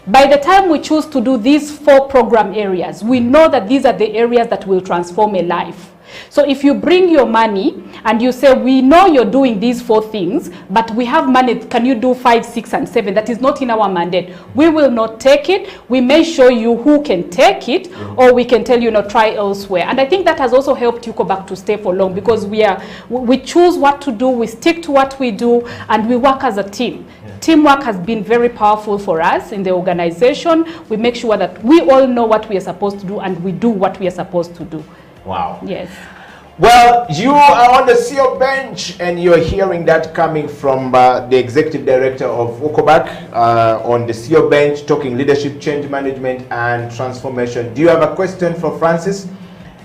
By the time we choose to do these 4 program areas, we know that these are the areas that will transform a life. So if you bring your money and you say, we know you're doing these 4 things, but we have money, can you do 5, 6, and 7? That is not in our mandate. We will not take it. We may show you who can take it, or we can tell you, try elsewhere. And I think that has also helped UCOBAC to stay for long, because we choose what to do, we stick to what we do, and we work as a team. Teamwork has been very powerful for us in the organization. We make sure that we all know what we are supposed to do, and we do what we are supposed to do. Wow. Yes. Well, you are on the CEO bench, and you're hearing that coming from the Executive Director of UCOBAC on the CEO bench, talking leadership, change management, and transformation. Do you have a question for Francis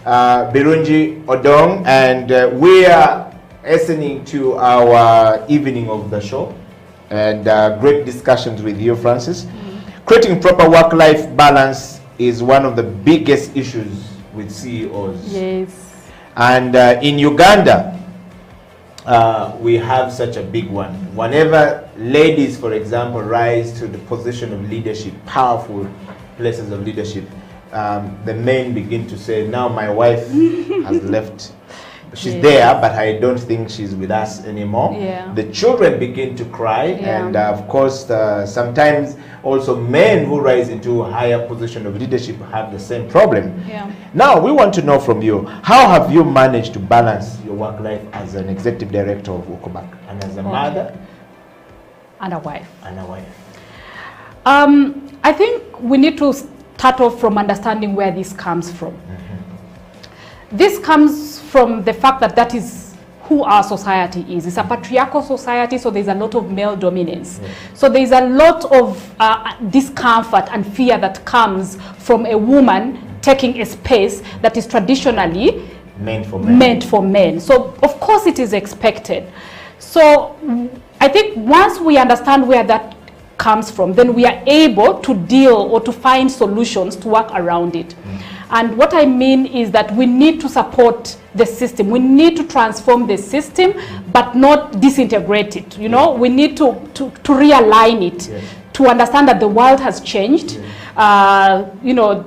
Birungi Odong? And we are listening to our evening of the show, and great discussions with you, Francis. creating proper work-life balance is one of the biggest issues with CEOs. Yes. And in Uganda, we have such a big one. Whenever ladies, for example, rise to the position of leadership, powerful places of leadership, the men begin to say, now my wife has left. She's there, but I don't think she's with us anymore. Yeah. The children begin to cry, and of course, sometimes also men who rise into a higher position of leadership have the same problem. Yeah. Now, we want to know from you, how have you managed to balance your work life as an executive director of Ukobak, and as a mother? And a wife. And a wife. I think we need to start off from understanding where this comes from. This comes from the fact that that is who our society is. It's a patriarchal society, so there's a lot of male dominance. So there's a lot of discomfort and fear that comes from a woman taking a space that is traditionally meant for men. So of course it is expected. So I think once we understand where that comes from, then we are able to deal or to find solutions to work around it. And what I mean is that we need to support the system. We need to transform the system, but not disintegrate it. You know, we need to realign it, to understand that the world has changed. You know,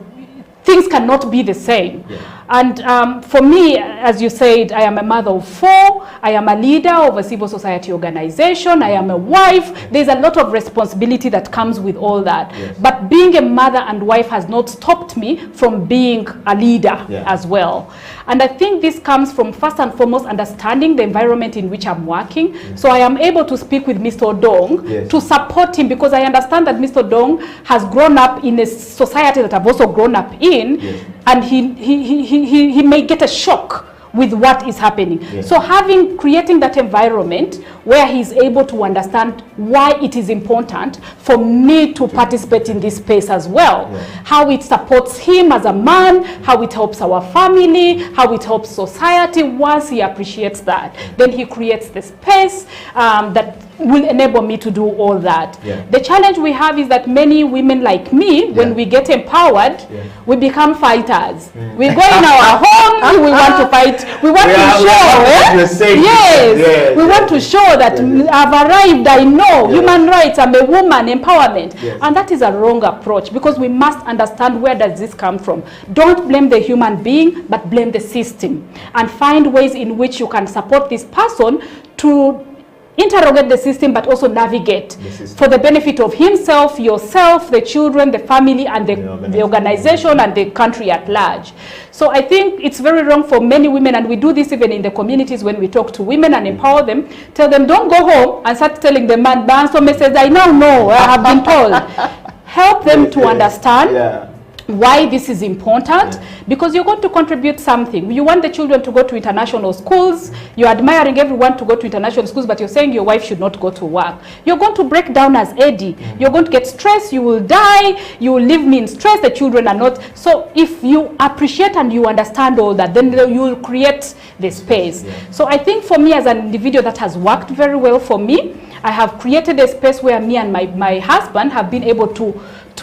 things cannot be the same. And for me, as you said, I am a mother of 4. I am a leader of a civil society organization. I am a wife. There's a lot of responsibility that comes with all that. But being a mother and wife has not stopped me from being a leader as well. And I think this comes from, first and foremost, understanding the environment in which I'm working. So I am able to speak with Mr. Odong to support him, because I understand that Mr. Odong has grown up in a society that I've also grown up in, and he may get a shock with what is happening. So creating that environment where he's able to understand why it is important for me to participate in this space as well. How it supports him as a man, how it helps our family, how it helps society. Once he appreciates that, then he creates the space that will enable me to do all that. The challenge we have is that many women like me, when we get empowered, we become fighters. We go in our homes, we want to fight. We want to show, we want to show that I've arrived, I know, human rights, I'm a woman, empowerment. And that is a wrong approach, because we must understand where does this come from. Don't blame the human being, but blame the system. And find ways in which you can support this person to interrogate the system, but also navigate for the benefit of himself, yourself, the children, the family, and the organization and the country at large. So I think it's very wrong for many women, and we do this even in the communities when we talk to women and empower them, tell them don't go home and start telling the man, so says, I now know, I have been told. Help them to understand why this is important, because you're going to contribute something. You want the children to go to international schools, you're admiring everyone to go to international schools, but you're saying your wife should not go to work. You're going to break down as Eddie. You're going to get stressed, you will die, you will leave me in stress, the children are not. So if you appreciate and you understand all that, then you will create the space. So I think for me as an individual, that has worked very well for me. I have created a space where me and my husband have been able to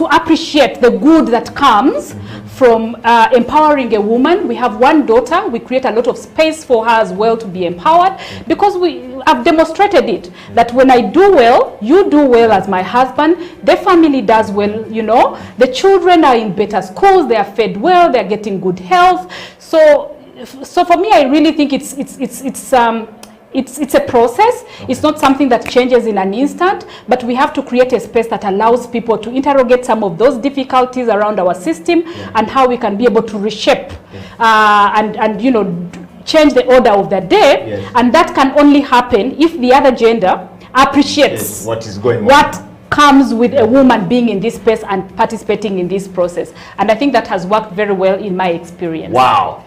appreciate the good that comes from empowering a woman. We have one daughter. We create a lot of space for her as well to be empowered, because we have demonstrated it, that when I do well, you do well as my husband, the family does well, you know, the children are in better schools, they are fed well, they're getting good health. So for me, I really think it's a process. It's not something that changes in an instant, but we have to create a space that allows people to interrogate some of those difficulties around our system and how we can be able to reshape and you know, change the order of the day. And that can only happen if the other gender appreciates what is going on, what comes with a woman being in this space and participating in this process. And I think that has worked very well in my experience. Wow.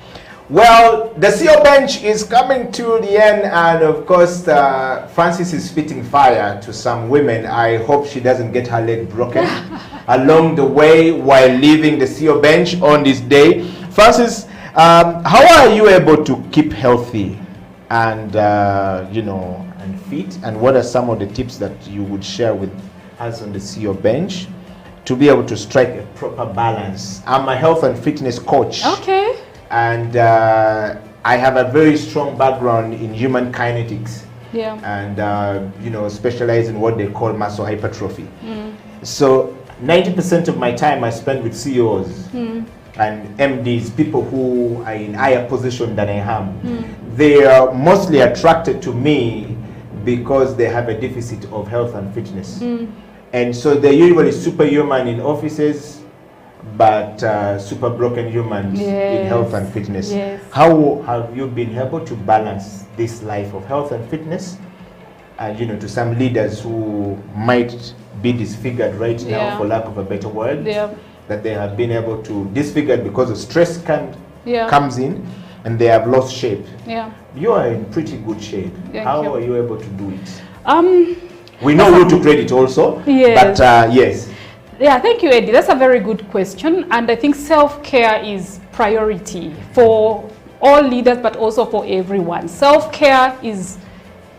Well, the CEO bench is coming to the end, and of course Francis is spitting fire to some women. I hope she doesn't get her leg broken along the way while leaving the CEO bench on this day. Francis, how are you able to keep healthy and you know, and fit, and what are some of the tips that you would share with us on the CEO bench to be able to strike a proper balance. I'm a health and fitness coach. Okay. And I have a very strong background in human kinetics. Yeah. And you know, specialize in what they call muscle hypertrophy. So 90% of my time I spend with CEOs and MDs, people who are in higher position than I am. They are mostly attracted to me because they have a deficit of health and fitness. And so they're usually superhuman in offices, but super broken humans in health and fitness. How have you been able to balance this life of health and fitness, and you know, to some leaders who might be disfigured right now, for lack of a better word, that they have been able to disfigured because of stress comes in, and they have lost shape. You are in pretty good shape. How are you able to do it? We know who to credit also, but yes. Yeah, thank you, Eddie. That's a very good question. And I think self-care is priority for all leaders, but also for everyone. Self-care is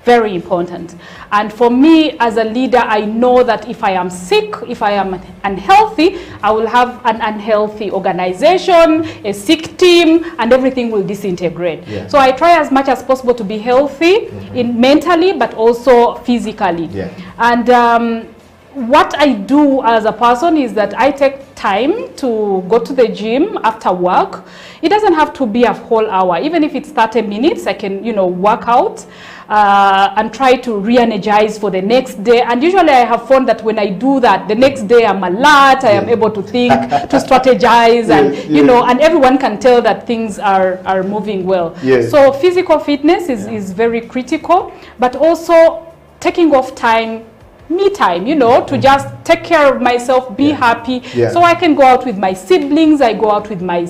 very important. And for me as a leader, I know that if I am sick, if I am unhealthy, I will have an unhealthy organization, a sick team, and everything will disintegrate. So I try as much as possible to be healthy in mentally, but also physically. And what I do as a person is that I take time to go to the gym after work. It doesn't have to be a whole hour. Even if it's 30 minutes, I can, you know, work out and try to re-energize for the next day. And usually I have found that when I do that, the next day I'm alert, I am able to think, to strategize, and you know, and everyone can tell that things are moving well. So physical fitness is very critical, but also taking off time, me time, you know, to just take care of myself, be happy. So I can go out with my siblings, I go out with my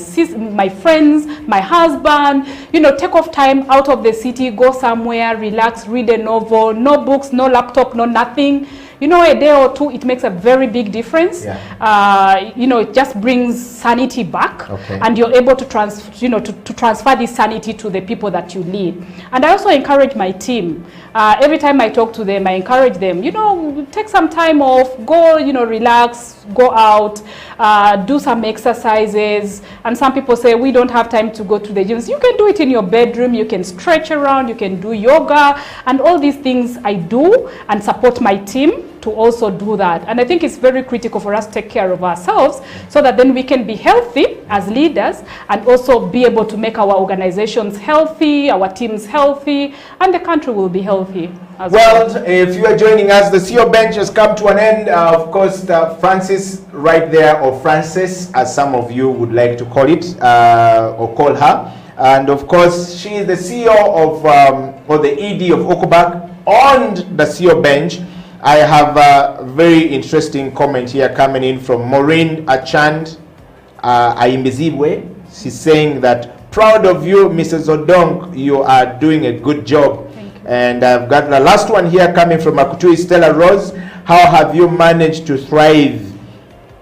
friends, my husband, you know, take off time out of the city, go somewhere, relax, read a novel, no books, no laptop, no nothing. You know, a day or two, it makes a very big difference. You know, it just brings sanity back, and you're able to transfer this sanity to the people that you lead. And I also encourage my team. Every time I talk to them, I encourage them, you know, take some time off, go, you know, relax, go out, do some exercises. And some people say, we don't have time to go to the gyms. You can do it in your bedroom, you can stretch around, you can do yoga, and all these things I do and support my team to also do that. And I think it's very critical for us to take care of ourselves so that then we can be healthy as leaders and also be able to make our organizations healthy, our teams healthy, and the country will be healthy as well. If you are joining us, the CEO Bench has come to an end. Of course, Francis right there, or Frances, as some of you would like to call it, or call her. And of course, she is the CEO of, or the ED of Okoback. On the CEO Bench, I have a very interesting comment here coming in from Maureen Achand Aimbizibwe. She's saying that, proud of you, Mrs. Odong, you are doing a good job. And I've got the last one here coming from Akutui Stella Rose. How have you managed to thrive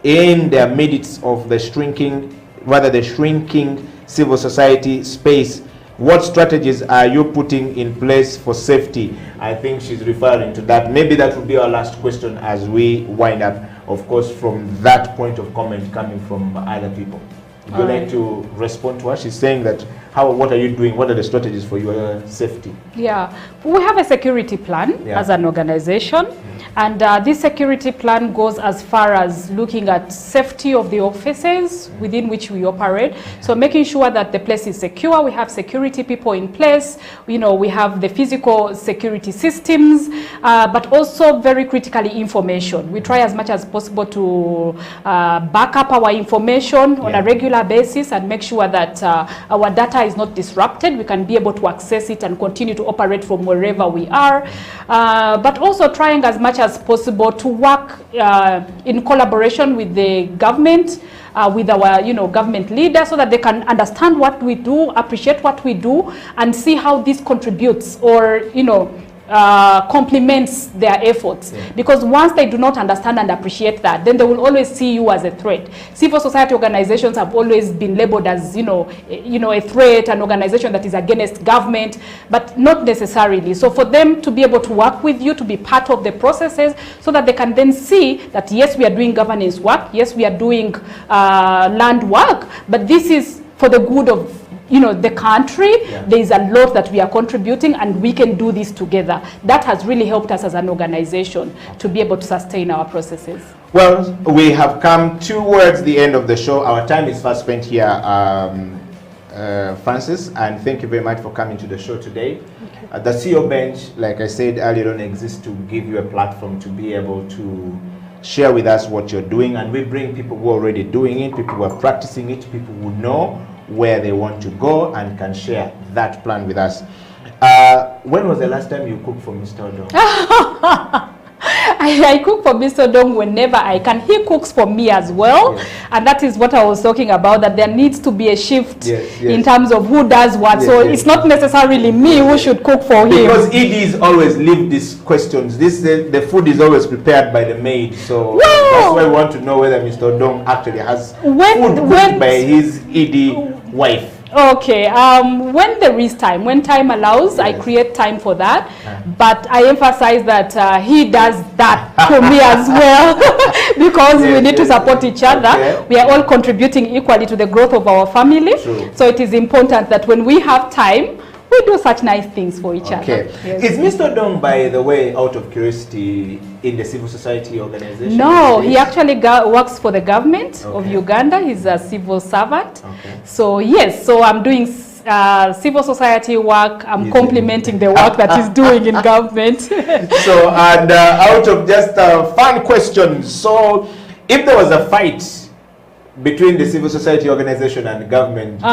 in the midst of the shrinking civil society space? What strategies are you putting in place for safety? I think she's referring to that. Maybe that will be our last question as we wind up, of course, from that point of comment coming from other people. Would you like to respond to her? She's saying that, what are you doing? What are the strategies for your safety? Yeah, we have a security plan as an organization. And this security plan goes as far as looking at safety of the offices within which we operate. So making sure that the place is secure. We have security people in place. You know, we have the physical security systems, but also very critically information. We try as much as possible to back up our information on a regular basis and make sure that our data is not disrupted. We can be able to access it and continue to operate from wherever we are. But also trying as much as possible to work in collaboration with the government, with our government leaders, so that they can understand what we do, appreciate what we do, and see how this contributes or complements their efforts. Because once they do not understand and appreciate that, then they will always see you as a threat. Civil society organizations have always been labeled as, a threat, an organization that is against government, but not necessarily. So for them to be able to work with you, to be part of the processes, so that they can then see that, yes, we are doing governance work, yes, we are doing land work, but this is for the good of the country. There is a lot that we are contributing, and we can do this together. That has really helped us as an organization to be able to sustain our processes. Well, we have come towards the end of the show. Our time is fast spent here, Francis, and thank you very much for coming to the show today. The CEO Bench, like I said earlier on, exists to give you a platform to be able to share with us what you're doing, and we bring people who are already doing it, people who are practicing it, people who know where they want to go and can share that plan with us. When was the last time you cooked for Mr. Odong? I cook for Mr. Odong whenever I can. He cooks for me as well. And that is what I was talking about, that there needs to be a shift in terms of who does what. So it's not necessarily me who should cook for him. Because EDs always leave these questions. The food is always prepared by the maid. So that's why we want to know whether Mr. Odong actually has food cooked by his ED wife. Okay, when there is time, when time allows, I create time for that. But I emphasize that he does that for me as well, because we need to support each other. We are all contributing equally to the growth of our family. So it is important that when we have time, we do such nice things for each other. Is Mr. Odong, by the way, out of curiosity, in the civil society organization? No, he actually works for the government of Uganda. He's a civil servant. So yes, so I'm doing civil society work. I'm complementing the work that he's doing in government. So, and out of just fun questions, so if there was a fight between the civil society organization and the government,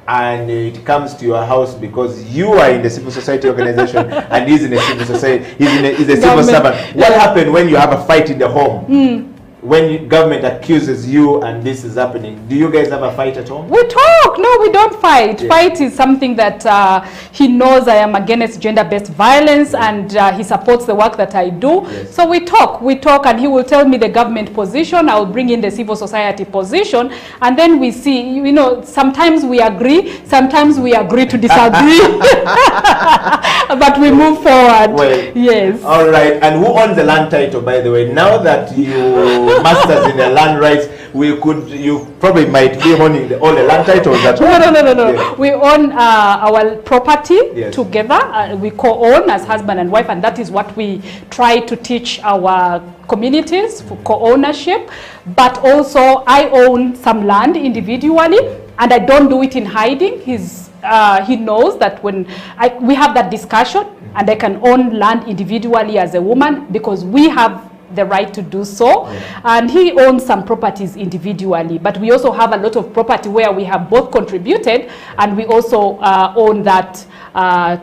and it comes to your house because you are in the civil society organization and he's in a civil society, he's a civil servant. What happened when you have a fight in the home? When government accuses you and this is happening, do you guys have a fight at home? We talk. No, we don't fight. Fight is something that he knows I am against gender-based violence, and he supports the work that I do. So we talk, and he will tell me the government position. I will bring in the civil society position, and then we see, sometimes we agree, sometimes we agree to disagree, but we move forward. Well, yes. All right. And who owns the land title, by the way? Now that you masters in the land rights, you probably might be owning all the land titles at home. No. We own our property together. We co-own as husband and wife, and that is what we try to teach our communities for co-ownership. But also, I own some land individually, and I don't do it in hiding. He knows that when we have that discussion, and I can own land individually as a woman, because we have the right to do so. And he owns some properties individually, but we also have a lot of property where we have both contributed, and we also own that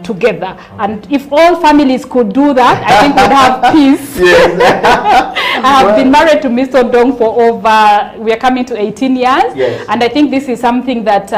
together. And if all families could do that, I think we'd have peace. I have been married to Mr. Odong for we are coming to 18 years, and I think this is something that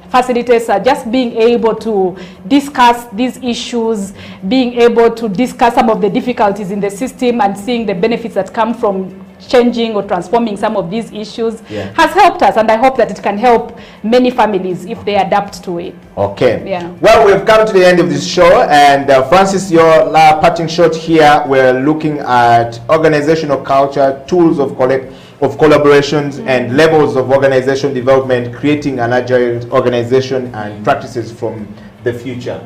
facilitators are just being able to discuss these issues, being able to discuss some of the difficulties in the system, and seeing the benefits that come from changing or transforming some of these issues has helped us, and I hope that it can help many families if they adapt to it. Well, we've come to the end of this show, and Francis, your parting shot here, we're looking at organizational culture, tools of collaborations and levels of organization development, creating an agile organization and practices from the future.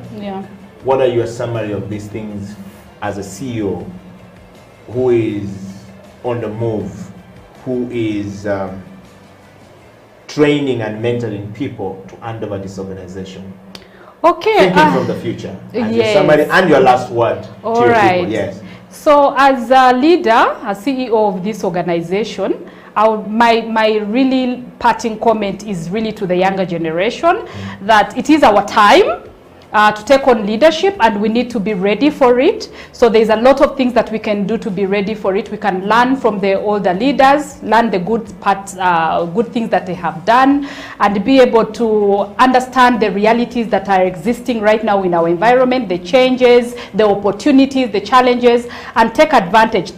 What are your summary of these things as a CEO who is on the move, who is training and mentoring people to hand over this organization? Thinking from the future. As your summary and your last word to your people. So as a leader, a CEO of this organization, my really parting comment is really to the younger generation, that it is our time. to take on leadership, and we need to be ready for it. So there's a lot of things that we can do to be ready for it. We can learn from the older leaders, learn the good parts, good things that they have done, and be able to understand the realities that are existing right now in our environment, the changes, the opportunities, the challenges, and take advantage,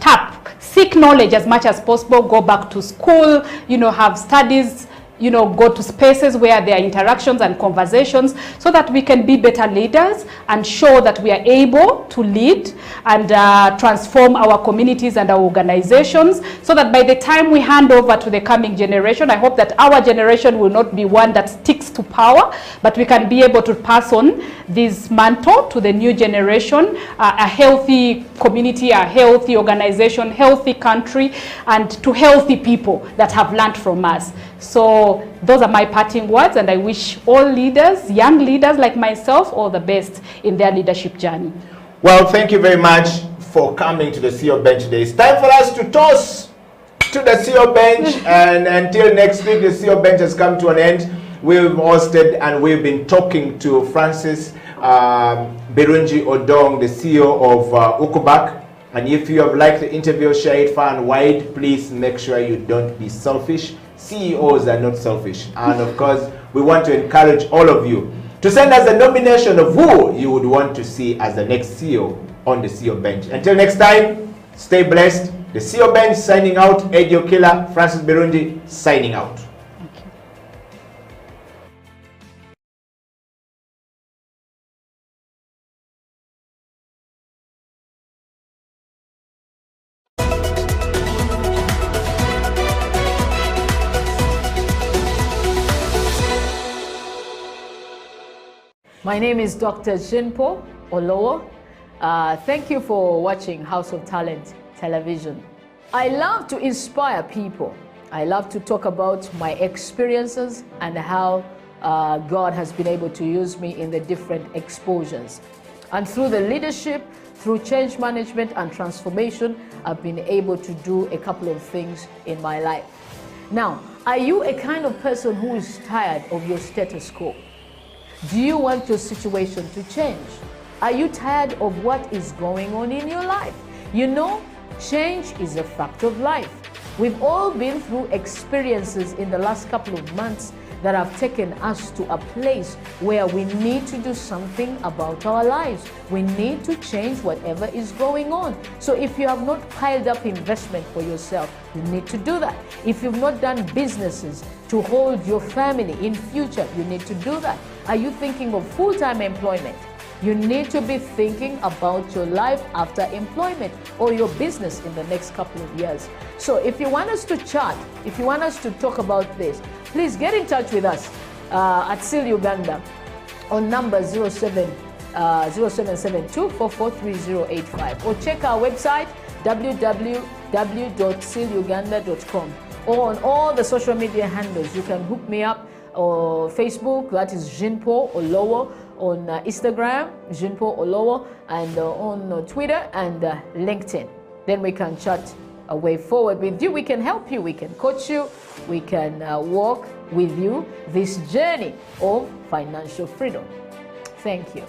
seek knowledge as much as possible, go back to school, you know, have studies, you know, go to spaces where there are interactions and conversations, so that we can be better leaders and show that we are able to lead and transform our communities and our organizations, so that by the time we hand over to the coming generation, I hope that our generation will not be one that sticks to power, but we can be able to pass on this mantle to the new generation, a healthy community, a healthy organization, healthy country, and to healthy people that have learned from us. So those are my parting words, and I wish all leaders, young leaders like myself, all the best in their leadership journey. Well, thank you very much for coming to the CEO Bench today. It's time for us to toss to the CEO Bench, and until next week, the CEO Bench has come to an end. We've hosted and we've been talking to Francis Birungi Odong, the CEO of Ukubak. And if you have liked the interview, share it far and wide. Please make sure you don't be selfish. CEOs are not selfish. And of course, we want to encourage all of you to send us a nomination of who you would want to see as the next CEO on the CEO Bench. Until next time, stay blessed. The CEO Bench signing out. Eddie Okyila, Francis Birungi signing out. My name is Dr. Jinpo Olowo. Thank you for watching House of Talent Television. I love to inspire people. I love to talk about my experiences and how God has been able to use me in the different exposures. And through the leadership, through change management and transformation, I've been able to do a couple of things in my life. Now, are you a kind of person who is tired of your status quo? Do you want your situation to change? Are you tired of what is going on in your life? You know, change is a fact of life. We've all been through experiences in the last couple of months that have taken us to a place where we need to do something about our lives. We need to change whatever is going on. So if you have not piled up investment for yourself, you need to do that. If you've not done businesses to hold your family in future, you need to do that. Are you thinking of full-time employment? You need to be thinking about your life after employment or your business in the next couple of years. So if you want us to chat, if you want us to talk about this, please get in touch with us at SEAL Uganda on number 0772-443085, or check our website www.sealuganda.com, or on all the social media handles. You can hook me up or Facebook, that is Jinpo Olowo, on Instagram, Jinpo Olowo, and on Twitter and LinkedIn. Then we can chat a way forward with you. We can help you, we can coach you, we can walk with you this journey of financial freedom. Thank you.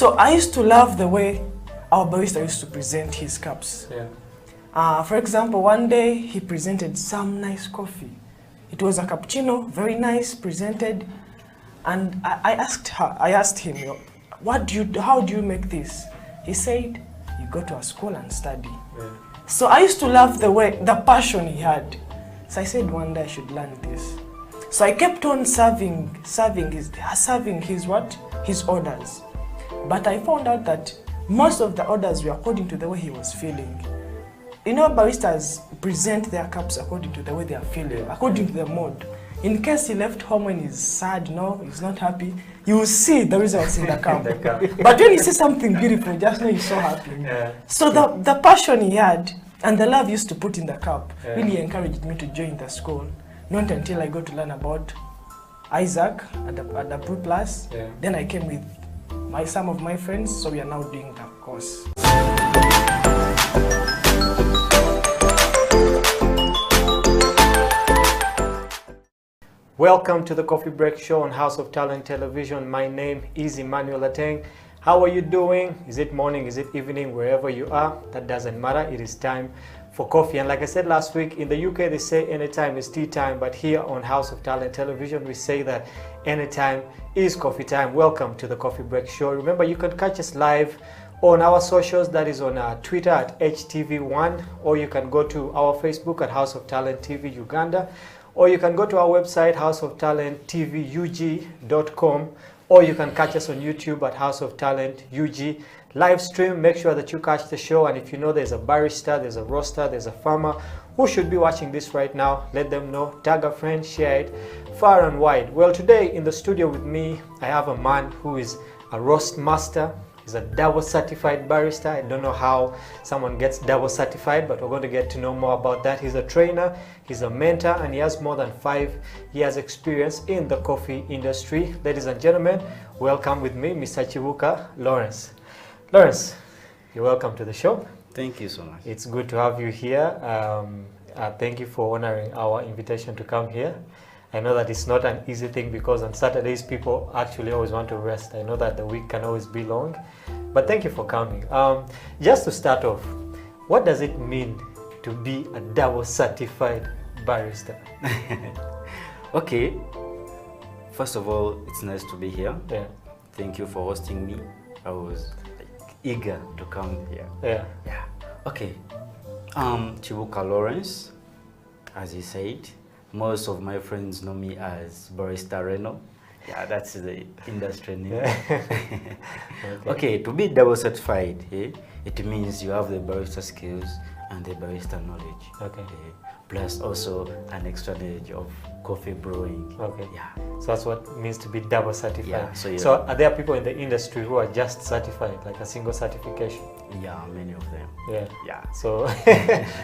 So I used to love the way our barista used to present his cups. Yeah. For example, one day he presented some nice coffee. It was a cappuccino, very nice, presented. And I asked him, how do you make this? He said, you go to a school and study. Yeah. So I used to love the passion he had. So I said one day I should learn this. So I kept on serving his orders. But I found out that most of the orders were according to the way he was feeling. You know, baristas present their cups according to the way they are feeling, according to the mood. In case he left home when he's sad, he's not happy, you will see the results in the cup. But when you see something beautiful, just know he's so happy. Yeah. So the passion he had and the love he used to put in the cup really encouraged me to join the school. Not until I got to learn about Isaac at the Pro Plus. Then I came with some of my friends, so we are now doing the course. Welcome to the Coffee Break Show on House of Talent Television. My name is Emmanuel Ateng. How are you doing? Is it morning? Is it evening? Wherever you are, that doesn't matter. It is time for coffee. And like I said last week, in the UK they say anytime is tea time, but here on House of Talent Television we say that anytime is coffee time. Welcome to the Coffee Break Show. Remember, you can catch us live on our socials, that is on Twitter at HTV1, or you can go to our Facebook at House of Talent TV Uganda, or you can go to our website houseoftalenttvug.com, or you can catch us on YouTube at House of Talent UG. Live stream, make sure that you catch the show, and if you know there's a barista, there's a roaster, there's a farmer who should be watching this right now, let them know, tag a friend, share it far and wide. Well, today in the studio with me, I have a man who is a roast master. He's a double certified barista. I don't know how someone gets double certified, but we're going to get to know more about that. He's a trainer, he's a mentor, and he has more than 5 years experience in the coffee industry. Ladies and gentlemen, welcome with me, Mr. Chibuka Lawrence. Lawrence, you're welcome to the show. Thank you so much. It's good to have you here. Thank you for honoring our invitation to come here. I know that it's not an easy thing because on Saturdays people actually always want to rest. I know that the week can always be long, but thank you for coming. Just to start off, what does it mean to be a double certified barista? Okay, first of all, it's nice to be here. Yeah. Thank you for hosting me. I was eager to come here. Yeah. Okay, Chibuka Lawrence, as he said. Most of my friends know me as Barista Reno. Yeah, that's the industry name. Okay, to be double certified, it means you have the barista skills and the barista knowledge. Okay. Plus also an extra knowledge of coffee brewing. Okay. Yeah. So that's what it means to be double certified. Yeah. So are there people in the industry who are just certified, like a single certification? Yeah, many of them. Yeah. So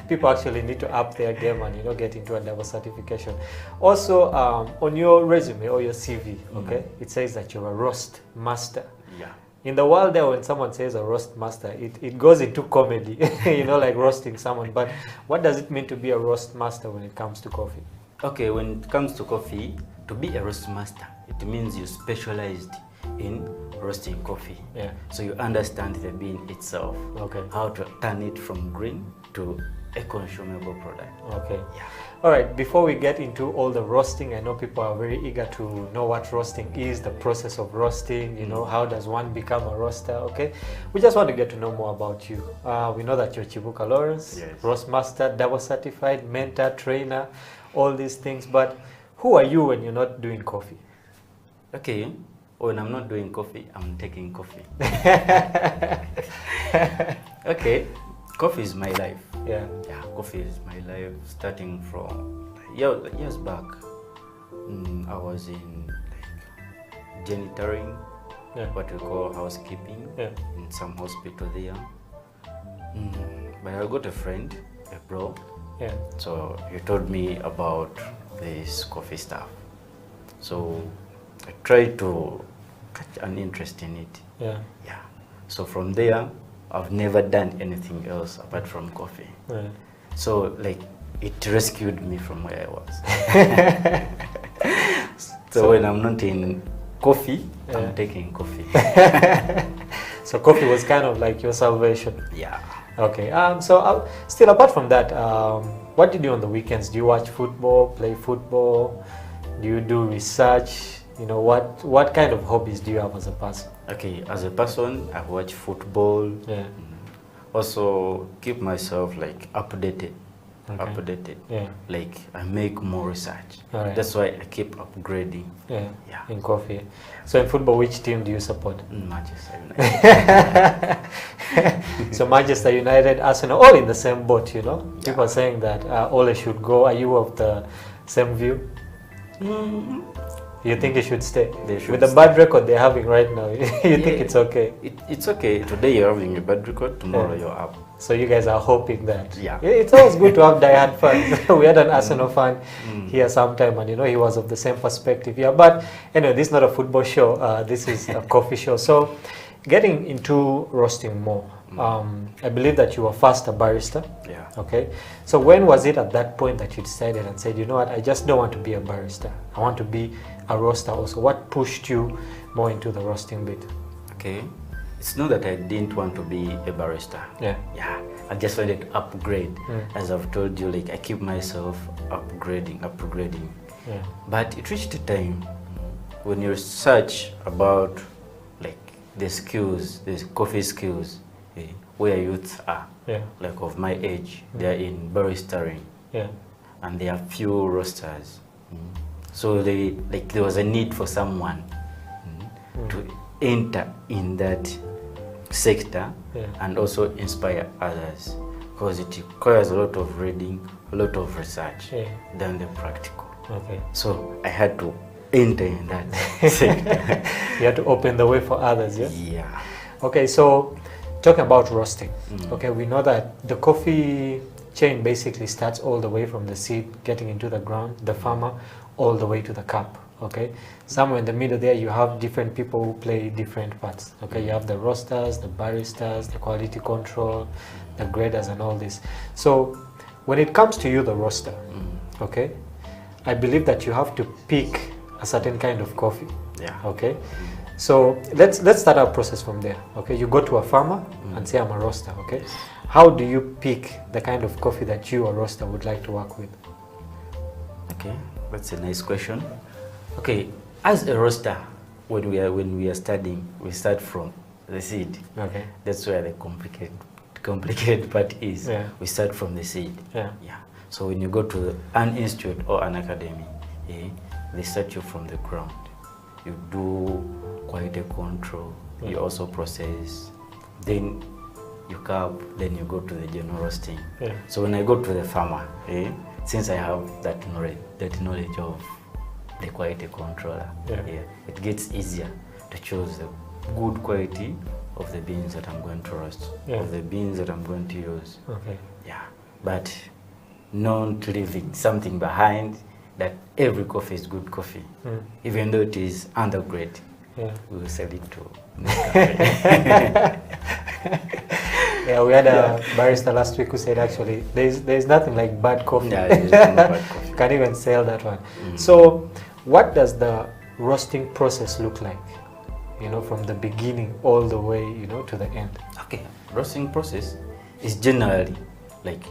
people actually need to up their game and get into a double certification. Also, on your resume or your CV, okay, it says that you're a roast master. Yeah. In the world there, when someone says a roast master, it goes into comedy, like roasting someone. But what does it mean to be a roast master when it comes to coffee? Okay, when it comes to coffee, to be a roast master, it means you specialized in roasting coffee. Yeah. So you understand the bean itself. Okay. How to turn it from green to a consumable product. Okay. Yeah. All right, before we get into all the roasting, I know people are very eager to know what roasting is, the process of roasting, how does one become a roaster, okay? We just want to get to know more about you. We know that you're Chibuka Lawrence, yes, roast master, double certified, mentor, trainer, all these things, but who are you when you're not doing coffee? Okay, when I'm not doing coffee, I'm taking coffee. Okay, coffee is my life. Yeah, coffee is my life. Starting from years back, I was in janitoring, what we call housekeeping, in some hospital there. But I got a friend, a bro. Yeah. So he told me about this coffee stuff. So I tried to catch an interest in it. Yeah. So from there, I've never done anything else apart from coffee. Right. So it rescued me from where I was. So when I'm not in coffee, I'm taking coffee. So coffee was kind of like your salvation. Yeah. Okay. So still apart from that, what do you do on the weekends? Do you watch football, play football? Do you do research? You know, what kind of hobbies do you have as a person? Okay, as a person, I watch football. Yeah. Also keep myself like updated. Okay. Updated. Yeah. Like I make more research. Right. That's why I keep upgrading. Yeah. In coffee. So in football, which team do you support? Manchester United. So Manchester United, Arsenal, all in the same boat, you know? Yeah. People are saying that Ole should go. Are you of the same view? You think he should stay? With the bad record they're having right now, you think it's okay? It's okay. Today you're having a bad record, tomorrow you're up. So you guys are hoping that. Yeah. It's always good to have diehard fans. We had an Arsenal fan here sometime, and you know he was of the same perspective. Yeah, but anyway, this is not a football show. This is a coffee show. So, getting into roasting more, I believe that you were first a barista. Yeah. Okay. So when was it at that point that you decided and said, you know what, I just don't want to be a barista. I want to be a roaster also. What pushed you more into the roasting bit? Okay. It's not that I didn't want to be a barista. Yeah. Yeah. I just wanted to upgrade. As I've told you, like I keep myself upgrading. Yeah. But it reached a time when you research about like the skills, the coffee skills, where youths are, like of my age, they are in baristering. Yeah. And there are few roasters. So there was a need for someone to enter in that sector and also inspire others, because it requires a lot of reading, a lot of research than the practical. Okay. So I had to enter in that sector. You had to open the way for others, yeah? Yeah. Okay, so talking about roasting, okay, we know that the coffee chain basically starts all the way from the seed getting into the ground, the farmer, all the way to the cup. Okay, somewhere in the middle there you have different people who play different parts. Okay, you have the roasters, the baristas, the quality control, the graders and all this. So when it comes to you, the roaster, okay, I believe that you have to pick a certain kind of coffee. Yeah. Okay, so let's start our process from there. Okay, you go to a farmer and say, I'm a roaster. Okay, how do you pick the kind of coffee that you, a roaster, would like to work with? Okay, that's a nice question. Okay, as a roaster, when we are studying, we start from the seed. Okay. That's where the complicated part is. Yeah. We start from the seed. Yeah. Yeah. So when you go to an institute or an academy, they start you from the ground. You do quality control. You also process. Then you cup. Then you go to the general roasting. Yeah. So when I go to the farmer, since I have that knowledge of the quality controller, it gets easier to choose the good quality of the beans that I'm going to roast, of the beans that I'm going to use. Okay. Yeah, but not leaving something behind that every coffee is good coffee, even though it is undergrade. Yeah. We will sell it to. Yeah, we had a barista last week who said actually there's nothing like bad coffee. Yeah, there's no bad coffee. Can't even sell that one. So what does the roasting process look like? You know, from the beginning all the way, you know, to the end. Okay, roasting process is generally like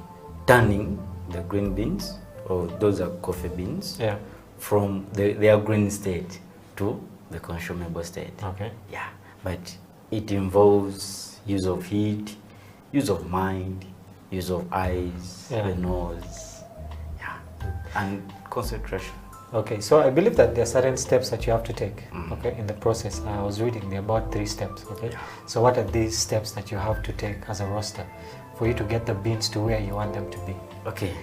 turning the green beans, or those are coffee beans, from their green state to the consumable state. Okay. Yeah, but it involves use of heat, use of mind, use of eyes, the nose, and concentration. Okay, so I believe that there are certain steps that you have to take, okay, in the process. I was reading there are about 3 steps, okay? So what are these steps that you have to take as a roaster for you to get the beans to where you want them to be? Okay,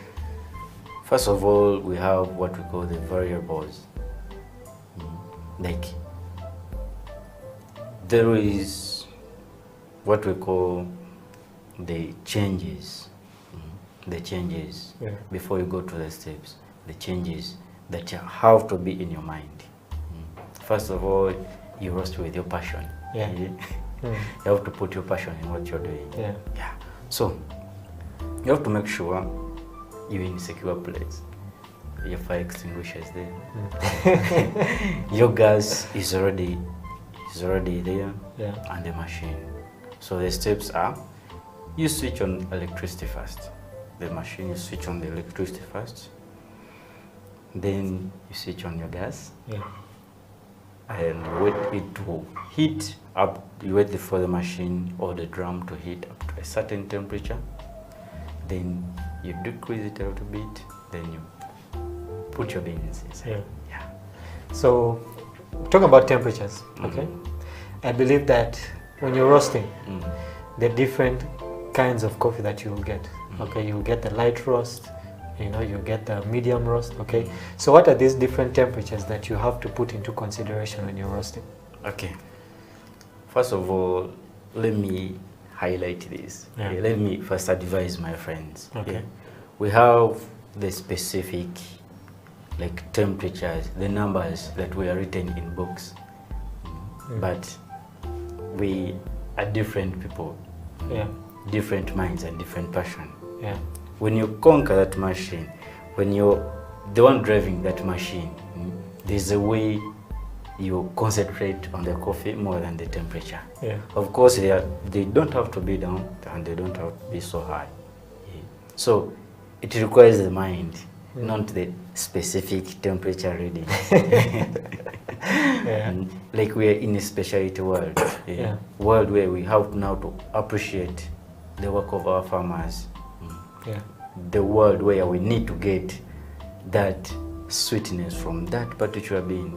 first of all, we have what we call the variables. Like, there is what we call the changes, before you go to the steps, the changes that you have to be in your mind. First of all, you roast with your passion. You have to put your passion in what you're doing. So you have to make sure you're in a secure place. Your fire extinguisher is there. Your gas is already there, and the machine. So the steps are, you switch on electricity first. The machine, you switch on the electricity first. Then you switch on your gas. Yeah. And wait it to heat up. You wait for the machine or the drum to heat up to a certain temperature. Then you decrease it a little bit. Then you put your beans inside. Yeah. So, talking about temperatures, okay? I believe that when you're roasting, the different kinds of coffee that you will get. Okay, you will get the light roast, you get the medium roast. Okay, so what are these different temperatures that you have to put into consideration when you're roasting? Okay, first of all, let me highlight this. Yeah. Okay, let me first advise my friends. Okay. We have the specific temperatures, the numbers that were written in books, but we are different people. Yeah. Different minds and different passion. Yeah. When you conquer that machine, when you're the one driving that machine, there's a way you concentrate on the coffee more than the temperature. Yeah. Of course, they don't have to be down and they don't have to be so high. So it requires the mind, not the specific temperature reading. Like we are in a specialty world, world where we have now to appreciate the work of our farmers. The world where we need to get that sweetness from that particular bean.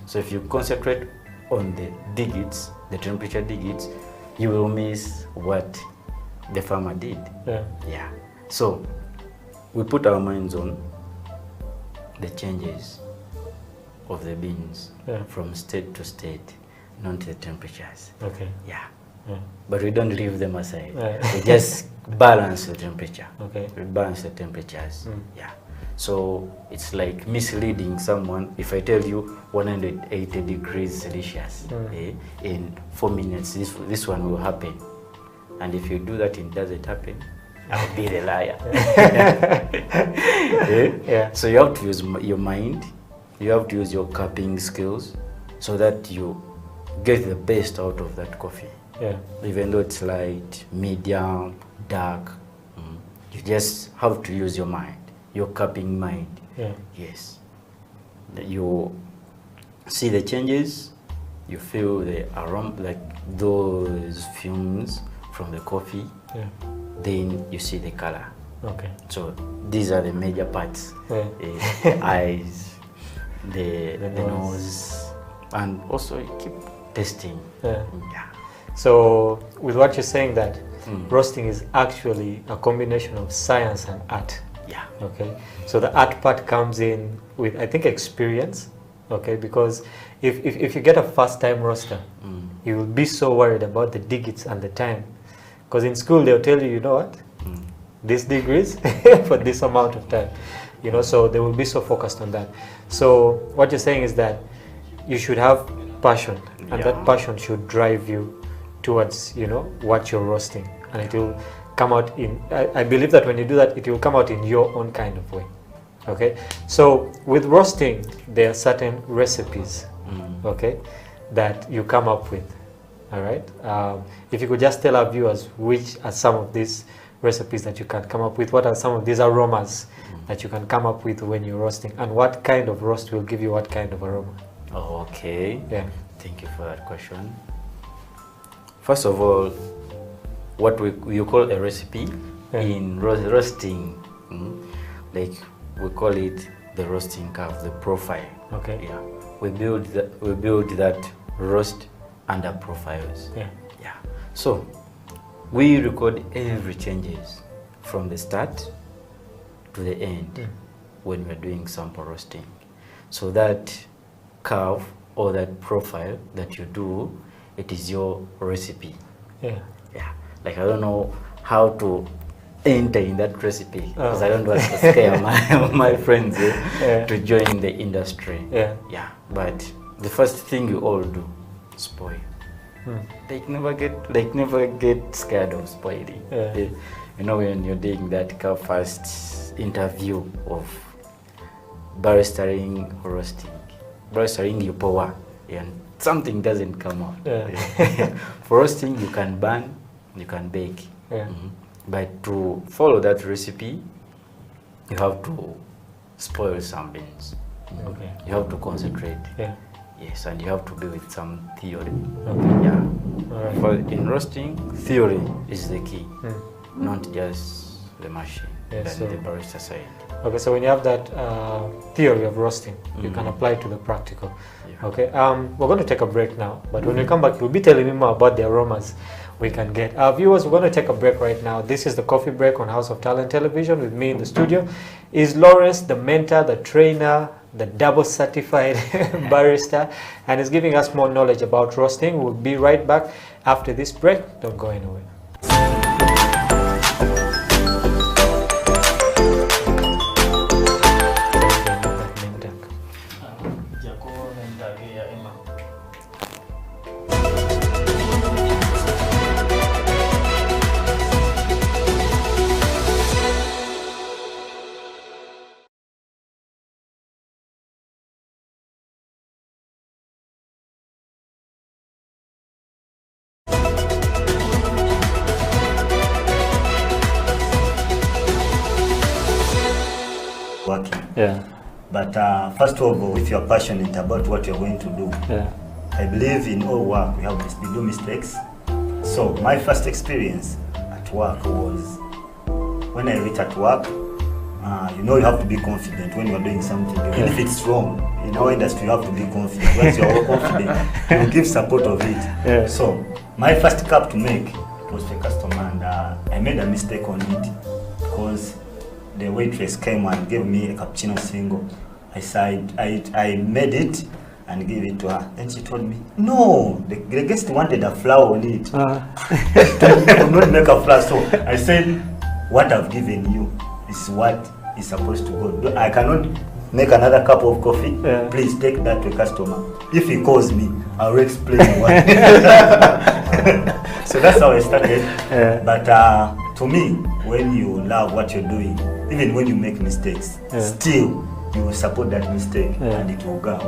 So if you concentrate on the digits, the temperature digits, you will miss what the farmer did. Yeah. So we put our minds on the changes of the beans from state to state, not the temperatures. Okay. Yeah. Yeah. But we don't leave them aside. We just balance the temperature. Okay. We balance the temperatures. Yeah. So it's like misleading someone if I tell you 180 degrees Celsius in 4 minutes. This one will happen, and if you do that, it doesn't happen. I'll be the liar. Yeah. So you have to use your mind. You have to use your cupping skills so that you get the best out of that coffee. Yeah. Even though it's light, medium, dark, you just have to use your mind, your cupping mind. Yeah. Yes. You see the changes, you feel the aroma, like those fumes from the coffee. Yeah. Then you see the color. Okay. So these are the major parts. Eyes, the nose, and also you keep testing. Yeah. So with what you're saying, that roasting is actually a combination of science and art. Yeah. Okay. So the art part comes in with, I think, experience. Okay, because if you get a first-time roaster, you will be so worried about the digits and the time, because in school they'll tell you, you know what, this degrees for this amount of time, so they will be so focused on that. So what you're saying is that you should have passion, and that passion should drive you towards what you're roasting, and it will come out in, I believe that when you do that, it will come out in your own kind of way. Okay, so with roasting there are certain recipes okay, that you come up with. All right, if you could just tell our viewers which are some of these recipes that you can come up with, what are some of these aromas that you can come up with when you're roasting, and what kind of roast will give you what kind of aroma. Okay. Yeah. Thank you for that question. First of all, what you call a recipe in roasting, like we call it the roasting curve, the profile. Okay. Yeah. We build that roast under profiles. Yeah. Yeah. So we record every changes from the start to the end when we're doing sample roasting. So that curve or that profile that you do, it is your recipe. Yeah. Yeah. Like I don't know how to enter in that recipe because I don't want to scare my friends to join the industry. Yeah. Yeah. But the first thing you all do, spoil. Never get scared of spoiling. Yeah. When you're doing that first interview of baristering roasting, baristering you pour, and something doesn't come out. For roasting, you can burn, you can bake. But to follow that recipe, you have to spoil some beans. You have to concentrate. Yes, and you have to be with some theory. For in roasting, theory is the key, not just the machine and the barista side. Okay, so when you have that theory of roasting, you can apply it to the practical. Okay, we're going to take a break now, but when we come back, you'll be telling me more about the aromas we can get. Viewers, we're going to take a break right now. This is the Coffee Break on House of Talent Television. With me in the studio is Lawrence, the mentor, the trainer, the double certified barista, and is giving us more knowledge about roasting. We'll be right back after this break. Don't go anywhere. Working. But first of all, if you're passionate about what you're going to do, I believe in all work we do mistakes. So my first experience at work was when I reached at work. You have to be confident when you're doing something, even if it's wrong. In our industry, you have to be confident. Once you're confident, you give support of it. So my first cup to make was for a customer, and I made a mistake on it because the waitress came and gave me a cappuccino single. I made it and gave it to her. Then she told me, no, the guest wanted a flower on it. I will not make a flower. So I said, what I've given you is what is supposed to go. I cannot make another cup of coffee. Please take that to a customer. If he calls me, I'll explain why. So that's how I started. But to me, when you love what you're doing, even when you make mistakes, still you will support that mistake and it will go.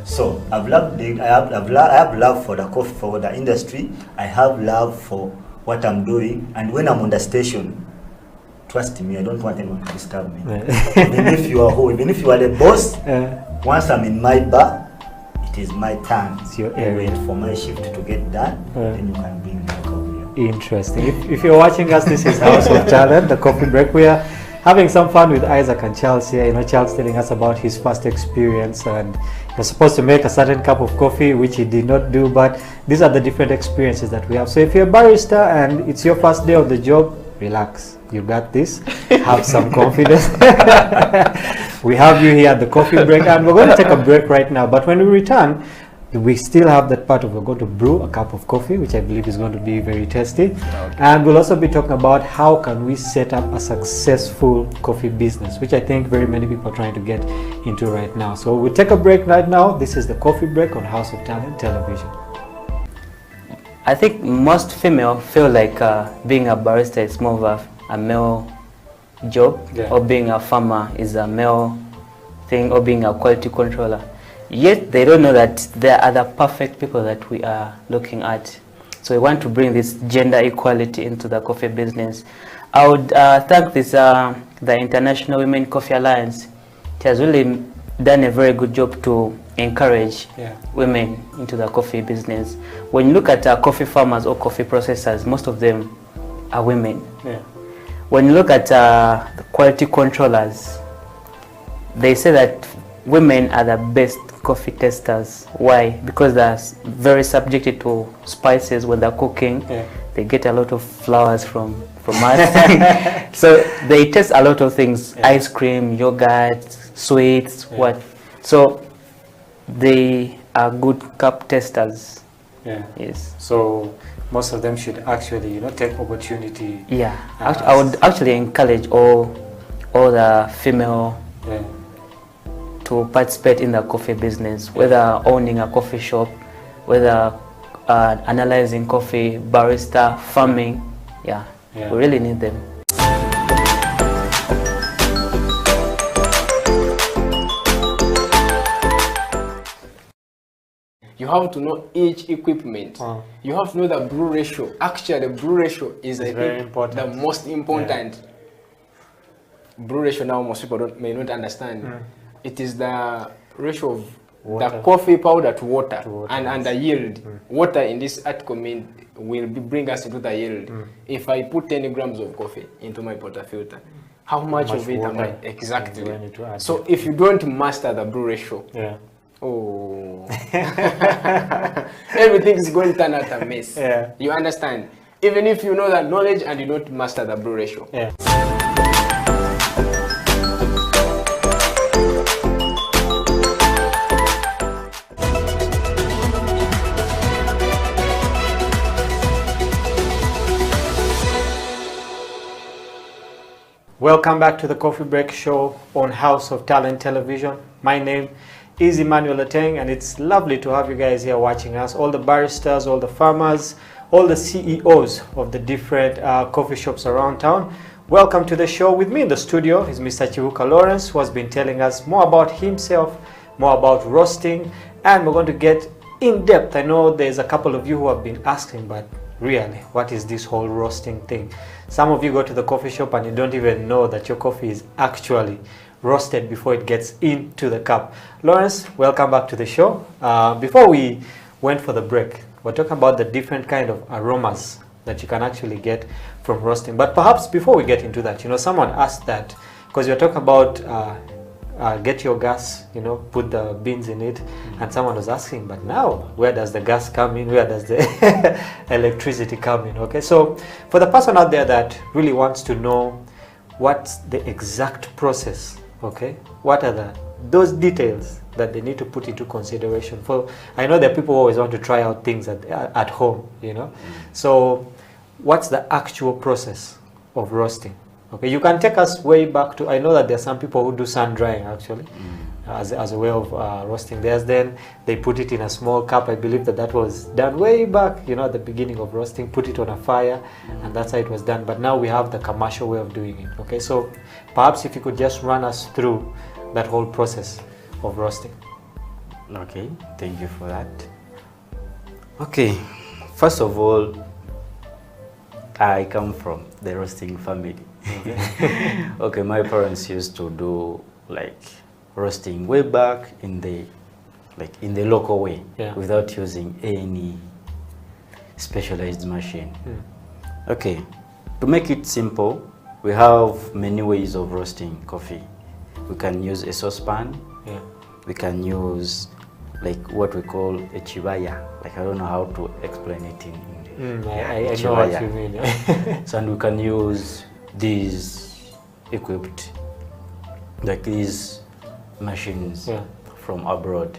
So I have love for the coffee, for the industry. I have love for what I'm doing, and when I'm on the station, trust me, I don't want anyone to disturb me. Even if you are the boss, once I'm in my bar, it is my turn. It's your area. Wait for my shift to get done, then you can bring the coffee. Interesting. If you're watching us, this is House of Talent, the Coffee Break. We are having some fun with Isaac and Charles here. Charles telling us about his first experience, and he was supposed to make a certain cup of coffee, which he did not do, but these are the different experiences that we have. So if you're a barista and it's your first day on the job, relax. You got this. Have some confidence. We have you here at the Coffee Break, and we're going to take a break right now. But when we return, we still have that part of we're going to brew a cup of coffee, which I believe is going to be very tasty. And we'll also be talking about how can we set up a successful coffee business, which I think very many people are trying to get into right now. So we'll take a break right now. This is the Coffee Break on House of Talent Television. I think most female feel like being a barista is more of a male job, or being a farmer is a male thing, or being a quality controller. Yet they don't know that there are other perfect people that we are looking at. So we want to bring this gender equality into the coffee business. I would thank this the International Women Coffee Alliance. It has really done a very good job to encourage women into the coffee business. When you look at coffee farmers or coffee processors, most of them are women. When you look at the quality controllers, they say that women are the best coffee testers. Why? Because they're very subjected to spices when they're cooking. They get a lot of flowers from us. So they test a lot of things, ice cream, yogurt, sweets, what. So they are good cup testers. Yes. So most of them should actually, take opportunity. I would actually encourage all the female to participate in the coffee business, whether owning a coffee shop, whether analyzing coffee, barista, farming. We really need them. You have to know each equipment. You have to know the brew ratio. Actually, the brew ratio is I think the most important. Brew ratio now most people may not understand. It is the ratio of the coffee powder to water, and the yield. Water in this article will bring us into the yield. If I put 10 grams of coffee into my portafilter, how much of it am I exactly? So if you don't master the brew ratio, oh, everything is going to turn out a mess. You understand? Even if you know that knowledge and you don't master the brew ratio. Welcome back to the Coffee Break Show on House of Talent Television. My name is Emmanuel Ateng, and it's lovely to have you guys here watching us. All the baristas, all the farmers, all the CEOs of the different coffee shops around town. Welcome to the show. With me in the studio is Mr. Chivuka Lawrence, who has been telling us more about himself, more about roasting, and we're going to get in depth. I know there's a couple of you who have been asking, but really, what is this whole roasting thing? Some of you go to the coffee shop and you don't even know that your coffee is actually roasted before it gets into the cup. Lawrence, welcome back to the show. Before we went for the break, we're talking about the different kind of aromas that you can actually get from roasting. But perhaps before we get into that, you know, someone asked that, because you're talking about get your gas, you know, put the beans in it, and someone was asking, but now where does the gas come in? Where does the electricity come in? Okay, so for the person out there that really wants to know what's the exact process, okay, what are those details that they need to put into consideration. For I know that people always want to try out things at home, you know, so what's the actual process of roasting? Okay, you can take us way back to, I know that there are some people who do sun drying actually as a way of roasting theirs. Then they put it in a small cup. I believe that was done way back, you know, at the beginning of roasting, put it on a fire, and that's how it was done. But now we have the commercial way of doing it. Okay, so perhaps if you could just run us through that whole process of roasting. Okay, thank you for that. Okay, first of all, I come from the roasting family. Okay, my parents used to do like roasting way back in the local way, without using any specialized machine. Okay, to make it simple, we have many ways of roasting coffee. We can use a saucepan. We can use like what we call a chibaya. Like I don't know how to explain it in English. I know what you mean. So, and we can use these equipped, like these machines from abroad.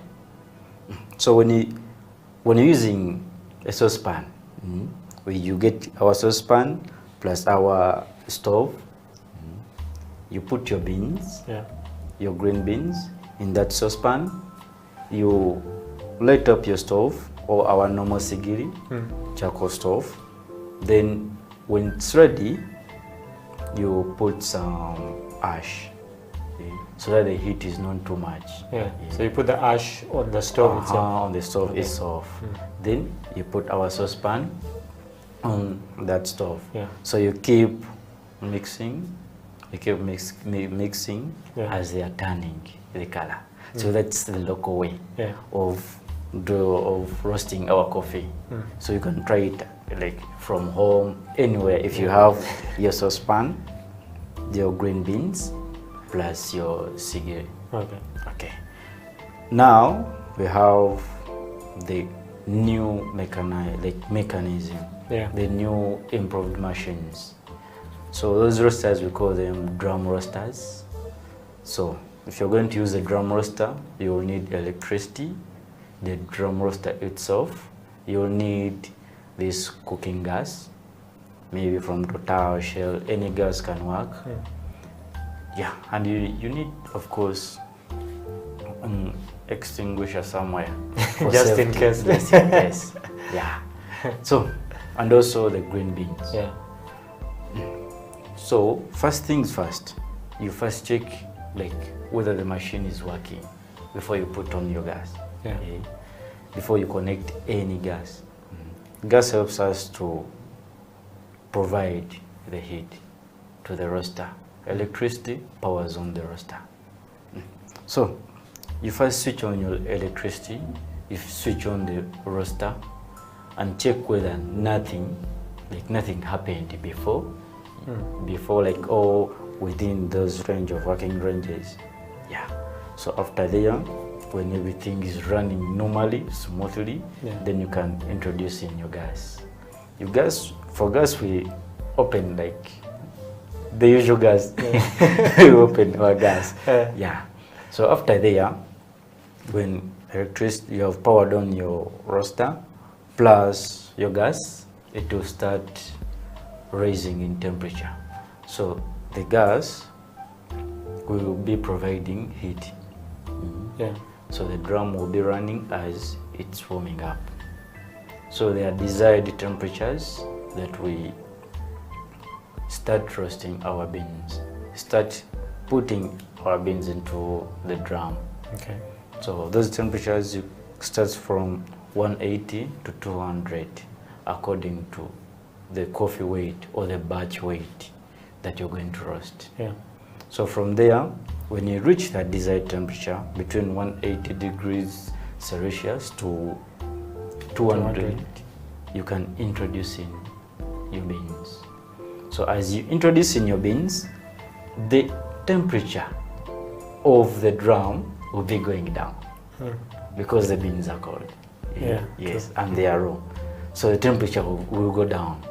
So when you're using a saucepan, you get our saucepan plus our stove. You put your beans, your green beans in that saucepan. You light up your stove or our normal sigiri, charcoal stove. Then when it's ready, you put some ash, so that the heat is not too much. So you put the ash on the stove itself? On the stove itself. Then you put our saucepan on that stove. So you keep mixing, mixing as they are turning the color. So that's the local way of roasting our coffee. So you can try it like from home, anywhere. If you have your saucepan, your green beans, plus your sigiri. Okay. Now we have the new mechanism, the new improved machines. So those roasters, we call them drum roasters. So if you're going to use a drum roaster, you will need electricity, the drum roaster itself. You'll need this cooking gas, maybe from Total or Shell, any gas can work. And you need, of course, an extinguisher somewhere. Just in case. Just in case. So, and also the green beans. So, first things first, you first check like whether the machine is working before you put on your gas. before you connect any gas. Gas helps us to provide the heat to the roaster. Electricity powers on the roaster. So you first switch on your electricity, you switch on the roaster and check whether nothing happened before, like all within those range of working ranges. Yeah. So after there, when everything is running normally, smoothly, then you can introduce in your gas. For gas, we open like the usual gas. We open our gas. Yeah. So after there, when electricity, you have powered on your roaster plus your gas, it will start raising in temperature. So the gas will be providing heat. So the drum will be running as it's warming up. So there are desired temperatures that we start roasting our beans, start putting our beans into the drum. Okay. So those temperatures start from 180 to 200 according to the coffee weight or the batch weight that you're going to roast. Yeah. So from there, when you reach that desired temperature between 180 degrees Celsius to 200, you can introduce in your beans. So as you introduce in your beans, the temperature of the drum will be going down because the beans are cold. Yeah, yes, true. and they are raw. So the temperature will go down.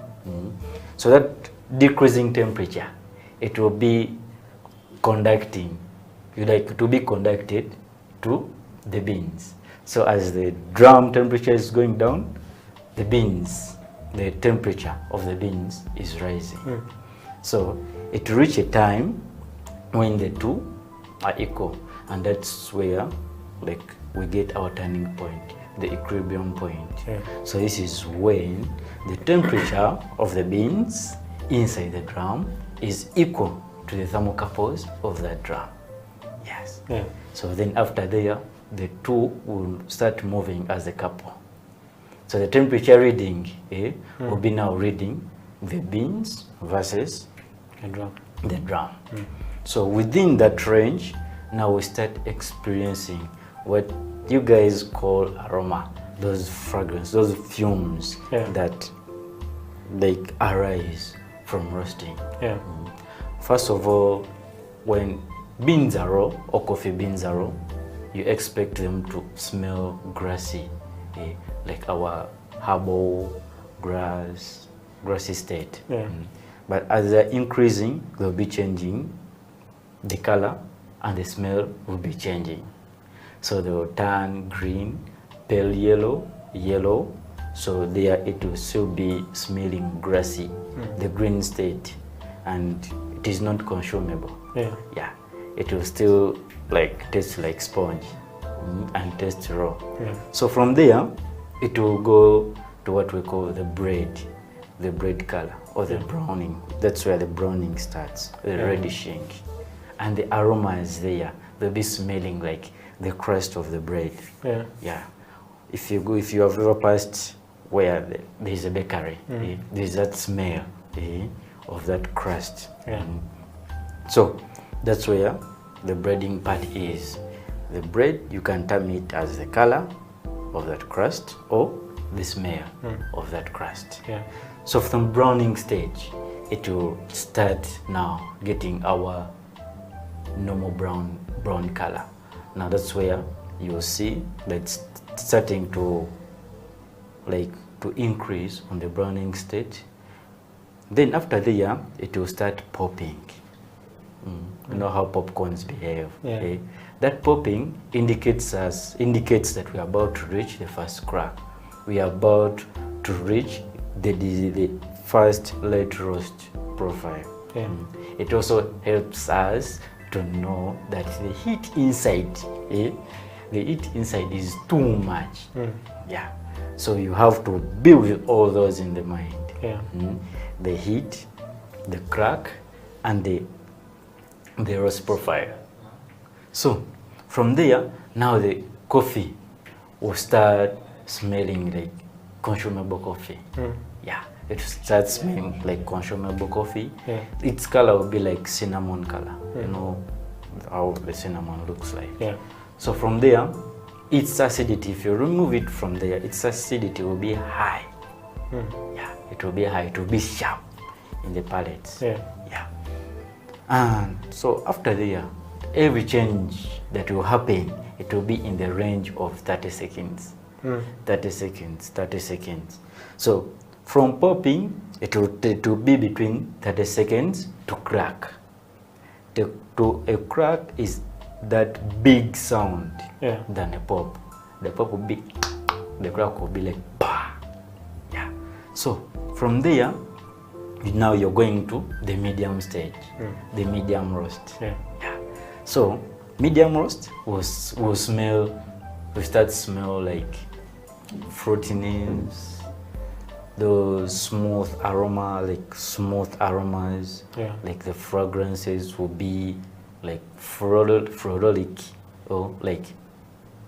So that decreasing temperature, it will be conducting, to be conducted to the beans. So as the drum temperature is going down, the beans, the temperature of the beans is rising. So it will reach a time when the two are equal, and that's where we get our turning point, the equilibrium point. So this is when the temperature of the beans inside the drum is equal to the thermocouples of that drum. Yes. So then after there, the two will start moving as a couple. So the temperature reading will be now reading the beans versus the drum. So within that range, now we start experiencing what you guys call aroma, those fragrance, those fumes that arise from roasting. First of all, when beans are raw or coffee beans are raw, you expect them to smell grassy, like our herbal grassy state. But as they're increasing, they'll be changing the color and the smell will be changing. So they will turn green, pale yellow, yellow. So there it will still be smelling grassy, the green state, and it is not consumable. It will still taste like sponge and taste raw. So from there, it will go to what we call the bread color or the browning. That's where the browning starts, the reddishing, and the aroma is there. They'll be smelling like the crust of the bread. If you have ever passed where there's a bakery, there's that smell of that crust. So that's where the breading part is. The bread, you can term it as the color of that crust or the smell of that crust. So from browning stage, it will start now getting our normal brown color. Now that's where you'll see that it's starting to increase on the browning stage. Then after there, it will start popping. You know how popcorns behave. That popping indicates that we are about to reach the first crack. We are about to reach the first late roast profile. It also helps us to know that the heat inside, is too much. So you have to be with all those in the mind. The heat, the crack, and the roast profile. So from there, now the coffee will start smelling like consumable coffee. Yeah, it starts smelling like consumable coffee. Yeah. Its color will be like cinnamon color. You know how the cinnamon looks like. Yeah. So from there, its acidity, if you remove it from there, its acidity will be high. Yeah, it will be high, it will be sharp in the palate. Yeah. Yeah. And so after there, every change that will happen, it will be in the range of 30 seconds. 30 seconds, 30 seconds. So from popping, it will be between 30 seconds to crack. To a crack is that big sound than a pop. The pop will be, the crack will be like bah. Yeah. So from there, now you're going to the medium stage, the medium roast. Yeah. So medium roast will start to smell like fruitiness, those smooth aroma, like smooth aromas. Yeah. Like the fragrances will be like frolic, or like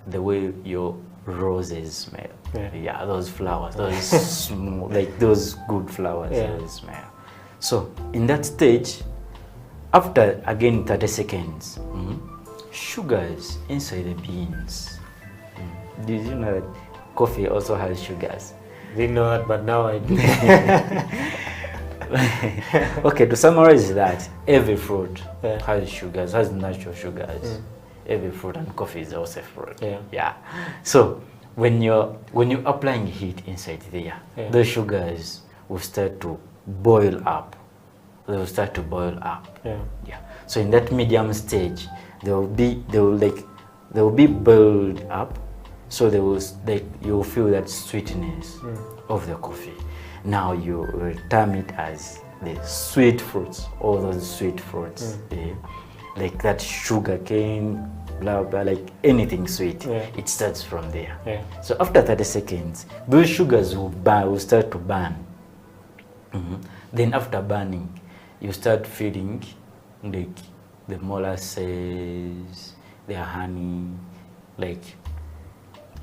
the way your roses smell. Yeah, those flowers, those smooth, like those good flowers they smell. So in that stage, after again 30 seconds, sugars inside the beans. Did you know that coffee also has sugars? Didn't know that, but now I do. Okay, to summarize that, every fruit has sugars, has natural sugars. Every fruit, and coffee is also fruit. Yeah. So when you're applying heat inside there, the sugars will start to boil up. They will start to boil up. Yeah. So in that medium stage, they will be boiled up. So you'll feel that sweetness of the coffee. Now you will term it as the sweet fruits, all those sweet fruits. Like that sugar cane, blah blah, like anything sweet. It starts from there. So after 30 seconds, those sugars will start to burn. Then after burning, you start feeling like the molasses, the honey, like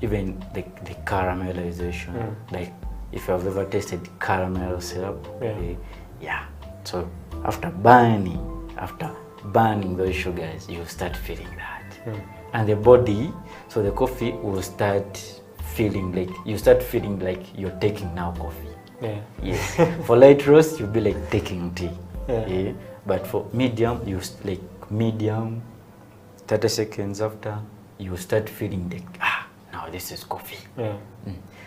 even the caramelization. Like if you have ever tasted caramel syrup. Yeah. So after burning those sugars, you start feeling that. And the body, so the coffee will start feeling like, you're taking now coffee. Yes. For light roast, you'll be like taking tea. But for medium, medium, 30 seconds after, you start feeling like, now this is coffee.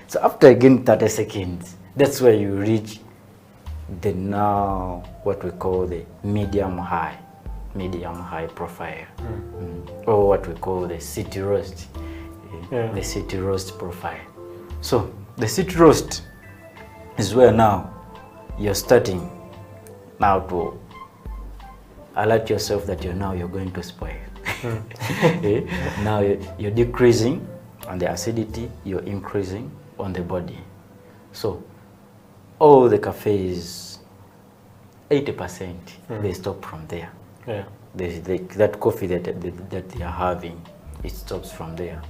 So after again 30 seconds, that's where you reach the now what we call the medium high profile, or what we call the city roast, the city roast profile. So the city roast is where now you're starting now to alert yourself that you're going to spoil. Now you're decreasing on the acidity, you're increasing on the body. So all the cafes, 80%, they stop from there. That coffee that they are having, it stops from there.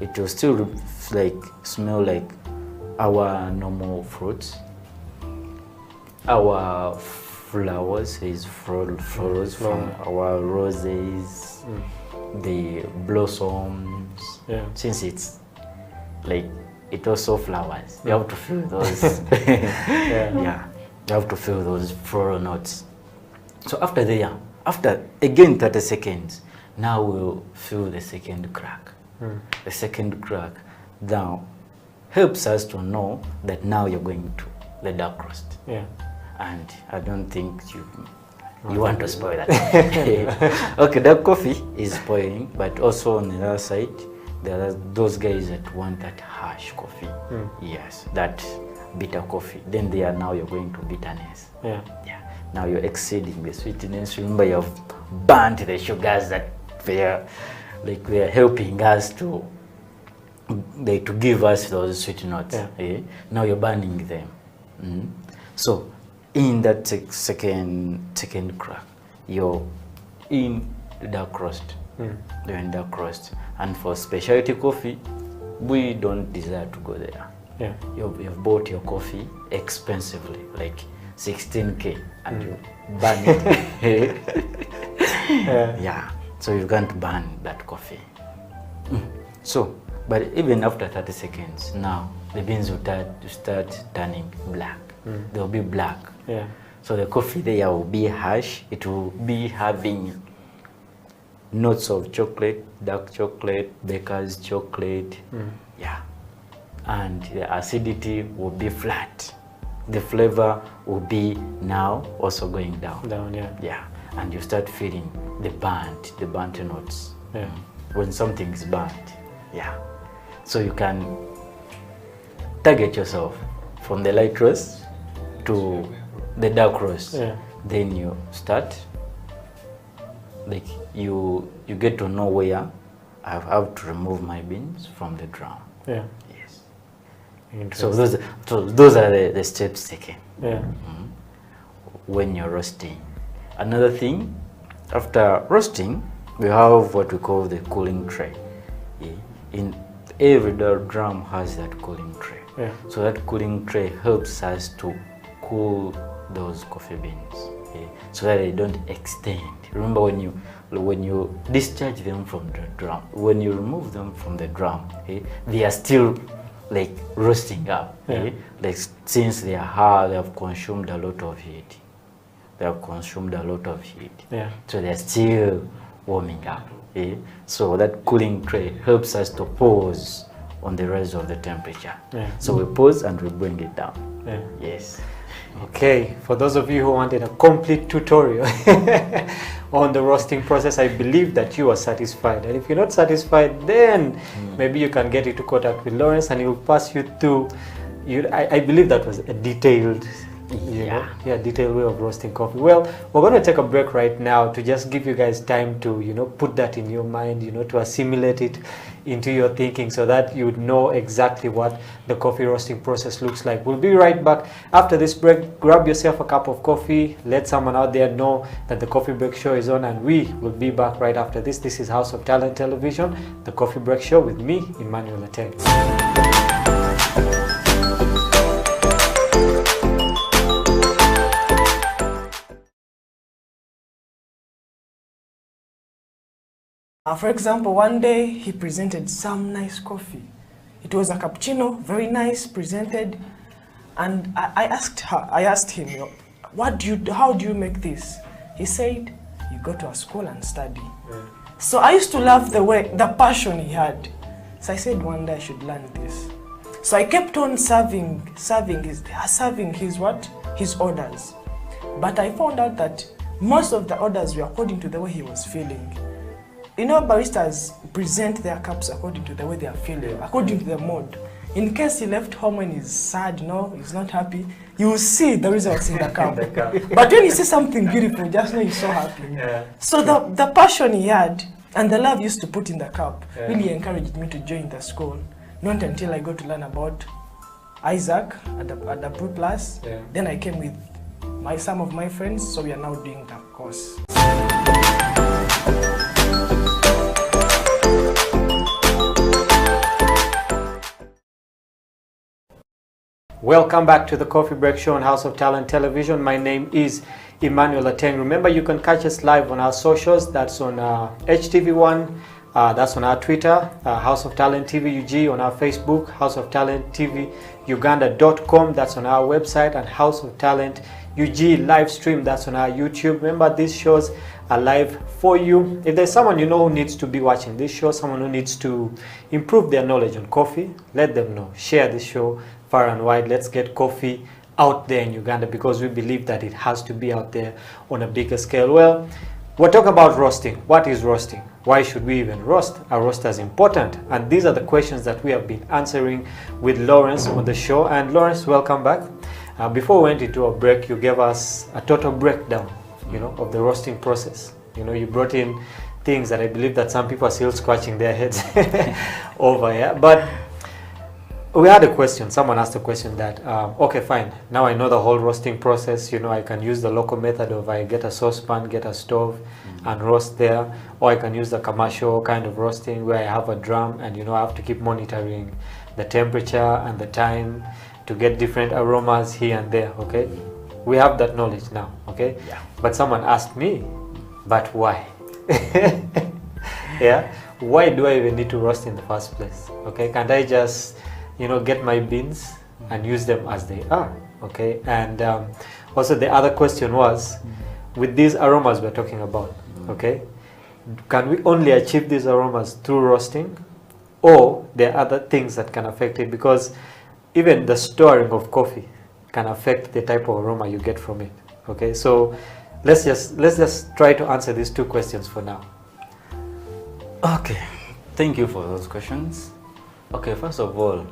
It will still smell like our normal fruits, our flowers is flowers from our roses, the blossoms. Since it's like it also flowers, you have to feel those. You have to feel those floral notes. So after there, after again 30 seconds, now we'll feel the second crack. The second crack now helps us to know that now you're going to the dark roast. And I don't think you want to spoil that. Okay, dark coffee is spoiling, but also on the other side, there are those guys that want that harsh coffee. Yes, that bitter coffee. Then you're going to bitterness. Now you're exceeding the sweetness. Remember, you've burnt the sugars that they're helping us to give us those sweet notes. Now you're burning them. So in that second crack, you're in the dark roast. You're in dark roast. And for specialty coffee, we don't desire to go there. Yeah. You've bought your coffee expensively, like 16K, and you burn it. Yeah. So you can't burn that coffee. So, but even after 30 seconds, now the beans will start turning black. They'll be black. Yeah. So the coffee there will be harsh. It will be having notes of chocolate, dark chocolate, baker's chocolate. Yeah. And the acidity will be flat. The flavor will be now also going down. Down, yeah. Yeah. And you start feeling the burnt notes. Yeah. When something is burnt. Yeah. So you can target yourself from the light roast to the dark roast. Yeah. Then you start, like you get to know where I have to remove my beans from the drum. Yeah. Yes. Interesting. So those are the steps taken. Yeah. When you're roasting. Another thing, after roasting, we have what we call the cooling tray. In every drum has that cooling tray. Yeah. So that cooling tray helps us to cool those coffee beans, so that they don't extend. Remember, when you discharge them from the drum, when you remove them from the drum, they are still like roasting up. Like since they have consumed a lot of heat. They have consumed a lot of heat. Yeah. So they are still warming up. So that cooling tray helps us to pause on the rise of the temperature. Yeah. So we pause and we bring it down. Yeah. Yes. Okay, for those of you who wanted a complete tutorial on the roasting process, I believe that you are satisfied. And if you're not satisfied, then maybe you can get into contact with Lawrence and he will pass you through. I believe that was a detailed detailed way of roasting coffee. Well, we're going to take a break right now to just give you guys time to, put that in your mind, to assimilate it into your thinking so that you would know exactly what the coffee roasting process looks like. We'll be right back after this break. Grab yourself a cup of coffee, let someone out there know that the Coffee Break Show is on, and we will be back right after this. This is House of Talent Television, the Coffee Break Show with me, Emmanuel Ateng. For example, one day he presented some nice coffee. It was a cappuccino, very nice, presented. And I asked him, how do you make this? He said, you go to a school and study. So I used to love the passion he had. So I said one day I should learn this. So I kept on serving his orders. But I found out that most of the orders were according to the way he was feeling. Baristas present their cups according to the way they are feeling, according to the mood. In case he left home when he's sad, he's not happy, you will see the results in the cup. But when you see something beautiful, just know he's so happy. Yeah. So the passion he had and the love he used to put in the cup really encouraged me to join the school. Not until I got to learn about Isaac at the Pro Plus. Then I came with some of my friends, so we are now doing the course. Welcome back to the Coffee Break Show on House of Talent Television. My name is Emmanuel Ateng. Remember, you can catch us live on our socials. That's on HTV1, that's on our Twitter, House of Talent TV UG, on our Facebook, House of Talent TV Uganda.com, that's on our website, and House of Talent UG live stream, that's on our YouTube. Remember, these shows are live for you. If there's someone who needs to be watching this show, someone who needs to improve their knowledge on coffee, let them know. Share this show far and wide. Let's get coffee out there in Uganda, because we believe that it has to be out there on a bigger scale. Well, we're talking about roasting. What is roasting? Why should we even roast? Are roasters important? And these are the questions that we have been answering with Lawrence on the show. And Lawrence, welcome back. Before we went into a break, you gave us a total breakdown, of the roasting process. You brought in things that I believe that some people are still scratching their heads over here. But we had a question. Someone asked a question that, okay, fine. Now I know the whole roasting process. You know, I can use the local method of I get a saucepan, get a stove, and roast there, or I can use the commercial kind of roasting where I have a drum, and you know, I have to keep monitoring the temperature and the time to get different aromas here and there. Okay, we have that knowledge now. Okay, but someone asked me, but why? Yeah, why do I even need to roast in the first place? Okay, can't I just, you know, get my beans and use them as they are? Okay, and also the other question was, with these aromas we're talking about, okay, can we only achieve these aromas through roasting, or there are other things that can affect it? Because even the storing of coffee can affect the type of aroma you get from it. Okay, so let's just try to answer these two questions for now. Okay, thank you for those questions. Okay, first of all,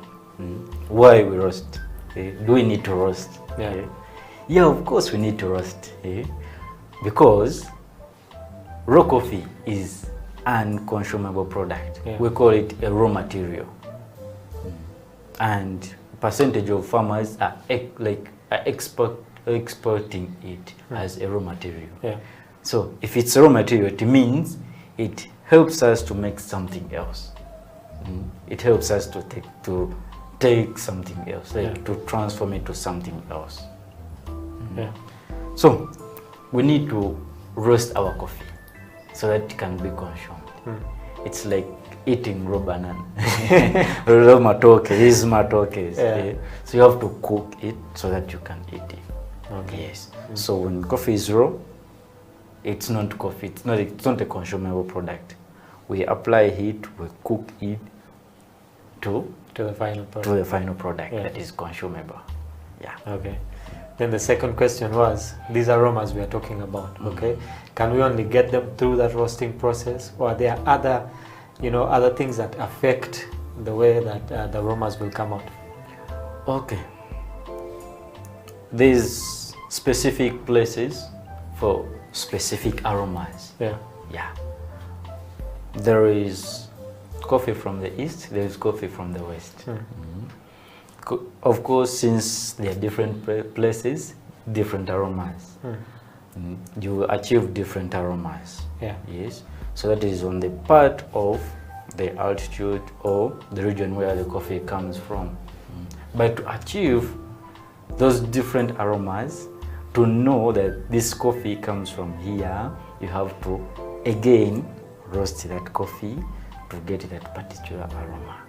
why we roast? Do we need to roast? Yeah, of course we need to roast. Because raw coffee is an unconsumable product. We call it a raw material. And percentage of farmers are exporting it as a raw material. So if it's a raw material, it means it helps us to make something else. It helps us to take something else, to transform it to something else. So we need to roast our coffee so that it can be consumed. It's like eating raw banana. Raw matoke, these matokes. So you have to cook it so that you can eat it. Yes. So when coffee is raw, it's not coffee. It's not a consumable product. We apply heat, we cook it to the final product that is consumable. Okay. Then the second question was, these aromas we are talking about, okay, can we only get them through that roasting process, or are there other, you know, other things that affect the way that the aromas will come out? Okay. There's specific places for specific aromas. There is coffee from the east, there is coffee from the west. Of course, since they are different places, different aromas. You achieve different aromas. Yes. So that is on the part of the altitude or the region where the coffee comes from. But to achieve those different aromas, to know that this coffee comes from here, you have to again roast that coffee to get that particular aroma.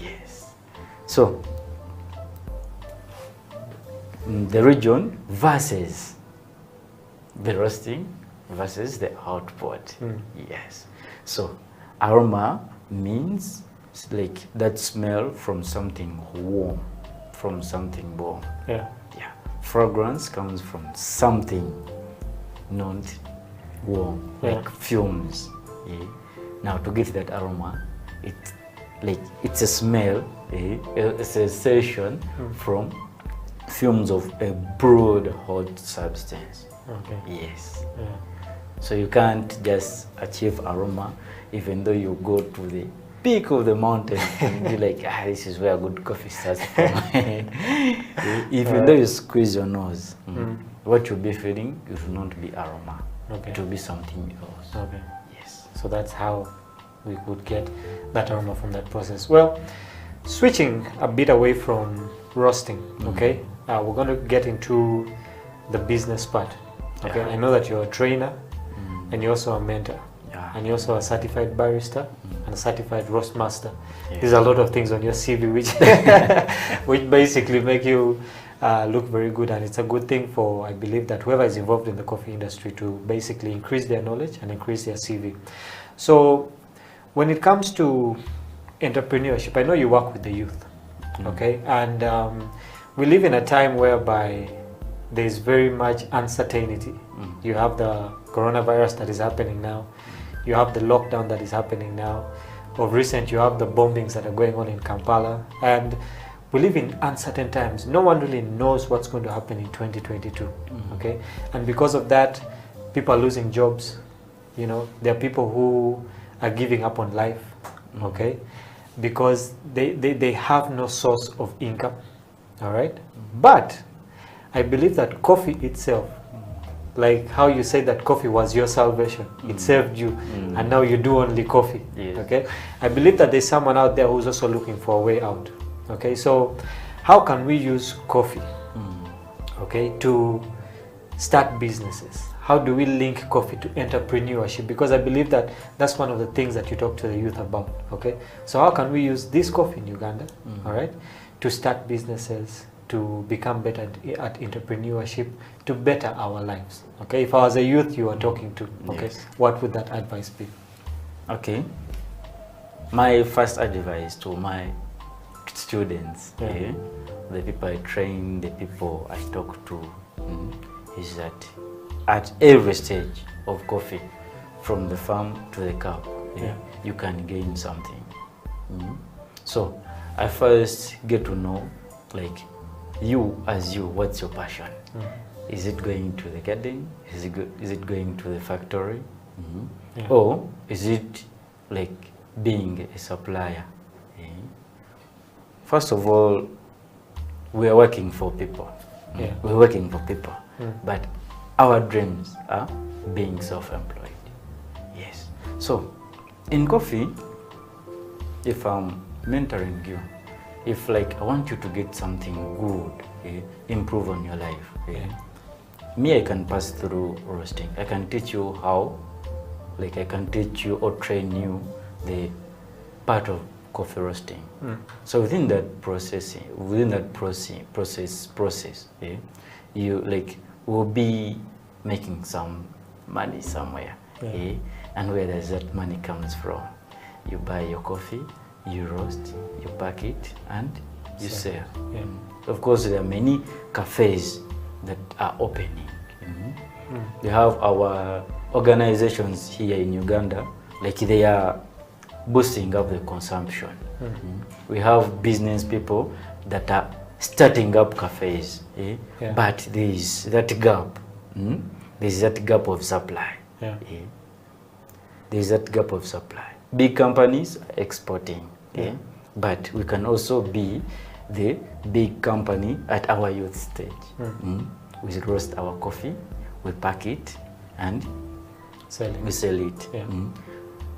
Yes. So the region versus the roasting versus the output. Yes. So aroma means like that smell from something warm, from something warm. Fragrance comes from something not warm, like fumes. Now to get that aroma, it's a smell, a sensation from fumes of a broad hot substance. Yes. So you can't just achieve aroma even though you go to the peak of the mountain and be like, this is where good coffee starts from. Even though you squeeze your nose, what you'll be feeling, it will not be aroma. It will be something else. Yes. So that's how we could get that aroma from that process. Well, switching a bit away from roasting, okay? We're going to get into the business part. Okay, I know that you're a trainer and you're also a mentor, and you're also a certified barista and a certified roast master. There's a lot of things on your CV which basically make you look very good, and it's a good thing for, I believe, that whoever is involved in the coffee industry to basically increase their knowledge and increase their CV. So when it comes to entrepreneurship, I know you work with the youth, okay, and we live in a time whereby there's very much uncertainty. You have the coronavirus that is happening now. You have the lockdown that is happening now. Of recent, you have the bombings that are going on in Kampala. And we live in uncertain times. No one really knows what's going to happen in 2022. Okay? And because of that, people are losing jobs. You know, there are people who are giving up on life. Okay? because they have no source of income, all right? But I believe that coffee itself, like how you said that coffee was your salvation, it saved you, and now you do only coffee, okay? I believe that there's someone out there who's also looking for a way out, okay? So how can we use coffee, okay, to start businesses? How do we link coffee to entrepreneurship? Because I believe that that's one of the things that you talk to the youth about, okay? So how can we use this coffee in Uganda, all right, to start businesses, to become better at entrepreneurship, to better our lives, okay? If I was a youth you are talking to, okay, what would that advice be? Okay. My first advice to my students, the people I train, the people I talk to, is that at every stage of coffee, from the farm to the cup, you can gain something. So I first get to know, like, you as you, what's your passion? Is it going to the garden? Is it going to the factory? Or is it like being a supplier? First of all, we are working for people. We're working for people, but our dreams are being self-employed. Yes. So, in coffee, if I'm mentoring you, if like I want you to get something good, improve on your life, me, I can pass through roasting. I can teach you how, like I can teach you or train you the part of coffee roasting. So within that process, you like will be making some money somewhere, and where does that money comes from? You buy your coffee, you roast, you pack it, and you sell. Of course, there are many cafes that are opening. We have our organizations here in Uganda, like they are boosting up the consumption. We have business people that are starting up cafes, but there is that gap. There's that gap of supply. There's that gap of supply. Big companies are exporting, but we can also be the big company at our youth stage. We roast our coffee, we pack it, and we sell it.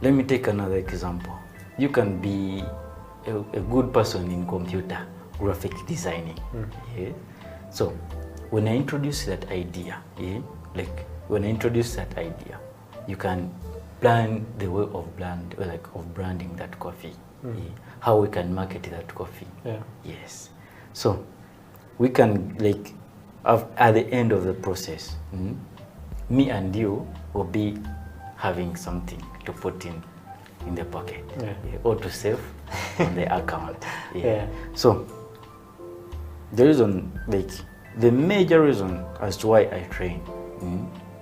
Let me take another example. You can be a good person in computer graphic designing. So when I introduce that idea, you can plan the way of branding that coffee, how we can market that coffee. Yes. So we can, like, at the end of the process, me and you will be having something to put in the pocket, or to save on the account. So the reason, like the major reason as to why I train,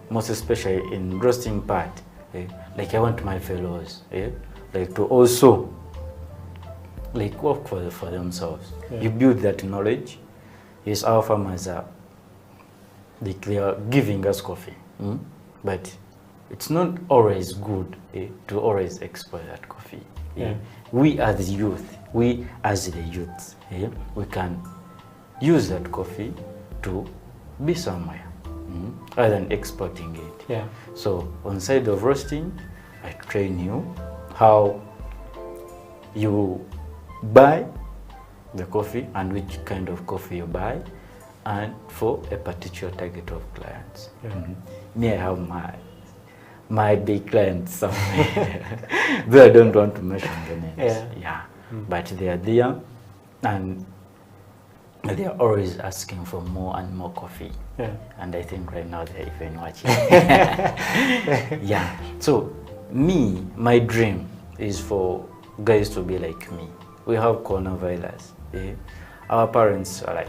most especially in roasting part, like I want my fellows, like to also like work for themselves. You build that knowledge. Yes, our farmers are, like they are giving us coffee, but it's not always good to always export that coffee. We as the youth, we can use that coffee to be somewhere, rather than exporting it. So on side of roasting, I train you how you buy the coffee and which kind of coffee you buy, and for a particular target of clients. Me, I have my big clients somewhere, though I don't want to mention the names. But they are there, and they are always asking for more and more coffee. And I think right now they're even watching. So me, my dream is for guys to be like me. We have coronavirus. Our parents are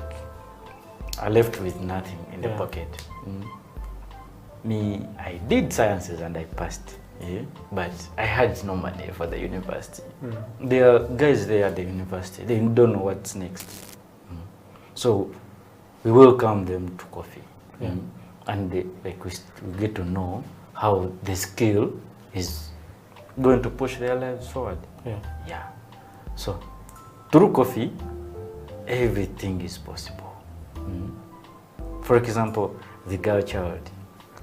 left with nothing in the pocket. Me, I did sciences and I passed, but I had no money for the university. There are guys there at the university, they don't know what's next. So we welcome them to coffee, and we get to know how the skill is going to push their lives forward. So through coffee, everything is possible. For example, the girl child.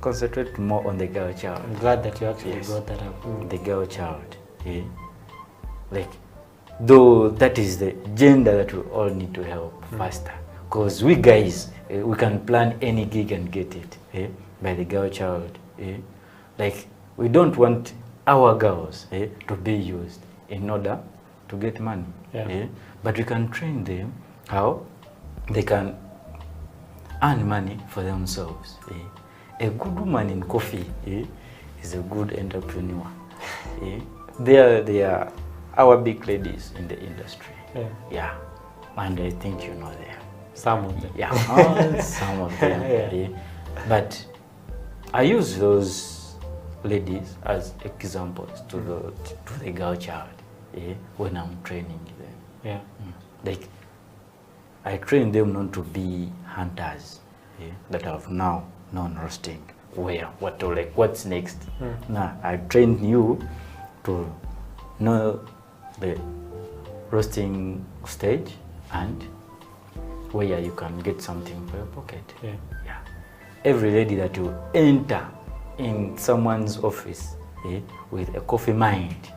Concentrate more on the girl child. I'm glad that you actually brought that up. The girl child. Yeah. Like, though that is the gender that we all need to help faster. Because we guys, we can plan any gig and get it by the girl child. Like, we don't want our girls to be used in order to get money. But we can train them how they can earn money for themselves. A good woman in coffee is a good entrepreneur. They are our big ladies in the industry. And I think you know them. Some of them. Some of them. But I use those ladies as examples to the girl child when I'm training them. Like, I train them not to be hunters that have now known roasting. What's next? Nah, I train you to know the roasting stage and where you can get something for your pocket. Every lady that you enter in someone's office with a coffee mind,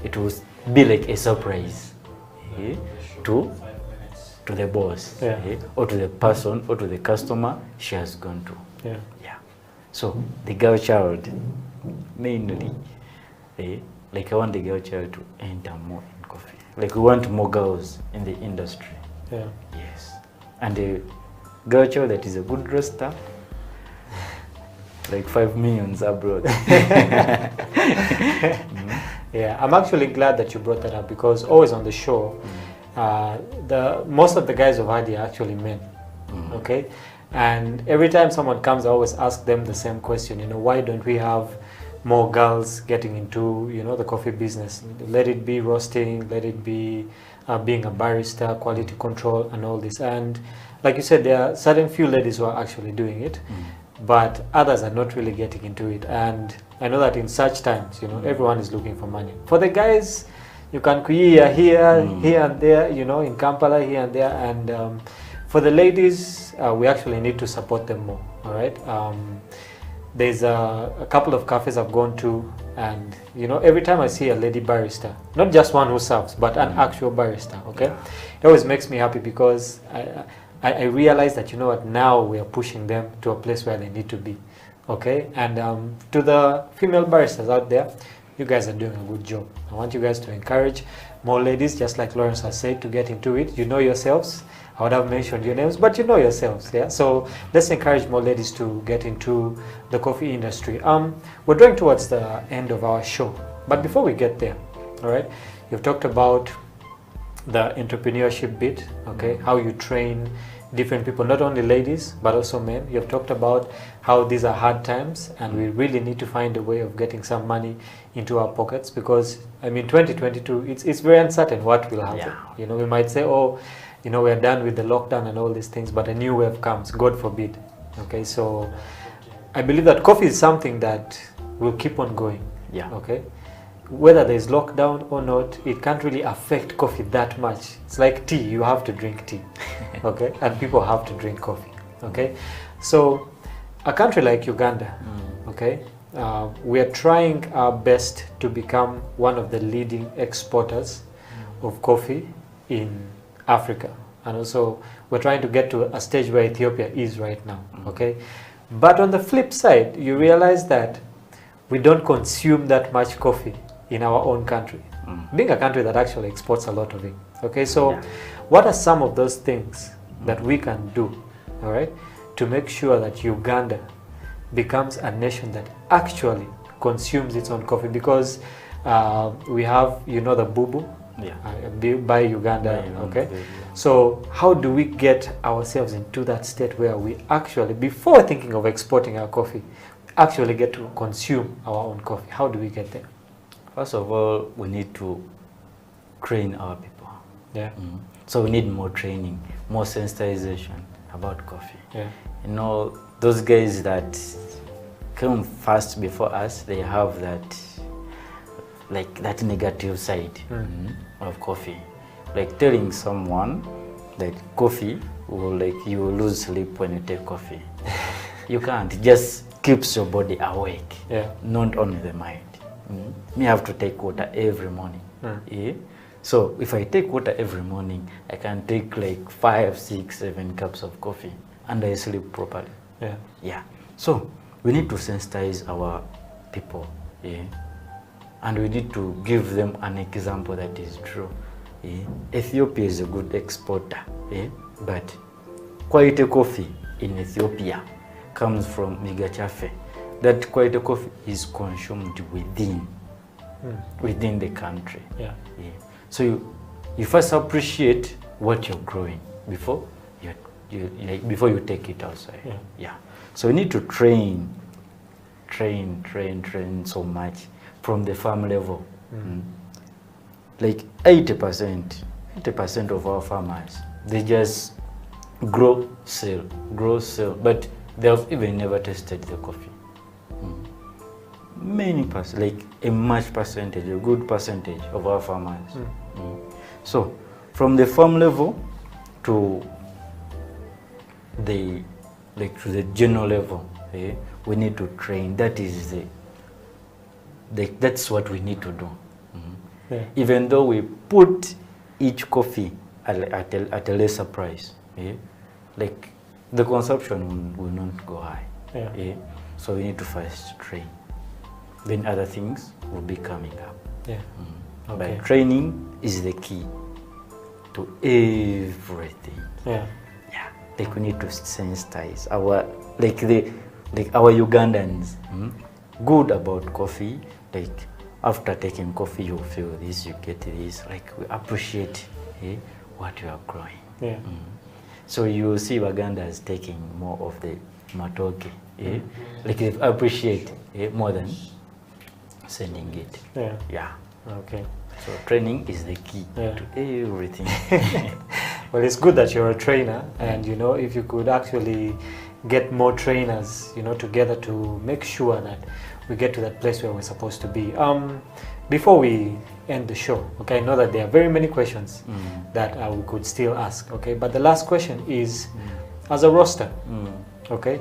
it will be like a surprise to the boss or to the person or to the customer she has gone to. So the girl child, mainly, like I want the girl child to enter more in coffee. Like we want more girls in the industry. Yes. And the girl child that is a good roaster, like 5 millions abroad. I'm actually glad that you brought that up, because always on the show, most of the guys we've had here are actually men. Okay? And every time someone comes, I always ask them the same question, why don't we have more girls getting into, the coffee business? Let it be roasting, let it be being a barista, quality control and all this. And like you said, there are certain few ladies who are actually doing it, but others are not really getting into it. And I know that in such times, everyone is looking for money. For the guys, you can career here and there, in Kampala, here and there. And for the ladies, we actually need to support them more, all right? There's a couple of cafes I've gone to, and every time I see a lady barista, not just one who serves, but an actual barista, okay? It always makes me happy, because I realize that, now we are pushing them to a place where they need to be, okay? And to the female baristas out there, you guys are doing a good job. I want you guys to encourage more ladies, just like Lawrence has said, to get into it. You know yourselves. I would have mentioned your names, but you know yourselves, So let's encourage more ladies to get into the coffee industry. We're going towards the end of our show, but before we get there, all right, you've talked about the entrepreneurship bit, okay, how you train different people, not only ladies, but also men. You've talked about how these are hard times, and we really need to find a way of getting some money into our pockets, because, 2022, it's very uncertain what will happen. We might say, we're done with the lockdown and all these things, but a new wave comes, God forbid. Okay, so I believe that coffee is something that will keep on going. Okay, whether there's lockdown or not, it can't really affect coffee that much. It's like tea, you have to drink tea, okay, and people have to drink coffee. Okay, so a country like Uganda, okay, we are trying our best to become one of the leading exporters of coffee in Africa, and also we're trying to get to a stage where Ethiopia is right now, okay? But on the flip side, you realize that we don't consume that much coffee in our own country, being a country that actually exports a lot of it, okay? So what are some of those things that we can do, all right, to make sure that Uganda becomes a nation that actually consumes its own coffee? Because we have, the Bubu, by Uganda, okay? So how do we get ourselves into that state where we actually, before thinking of exporting our coffee, actually get to consume our own coffee? How do we get there? First of all, we need to train our people. So we need more training, more sensitization about coffee. Those guys that came first before us, they have that like that negative side of coffee. Like telling someone that coffee will like you will lose sleep when you take coffee. You can't. It just keeps your body awake, not only the mind. Me have to take water every morning. Yeah? So if I take water every morning, I can take like 5, 6, 7 cups of coffee and I sleep properly. Yeah. So we need to sensitize our people. Yeah. And we need to give them an example that is true. Yeah. Ethiopia is a good exporter, but quality coffee in Ethiopia comes from Migachafe. That quality coffee is consumed within the country. So you first appreciate what you're growing before you take it outside. So you need to train so much from the farm level. Like 80% of our farmers, they just grow, sell, but they have even never tasted the coffee. Like a much percentage, a good percentage of our farmers. So from the farm level to the general level, we need to train. That is that's what we need to do. Even though we put each coffee at a lesser price, like the consumption will not go high. So we need to first train. Then other things will be coming up. But training is the key to everything. Like we need to sensitize our our Ugandans good about coffee. Like after taking coffee, you feel this, you get this. Like we appreciate what you are growing. So you see Ugandans taking more of the matoke. Like they appreciate more than sending it. Okay. So training is the key to everything. Well, it's good that you're a trainer, and you know, if you could actually get more trainers, you know, together to make sure that we get to that place where we're supposed to be. Before we end the show, okay, I know that there are very many questions that we could still ask, okay, but the last question is, as a roaster, okay,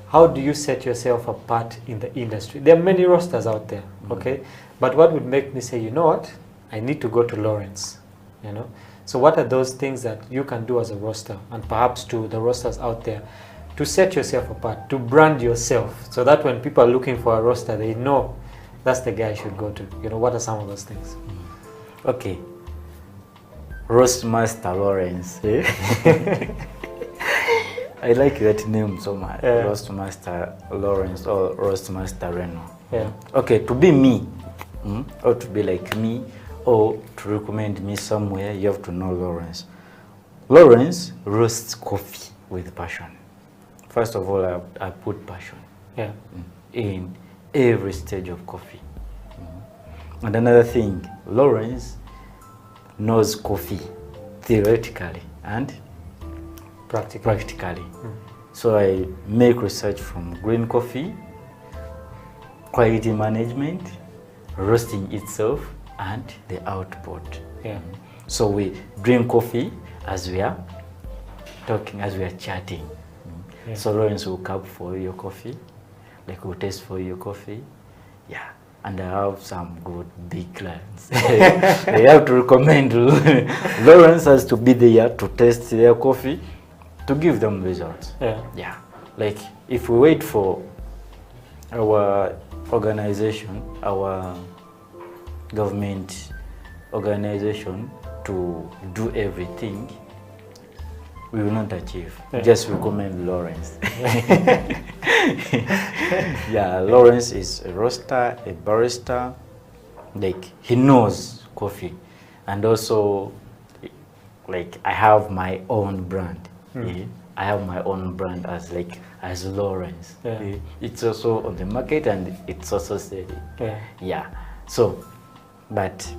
how do you set yourself apart in the industry? There are many roasters out there, okay, but what would make me say, you know what, I need to go to Lawrence, you know? So what are those things that you can do as a roaster, and perhaps to the roasters out there, to set yourself apart, to brand yourself, so that when people are looking for a roaster, they know that's the guy I should go to? You know, what are some of those things? Okay. Roastmaster Lawrence. I like that name so much. Roastmaster Lawrence or Roastmaster Reno. Okay, to be me, or to be like me, or to recommend me somewhere, you have to know Lawrence. Lawrence roasts coffee with passion. First of all, I put passion in every stage of coffee. And another thing, Lawrence knows coffee theoretically and practically. So I make research from green coffee, quality management, roasting itself, and the output. So we drink coffee as we are talking, as we are chatting. So Lawrence will cup for your coffee, like we'll taste for your coffee. And I have some good big clients. They have to recommend Lawrence has to be there to test their coffee, to give them results. Like if we wait for our organization, our government organization to do everything, we will not achieve. Just recommend Lawrence. Lawrence is a roaster, a barista. Like he knows coffee, and also like I have my own brand. I have my own brand as Lawrence. It's also on the market and it's also selling. So, but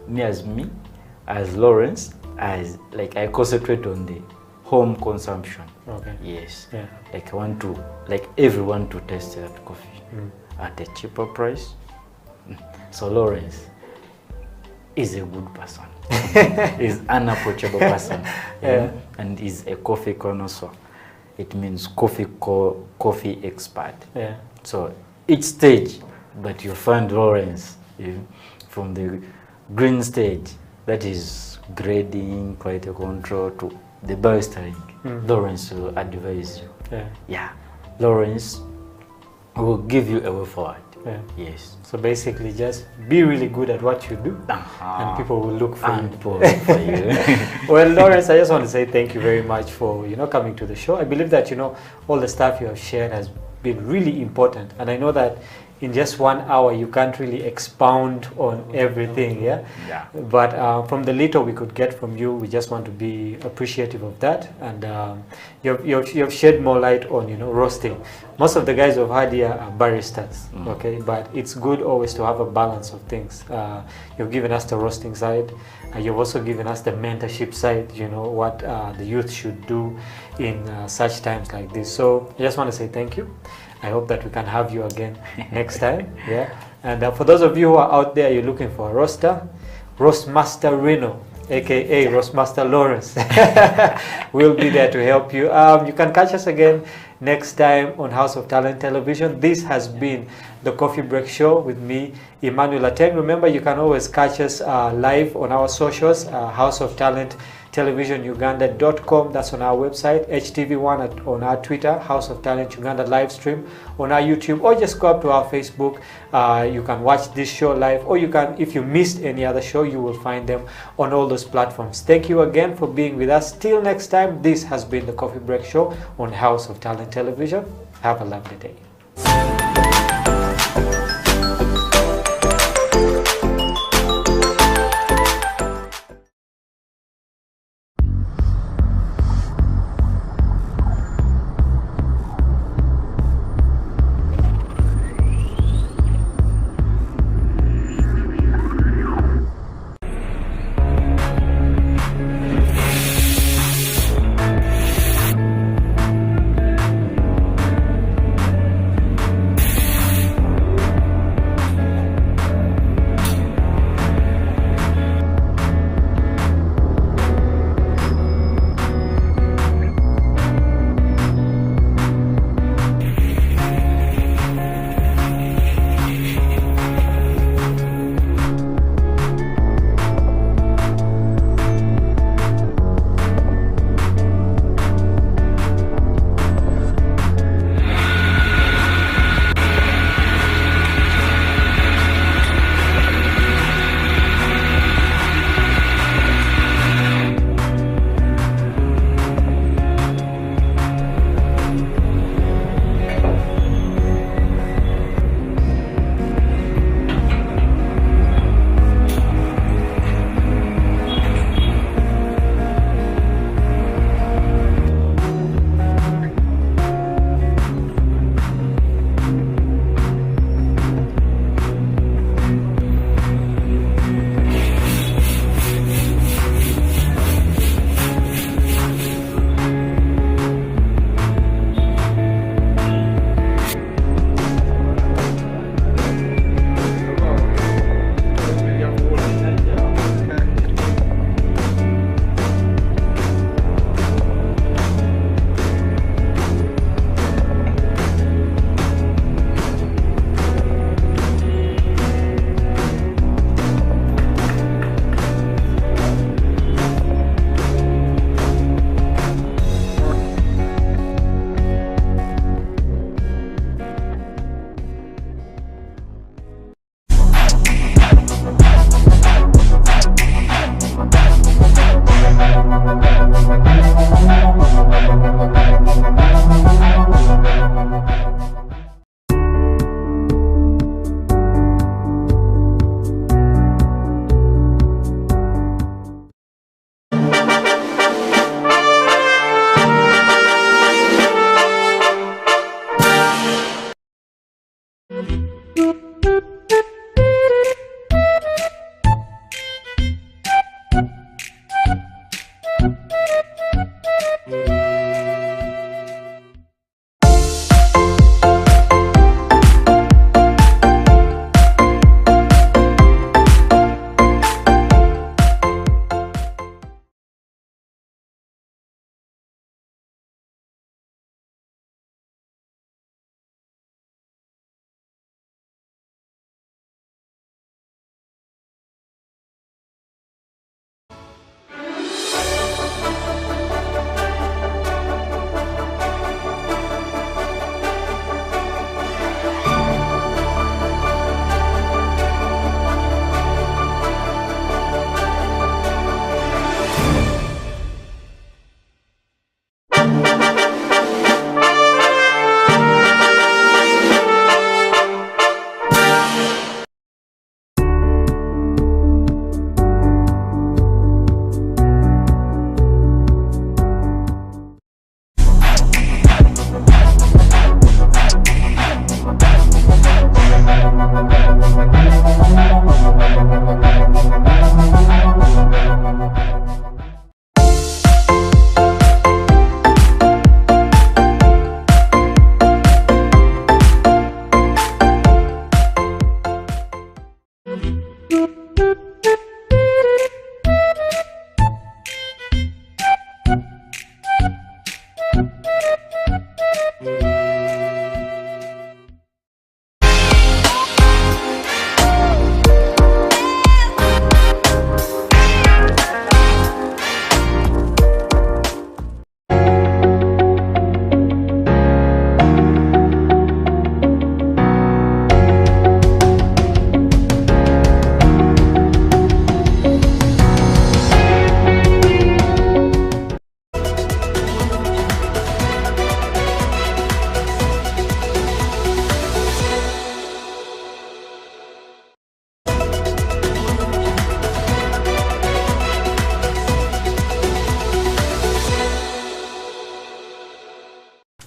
me as Lawrence, as like I concentrate on the home consumption. Like I want to, like everyone to taste that coffee at a cheaper price. So Lawrence, is a good person. Is an approachable person. And is a coffee connoisseur. It means coffee expert. So each stage that you find Lawrence, from the green stage, that is grading, quality control, to the baristering, Lawrence will advise you. Lawrence will give you a way forward. Yes. So basically, just be really good at what you do, and people will look for you. Well, Lawrence, I just want to say thank you very much for coming to the show. I believe that all the stuff you have shared has been really important, and I know that in just 1 hour you can't really expound on everything. But from the little we could get from you, we just want to be appreciative of that, and you've shed more light on roasting. Most of the guys we've had here are baristas, okay, but it's good always to have a balance of things. You've given us the roasting side, you've also given us the mentorship side, what the youth should do in such times like this. So I just want to say thank you. I hope that we can have you again next time. And for those of you who are out there, you're looking for a roaster, Roastmaster Reno, aka Roastmaster Lawrence, we'll be there to help you. You can catch us again next time on House of Talent Television. This has been the Coffee Break Show with me, Emmanuel Ateng. Remember, you can always catch us live on our socials, House of Talent TelevisionUganda.com, that's on our website, HTV1 on our Twitter, House of Talent Uganda live stream on our YouTube, or just go up to our Facebook. You can watch this show live, or you can, if you missed any other show, you will find them on all those platforms. Thank you again for being with us. Till next time, this has been the Coffee Break Show on House of Talent Television. Have a lovely day.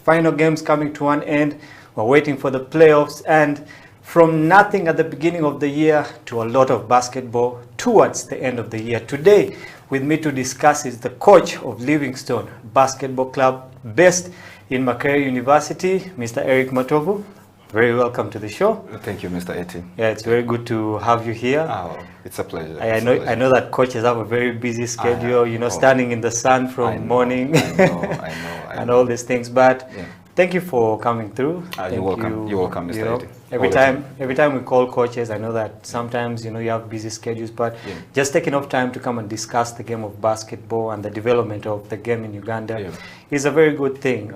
final games coming to an end. We're waiting for the playoffs, and from nothing at the beginning of the year to a lot of basketball towards the end of the year. Today, with me to discuss is the coach of Livingstone Basketball Club, based in Makerere University, Mr. Eric Matovu. Very welcome to the show. Thank you, Mr. Eti. Yeah, it's very good to have you here. Oh, it's a pleasure. I know that coaches have a very busy schedule, standing in the sun from morning and all these things, but thank you for coming through. You're welcome. You're welcome, Mr. Eti. Every time we call coaches, I know that sometimes you have busy schedules, but just taking enough time to come and discuss the game of basketball and the development of the game in Uganda is a very good thing.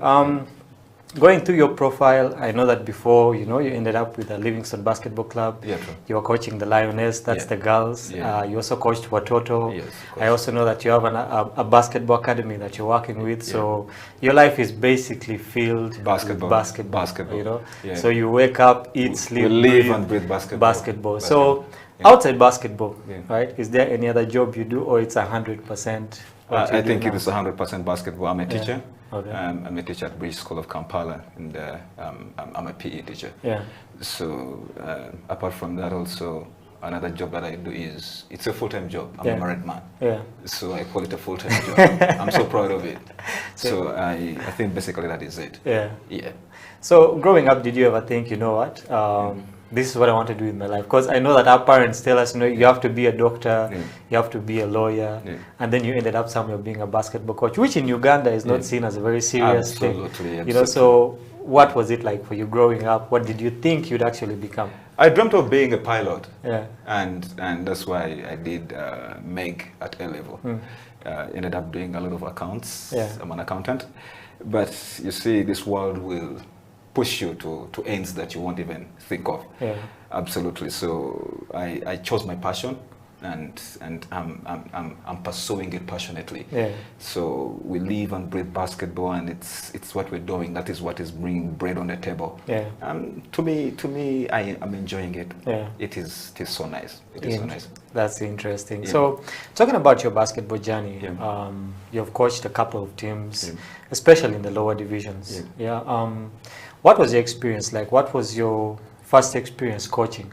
Going through your profile, I know that before, you ended up with the Livingstone Basketball Club. Yeah, true. You were coaching the Lioness, that's the girls. Yeah. You also coached Watoto. Yes, I also know that you have a basketball academy that you're working with. So your life is basically filled with basketball. So you wake up, eat, sleep, we live and breathe basketball. So outside basketball, right? Is there any other job you do, or it's 100%? I think it is 100% basketball. I'm a teacher. Okay. I'm a teacher at British School of Kampala, and I'm a PE teacher. Yeah. So apart from that, also another job that I do it's a full-time job. I'm a married man. Yeah. So I call it a full-time job. I'm so proud of it. So I think basically that is it. Yeah. Yeah. So growing up, did you ever think, this is what I want to do in my life? Because I know that our parents tell us, you have to be a doctor, you have to be a lawyer, and then you ended up somewhere being a basketball coach, which in Uganda is not seen as a very serious thing. Absolutely. So what was it like for you growing up? What did you think you'd actually become? I dreamt of being a pilot, and that's why I did MEG at A level. Ended up doing a lot of accounts. I'm an accountant, but you see, this world will push you to ends that you won't even think of. Absolutely. So I chose my passion, and I'm pursuing it passionately. So we live and breathe basketball, and it's what we're doing. That is what is bringing bread on the table. To me, I am enjoying it. It is so nice. It is so nice. That's interesting. So talking about your basketball journey, you've coached a couple of teams, especially in the lower divisions. What was your experience like? What was your first experience coaching?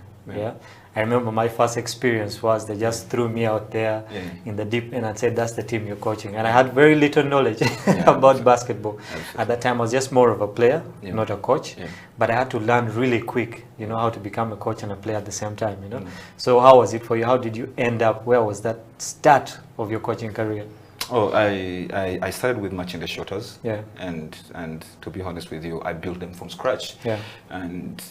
I remember my first experience was they just threw me out there in the deep end and said, that's the team you're coaching. And I had very little knowledge about basketball. At that time, I was just more of a player, not a coach. But I had to learn really quick, how to become a coach and a player at the same time, So how was it for you? How did you end up? Where was that start of your coaching career? Oh, I started with matching the shooters, and to be honest with you, I built them from scratch, and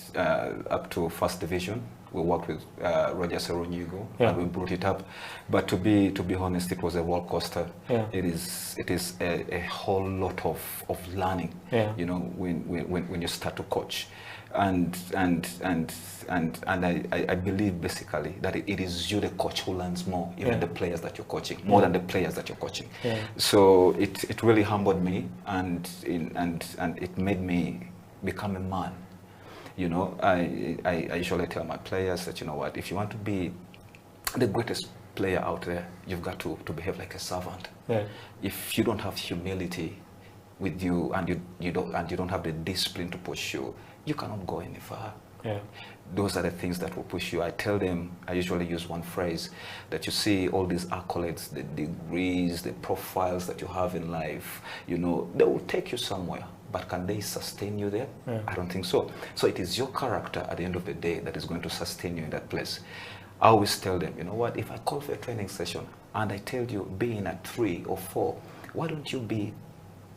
up to first division. We worked with Roger Seronyugo, and we brought it up. But to be honest, it was a roller coaster. It is a whole lot of learning, when you start to coach. And I believe basically that it is you, the coach, who learns more, even the players that you're coaching, more than the players that you're coaching. So it really humbled me, and it made me become a man. I usually tell my players that, if you want to be the greatest player out there, you've got to behave like a servant. If you don't have humility with you, and you don't have the discipline to push you, you cannot go any far. Those are the things that will push you. I tell them, I usually use one phrase, that you see all these accolades, the degrees, the profiles that you have in life, they will take you somewhere. But can they sustain you there? I don't think so. So it is your character at the end of the day that is going to sustain you in that place. I always tell them, if I call for a training session and I tell you be in at 3 or 4, why don't you be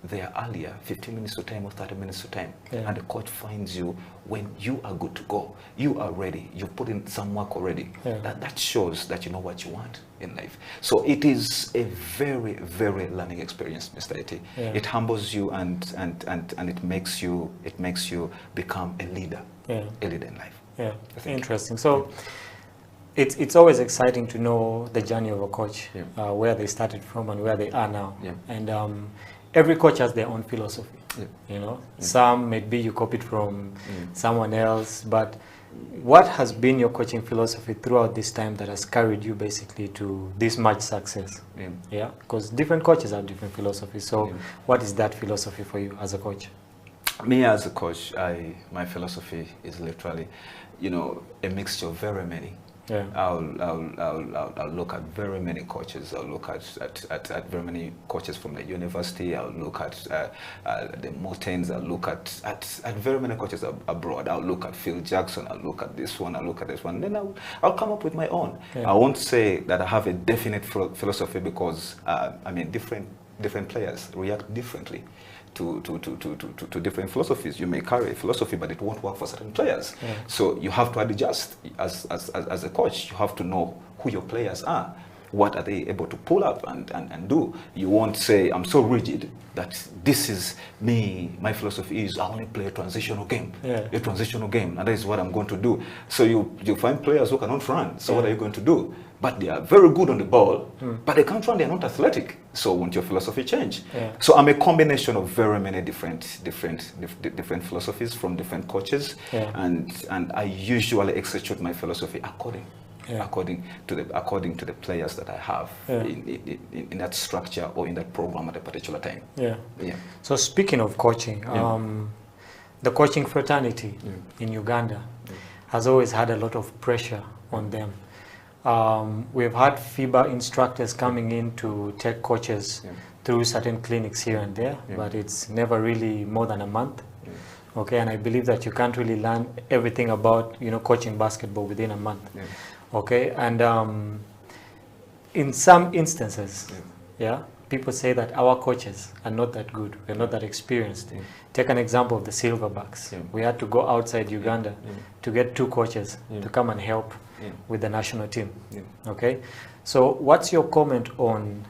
there earlier, 15 minutes to time or 30 minutes to time, and the coach finds you when you are good to go. You are ready. You put in some work already. That shows that you know what you want in life. So it is a very, very learning experience, Mr. Eti. It humbles you, and it makes you become a leader in life. Interesting. So it's always exciting to know the journey of a coach, where they started from and where they are now. And every coach has their own philosophy. Some maybe you copied from someone else, but what has been your coaching philosophy throughout this time that has carried you basically to this much success? Because different coaches have different philosophies. So what is that philosophy for you as a coach? Me as a coach, my philosophy is literally, you know, a mixture of very many. Yeah. I'll look at very many coaches. I'll look at very many coaches from the university. I'll look at the Mortens. I'll look at very many coaches abroad. I'll look at Phil Jackson. I'll look at this one. I'll look at this one. Then I'll come up with my own. Yeah. I won't say that I have a definite philosophy because I mean different players react differently to different philosophies. You may carry a philosophy, but it won't work for certain players. Yeah. So you have to adjust as a coach. You have to know who your players are. What are they able to pull up and do? You won't say, I'm so rigid that this is me, my philosophy is I only play a transitional game. Yeah. A transitional game, and that is what I'm going to do. So you find players who cannot run. So what are you going to do? But they are very good on the ball, but they can't run, they're not athletic. So won't your philosophy change? Yeah. So I'm a combination of very many different philosophies from different coaches, Yeah. and I usually execute my philosophy according to the players that I have Yeah. in that structure or in that program at a particular time. Yeah. Yeah. So speaking of coaching, the coaching fraternity in Uganda has always had a lot of pressure on them. We've had FIBA instructors coming in to take coaches through certain clinics here and there, but it's never really more than a month. Okay, and I believe that you can't really learn everything about, you know, coaching basketball within a month. Okay, and in some instances, people say that our coaches are not that good, we're not that experienced. Take an example of the Silverbacks. We had to go outside Uganda to get 2 coaches to come and help with the national team. Okay, so what's your comment on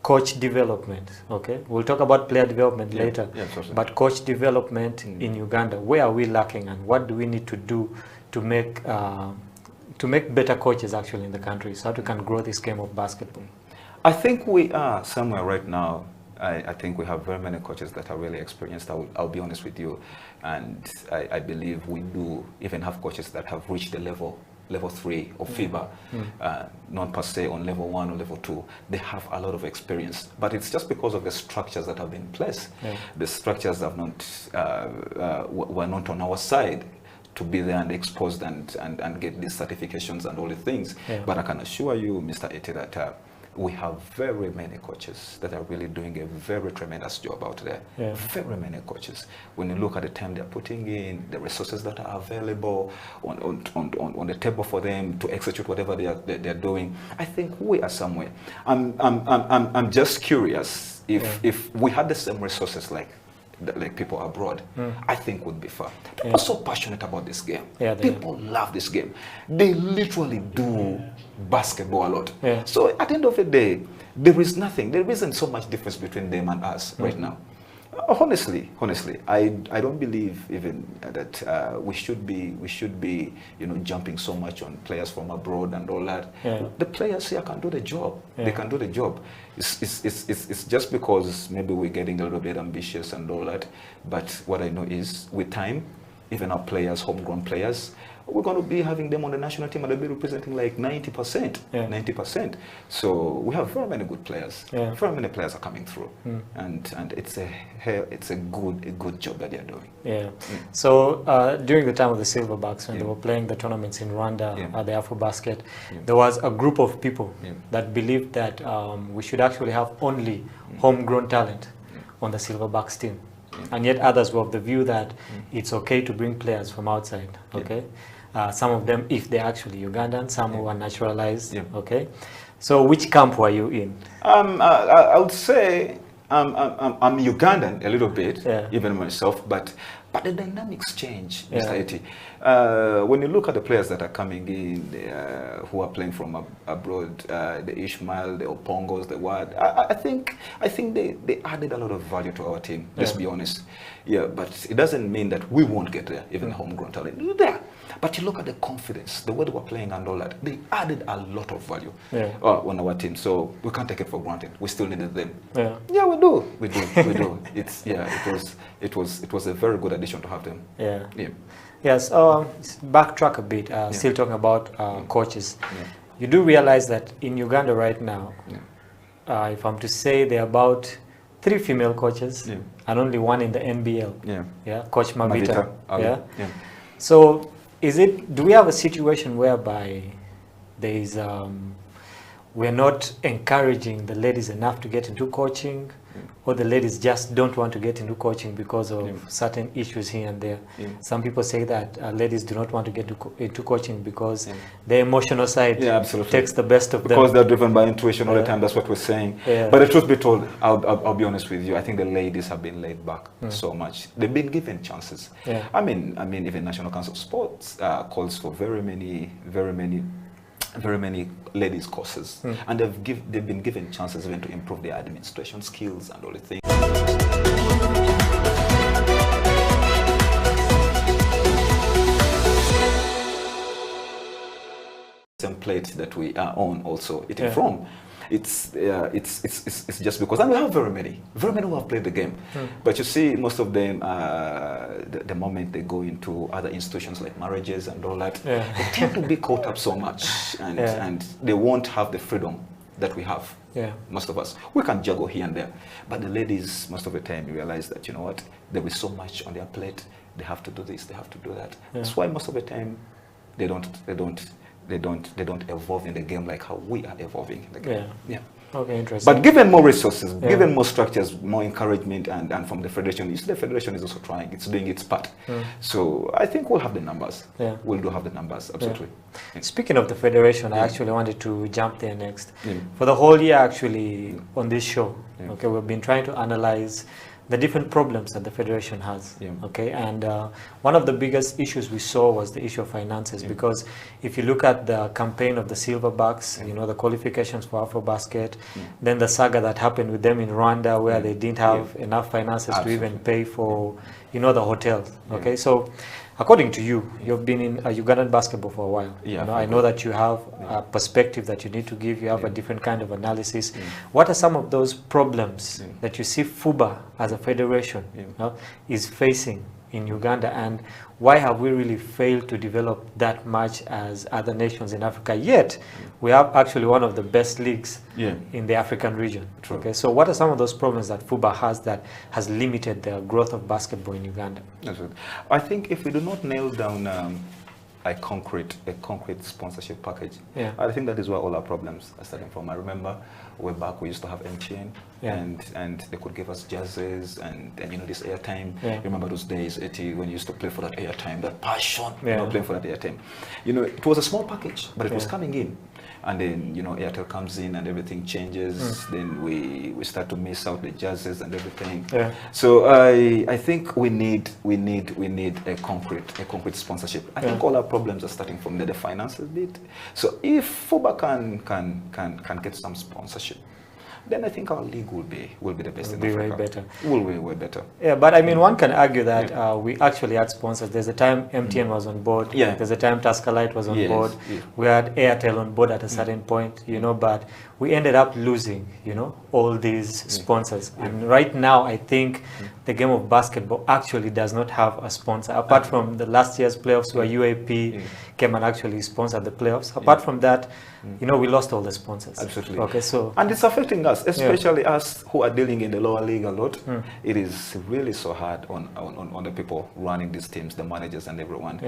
coach development? Okay, we'll talk about player development later, but coach development in Uganda, where are we lacking, and what do we need to do to make better coaches actually in the country, so that we can grow this game of basketball? I think we are somewhere right now. I think we have very many coaches that are really experienced. I'll be honest with you, and I believe we do even have coaches that have reached the level 3 of FIBA, not per se on level 1 or level 2. They have a lot of experience, but it's just because of the structures that have been in place. The structures have not were not on our side to be there and exposed and get these certifications and all the things. But I can assure you, Mr. Eti, that we have very many coaches that are really doing a very tremendous job out there. Very many coaches. When you look at the time they're putting in, the resources that are available on the table for them to execute whatever they're doing, I think we are somewhere. I'm just curious if we had the same resources like people abroad, I think would be far. People are so passionate about this game. People love this game. They literally do basketball a lot. So at the end of the day, there isn't so much difference between them and us right now. Honestly, I don't believe even that we should be jumping so much on players from abroad and all that. The players here can do the job. They can do the job. It's just because maybe we're getting a little bit ambitious and all that. But what I know is with time, even our players, homegrown players, we're going to be having them on the national team and they'll be representing like 90%. 90%. So we have very many good players. Very many players are coming through, and it's a good job that they're doing. So during the time of the Silverbacks, when they were playing the tournaments in Rwanda at the AfroBasket, there was a group of people that believed that we should actually have only homegrown talent on the Silverbacks team. And yet others were of the view that it's okay to bring players from outside. Okay, some of them, if they're actually Ugandan, some who are naturalized. Okay, so which camp were you in? I would say I'm Ugandan a little bit, even myself, but the dynamics change, Mr. Eti. When you look at the players that are coming in, who are playing from abroad, the Ishmael, the Opongos, the Wad, I think they added a lot of value to our team. Let's be honest. But it doesn't mean that we won't get there, even homegrown talent. There. But you look at the confidence, the way they were playing and all that, they added a lot of value on our team. So we can't take it for granted. We still needed them. Yeah, we do. It was a very good addition to have them. Yes, backtrack a bit, still talking about coaches. You do realize that in Uganda right now, if I'm to say, there are about 3 female coaches and only 1 in the NBL. Coach Mavita. So do we have a situation whereby there is we're not encouraging the ladies enough to get into coaching, or the ladies just don't want to get into coaching because of certain issues here and there? Some people say that ladies do not want to get into coaching because the emotional side takes the best of them. Because they're driven by intuition all the time, that's what we're saying. But the truth be told, I'll be honest with you, I think the ladies have been laid back so much. They've been given chances. I mean, even National Council of Sports calls for very many ladies courses, and they've been given chances even to improve their administration skills and all the things. Template that we are on also eating from. It's just because, and we have very many who have played the game, but you see most of them the moment they go into other institutions like marriages and all that, they tend to be caught up so much, and they won't have the freedom that we have. Most of us, we can juggle here and there, but the ladies most of the time you realize that, you know what, there is so much on their plate, they have to do this, they have to do that. That's why most of the time they don't evolve in the game like how we are evolving in the game. Okay, interesting. But given more resources, given more structures, more encouragement, and from the federation, the federation is also trying, it's doing its part. So I think we'll have the numbers. We'll do have the numbers, absolutely. Speaking of the federation, I actually wanted to jump there next. For the whole year actually on this show, okay, we've been trying to analyze the different problems that the federation has, okay, and one of the biggest issues we saw was the issue of finances, because if you look at the campaign of the Silverbacks, you know, the qualifications for AfroBasket, then the saga that happened with them in Rwanda, where they didn't have enough finances to even pay for, you know, the hotels, okay. So according to you, you've been in Ugandan basketball for a while. You know, I know that you have a perspective that you need to give. You have a different kind of analysis. What are some of those problems that you see FUBA as a federation is facing in Uganda, and why have we really failed to develop that much as other nations in Africa? Yet, we have actually one of the best leagues in the African region. Okay, so what are some of those problems that FUBA has that has limited the growth of basketball in Uganda? I think if we do not nail down a concrete sponsorship package, I think that is where all our problems are starting from. I remember way back we used to have MTN, and they could give us jerseys and you know, this airtime. Remember those days, when you used to play for that airtime, that passion, you know, playing for that airtime. You know, it was a small package, but it was coming in. And then, you know, Airtel comes in and everything changes. Then we start to miss out the jerseys and everything. So I think we need a concrete sponsorship. I think all our problems are starting from the finances bit. So if FUBA can get some sponsorship, then I think our league will be the best in Africa. Way better. Will be way better. Yeah, but I mean, one can argue that we actually had sponsors. There's a time MTN was on board. There's a time Tascalite was on board. We had Airtel on board at a certain point, you know, but we ended up losing, you know, all these sponsors. And right now, I think the game of basketball actually does not have a sponsor. Apart from the last year's playoffs where UAP came and actually sponsored the playoffs. Apart from that, you know, we lost all the sponsors. Absolutely. Okay, so... And it's affecting us, especially us who are dealing in the lower league a lot. It is really so hard on the people running these teams, the managers and everyone.